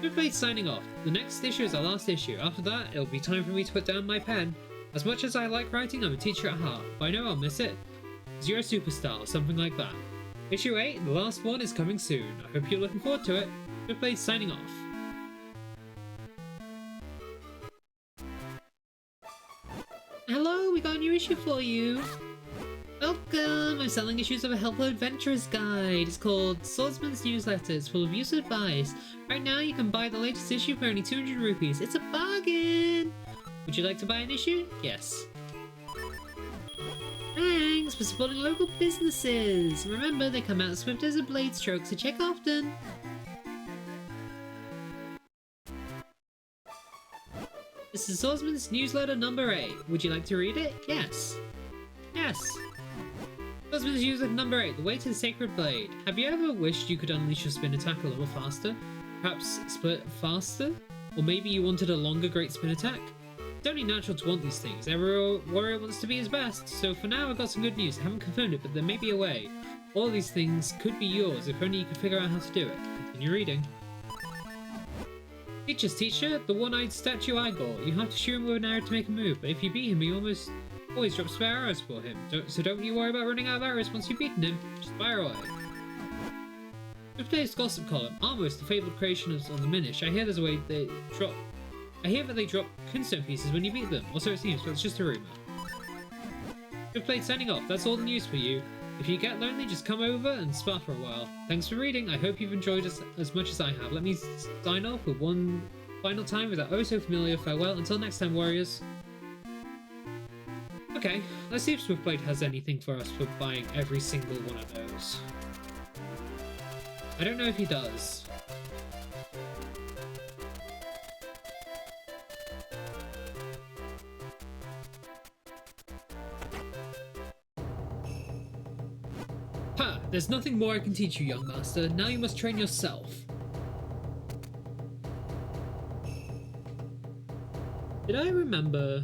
Swiftblade's signing off. The next issue is our last issue. After that, it'll be time for me to put down my pen. As much as I like writing, I'm a teacher at heart, but I know I'll miss it. 'Cause you're a superstar or something like that. Issue 8, the last one, is coming soon. I hope you're looking forward to it. Swiftblade's signing off. Hello, we got a new issue for you. Welcome! I'm selling issues of a Helpful Adventurer's Guide. It's called Swordsman's Newsletter. It's full of useful advice. Right now, you can buy the latest issue for only 200 rupees. It's a bargain! Would you like to buy an issue? Yes. Thanks for supporting local businesses. Remember, they come out swift as a blade stroke, so check often. This is Swordsman's Newsletter number 8. Would you like to read it? Yes. Yes. Swordsman's Newsletter number 8. The Way to the Sacred Blade. Have you ever wished you could unleash your spin attack a little faster? Perhaps split faster? Or maybe you wanted a longer great spin attack? It's only natural to want these things. Every warrior wants to be his best. So for now, I've got some good news. I haven't confirmed it, but there may be a way. All these things could be yours if only you could figure out how to do it. Continue reading. Teacher's teacher, the one-eyed statue Igor. You have to shoot him with an arrow to make a move, but if you beat him, he almoys drops spare arrows for him. So don't you worry about running out of arrows once you've beaten him. Just fire away. With today's gossip column, Armos, the fabled creation on the Minish. I hear there's a way they drop. I hear that they drop Kunststone pieces when you beat them, or so it seems, but it's just a rumor. Good played signing off. That's all the news for you. If you get lonely, just come over and spar for a while. Thanks for reading. I hope you've enjoyed as much as I have. Let me sign off with one final time with that oh so familiar farewell. Until next time, warriors. Okay, let's see if Swiftblade has anything for us for buying every single one of those. I don't know if he does. Ha! There's nothing more I can teach you, young master. Now you must train yourself. Did I remember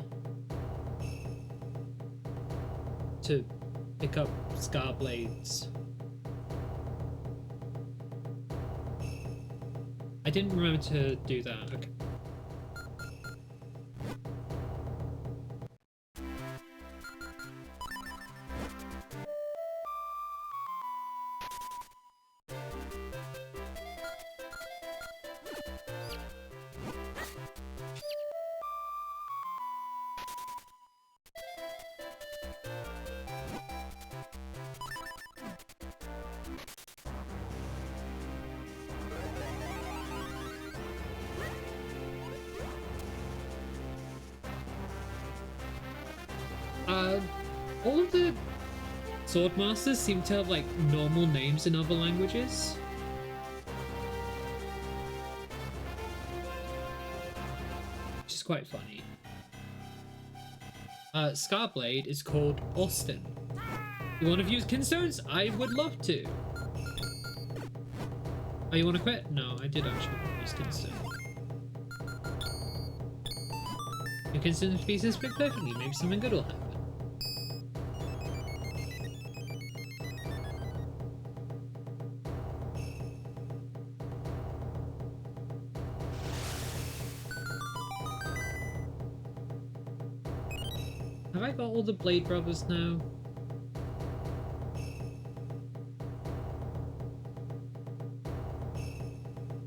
to pick up Scar Blades? I didn't remember to do that. Okay. All of the Swordmasters seem to have like normal names in other languages. Which is quite funny. Scarblade is called Austin. You want to use Kinstones? I would love to. Oh, you want to quit? No, I did actually use Kinstone. Your Kinstone pieces fit perfectly. Maybe something good will happen. Have I got all the Blade Brothers now?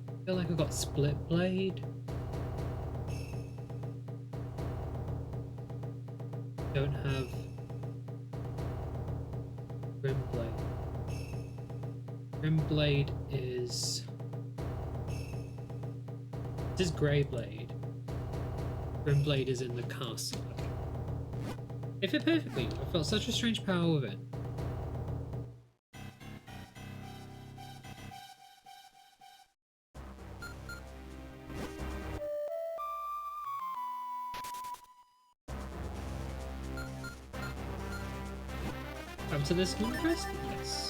I feel like I got Split Blade. Don't have Grimblade. Grimblade is... This is Greyblade. Grimblade is in the castle. It fit perfectly. I felt such a strange power with it. Up to this long quest? Yes.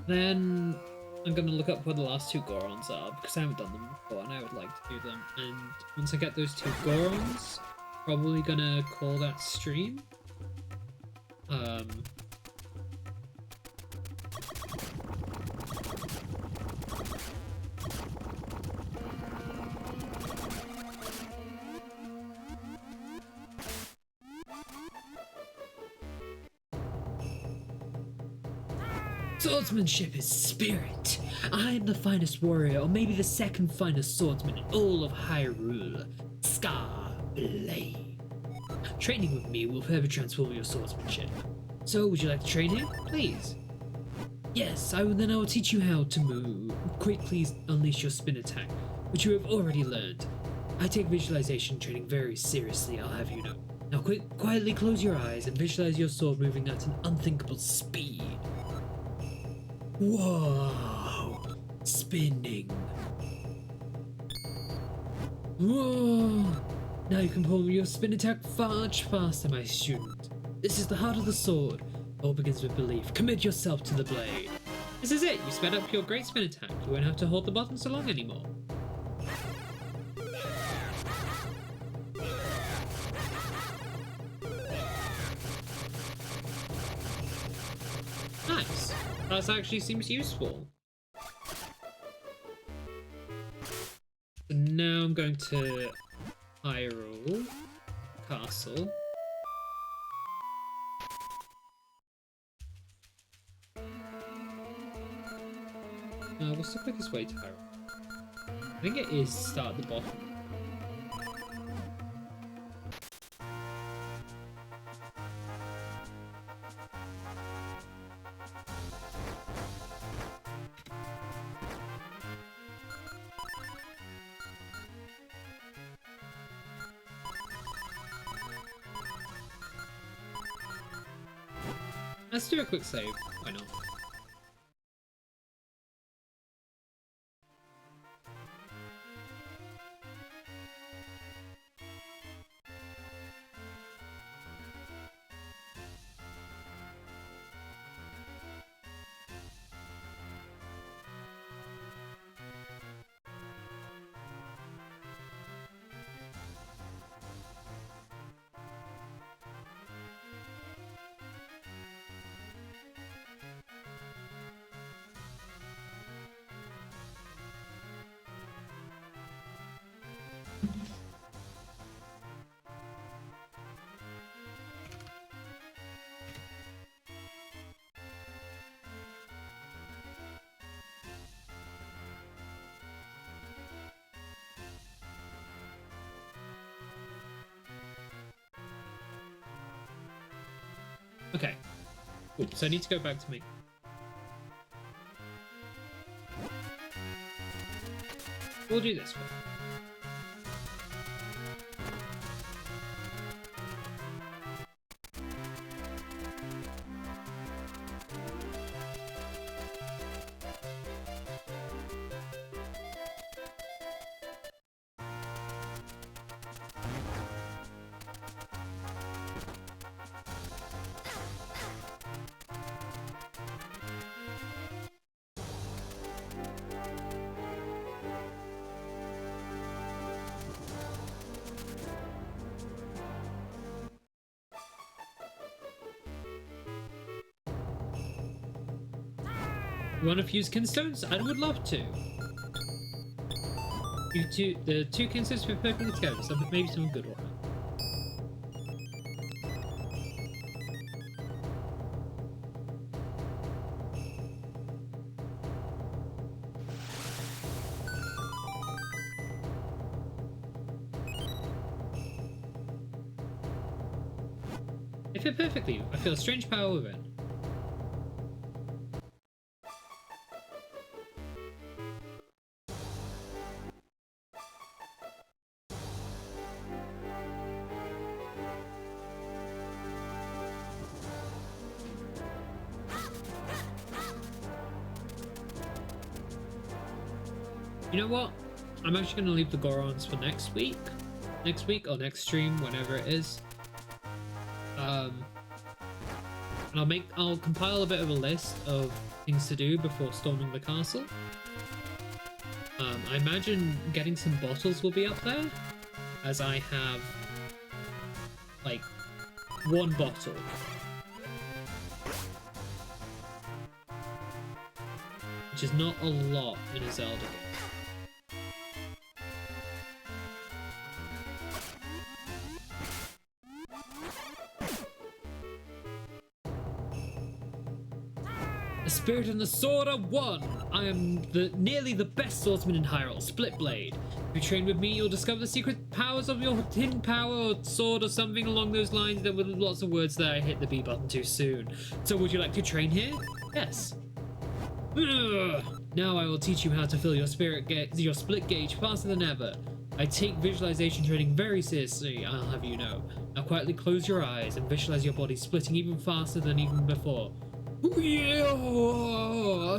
Then I'm gonna look up where the last two Gorons are because I haven't done them before and I would like to do them. And once I get those two Gorons, probably gonna call that stream. Swordsmanship is spirit. I am the finest warrior, or maybe the second finest swordsman in all of Hyrule. Scarblade. Training with me will forever transform your swordsmanship. So, would you like to train here? Please. Yes, then I will teach you how to move. Quickly unleash your spin attack, which you have already learned. I take visualization training very seriously, I'll have you know. Now quietly close your eyes and visualize your sword moving at an unthinkable speed. Whoa! Spinning. Whoa! Now you can pull your spin attack much faster, my student. This is the heart of the sword. All begins with belief. Commit yourself to the blade. This is it. You sped up your great spin attack. You won't have to hold the button so long anymore. That actually seems useful. So now I'm going to Hyrule Castle. What's the quickest way to Hyrule? I think it is start at the bottom. Let's do a quick save. Why not? Okay. Cool. So I need to go back to me. We'll do this one. You want to fuse kinstones? I would love to. The two kinstones fit perfectly together, so maybe some good one. They fit perfectly. I feel a strange power within. You know what? I'm actually going to leave the Gorons for next week. Next week or next stream, whenever it is. And I'll compile a bit of a list of things to do before storming the castle. I imagine getting some bottles will be up there, as I have like one bottle. Which is not a lot in a Zelda game. The spirit and the sword are one! I am nearly the best swordsman in Hyrule, Split Blade. If you train with me, you'll discover the secret powers of your hidden power or sword or something along those lines. There were lots of words there, I hit the B button too soon. So would you like to train here? Yes. Ugh. Now I will teach you how to fill your your split gauge faster than ever. I take visualization training very seriously, I'll have you know. Now quietly close your eyes and visualize your body splitting even faster than even before.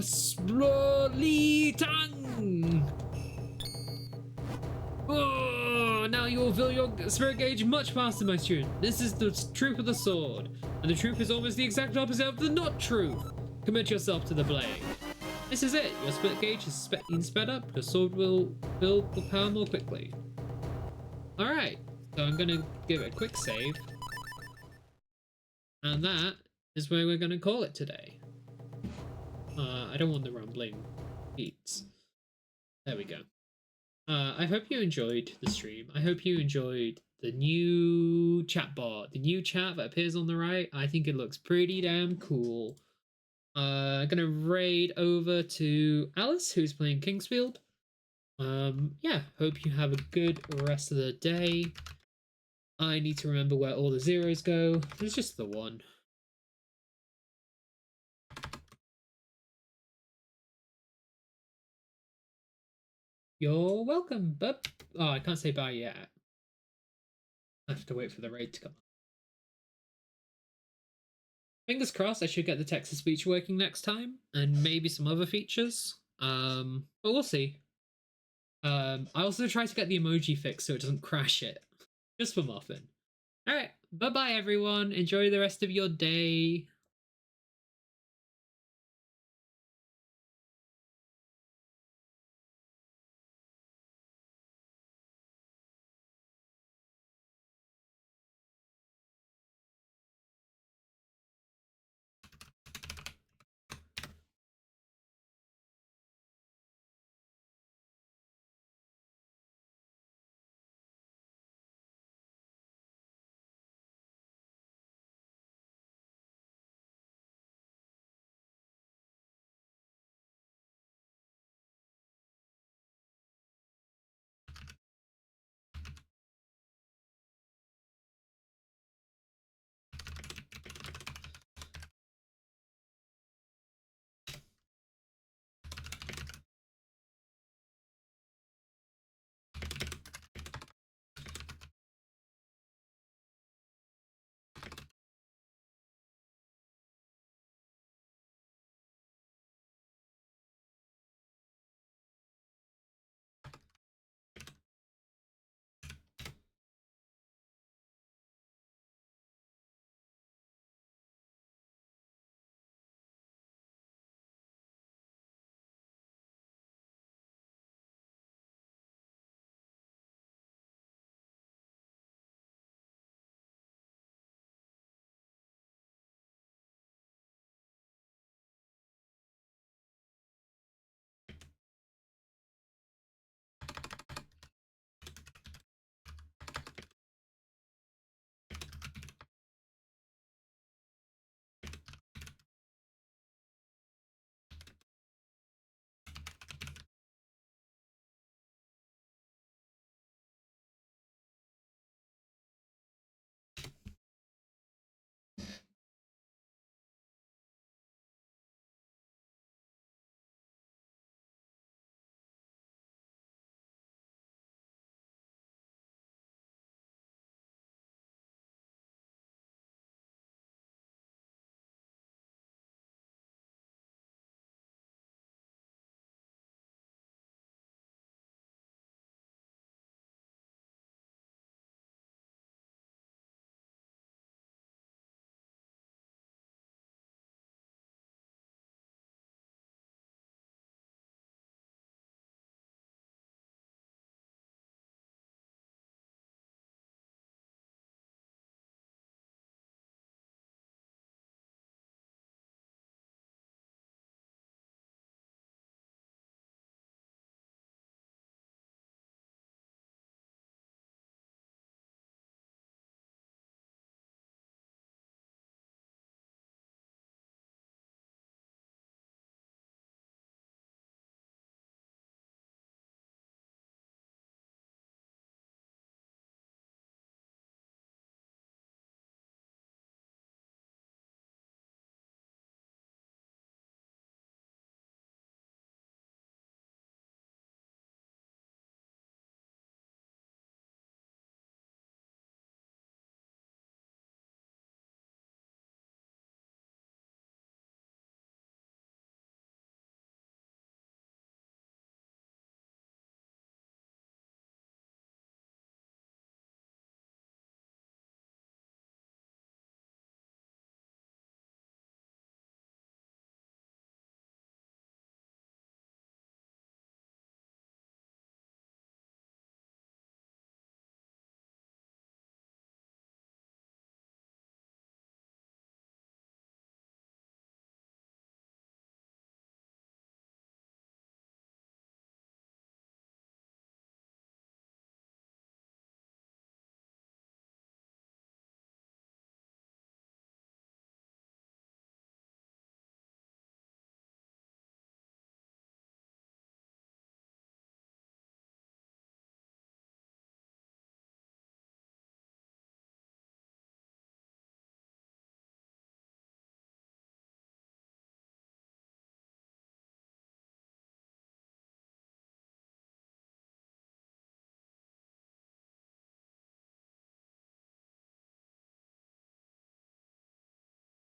Splitting! Oh, now you will fill your spirit gauge much faster, my student. This is the truth of the sword, and the truth is almost the exact opposite of the not truth. Commit yourself to the blade. This is it. Your split gauge is being sped up. Your sword will fill with power more quickly. Alright, so I'm going to give it a quick save. And that is where we're going to call it today. I don't want the rambling beats. There we go. I hope you enjoyed the stream. I hope you enjoyed the new chat bar, the new chat that appears on the right. I think it looks pretty damn cool. Gonna raid over to Alice, who's playing Kingsfield. Yeah, hope you have a good rest of the day. I need to remember where all the zeros go. There's just the one. You're welcome, bub. Oh, I can't say bye yet. I have to wait for the raid to come. Fingers crossed I should get the text-to-speech working next time, and maybe some other features. But we'll see. I also try to get the emoji fixed so it doesn't crash it. Just for Muffin. Alright, bye-bye everyone. Enjoy the rest of your day.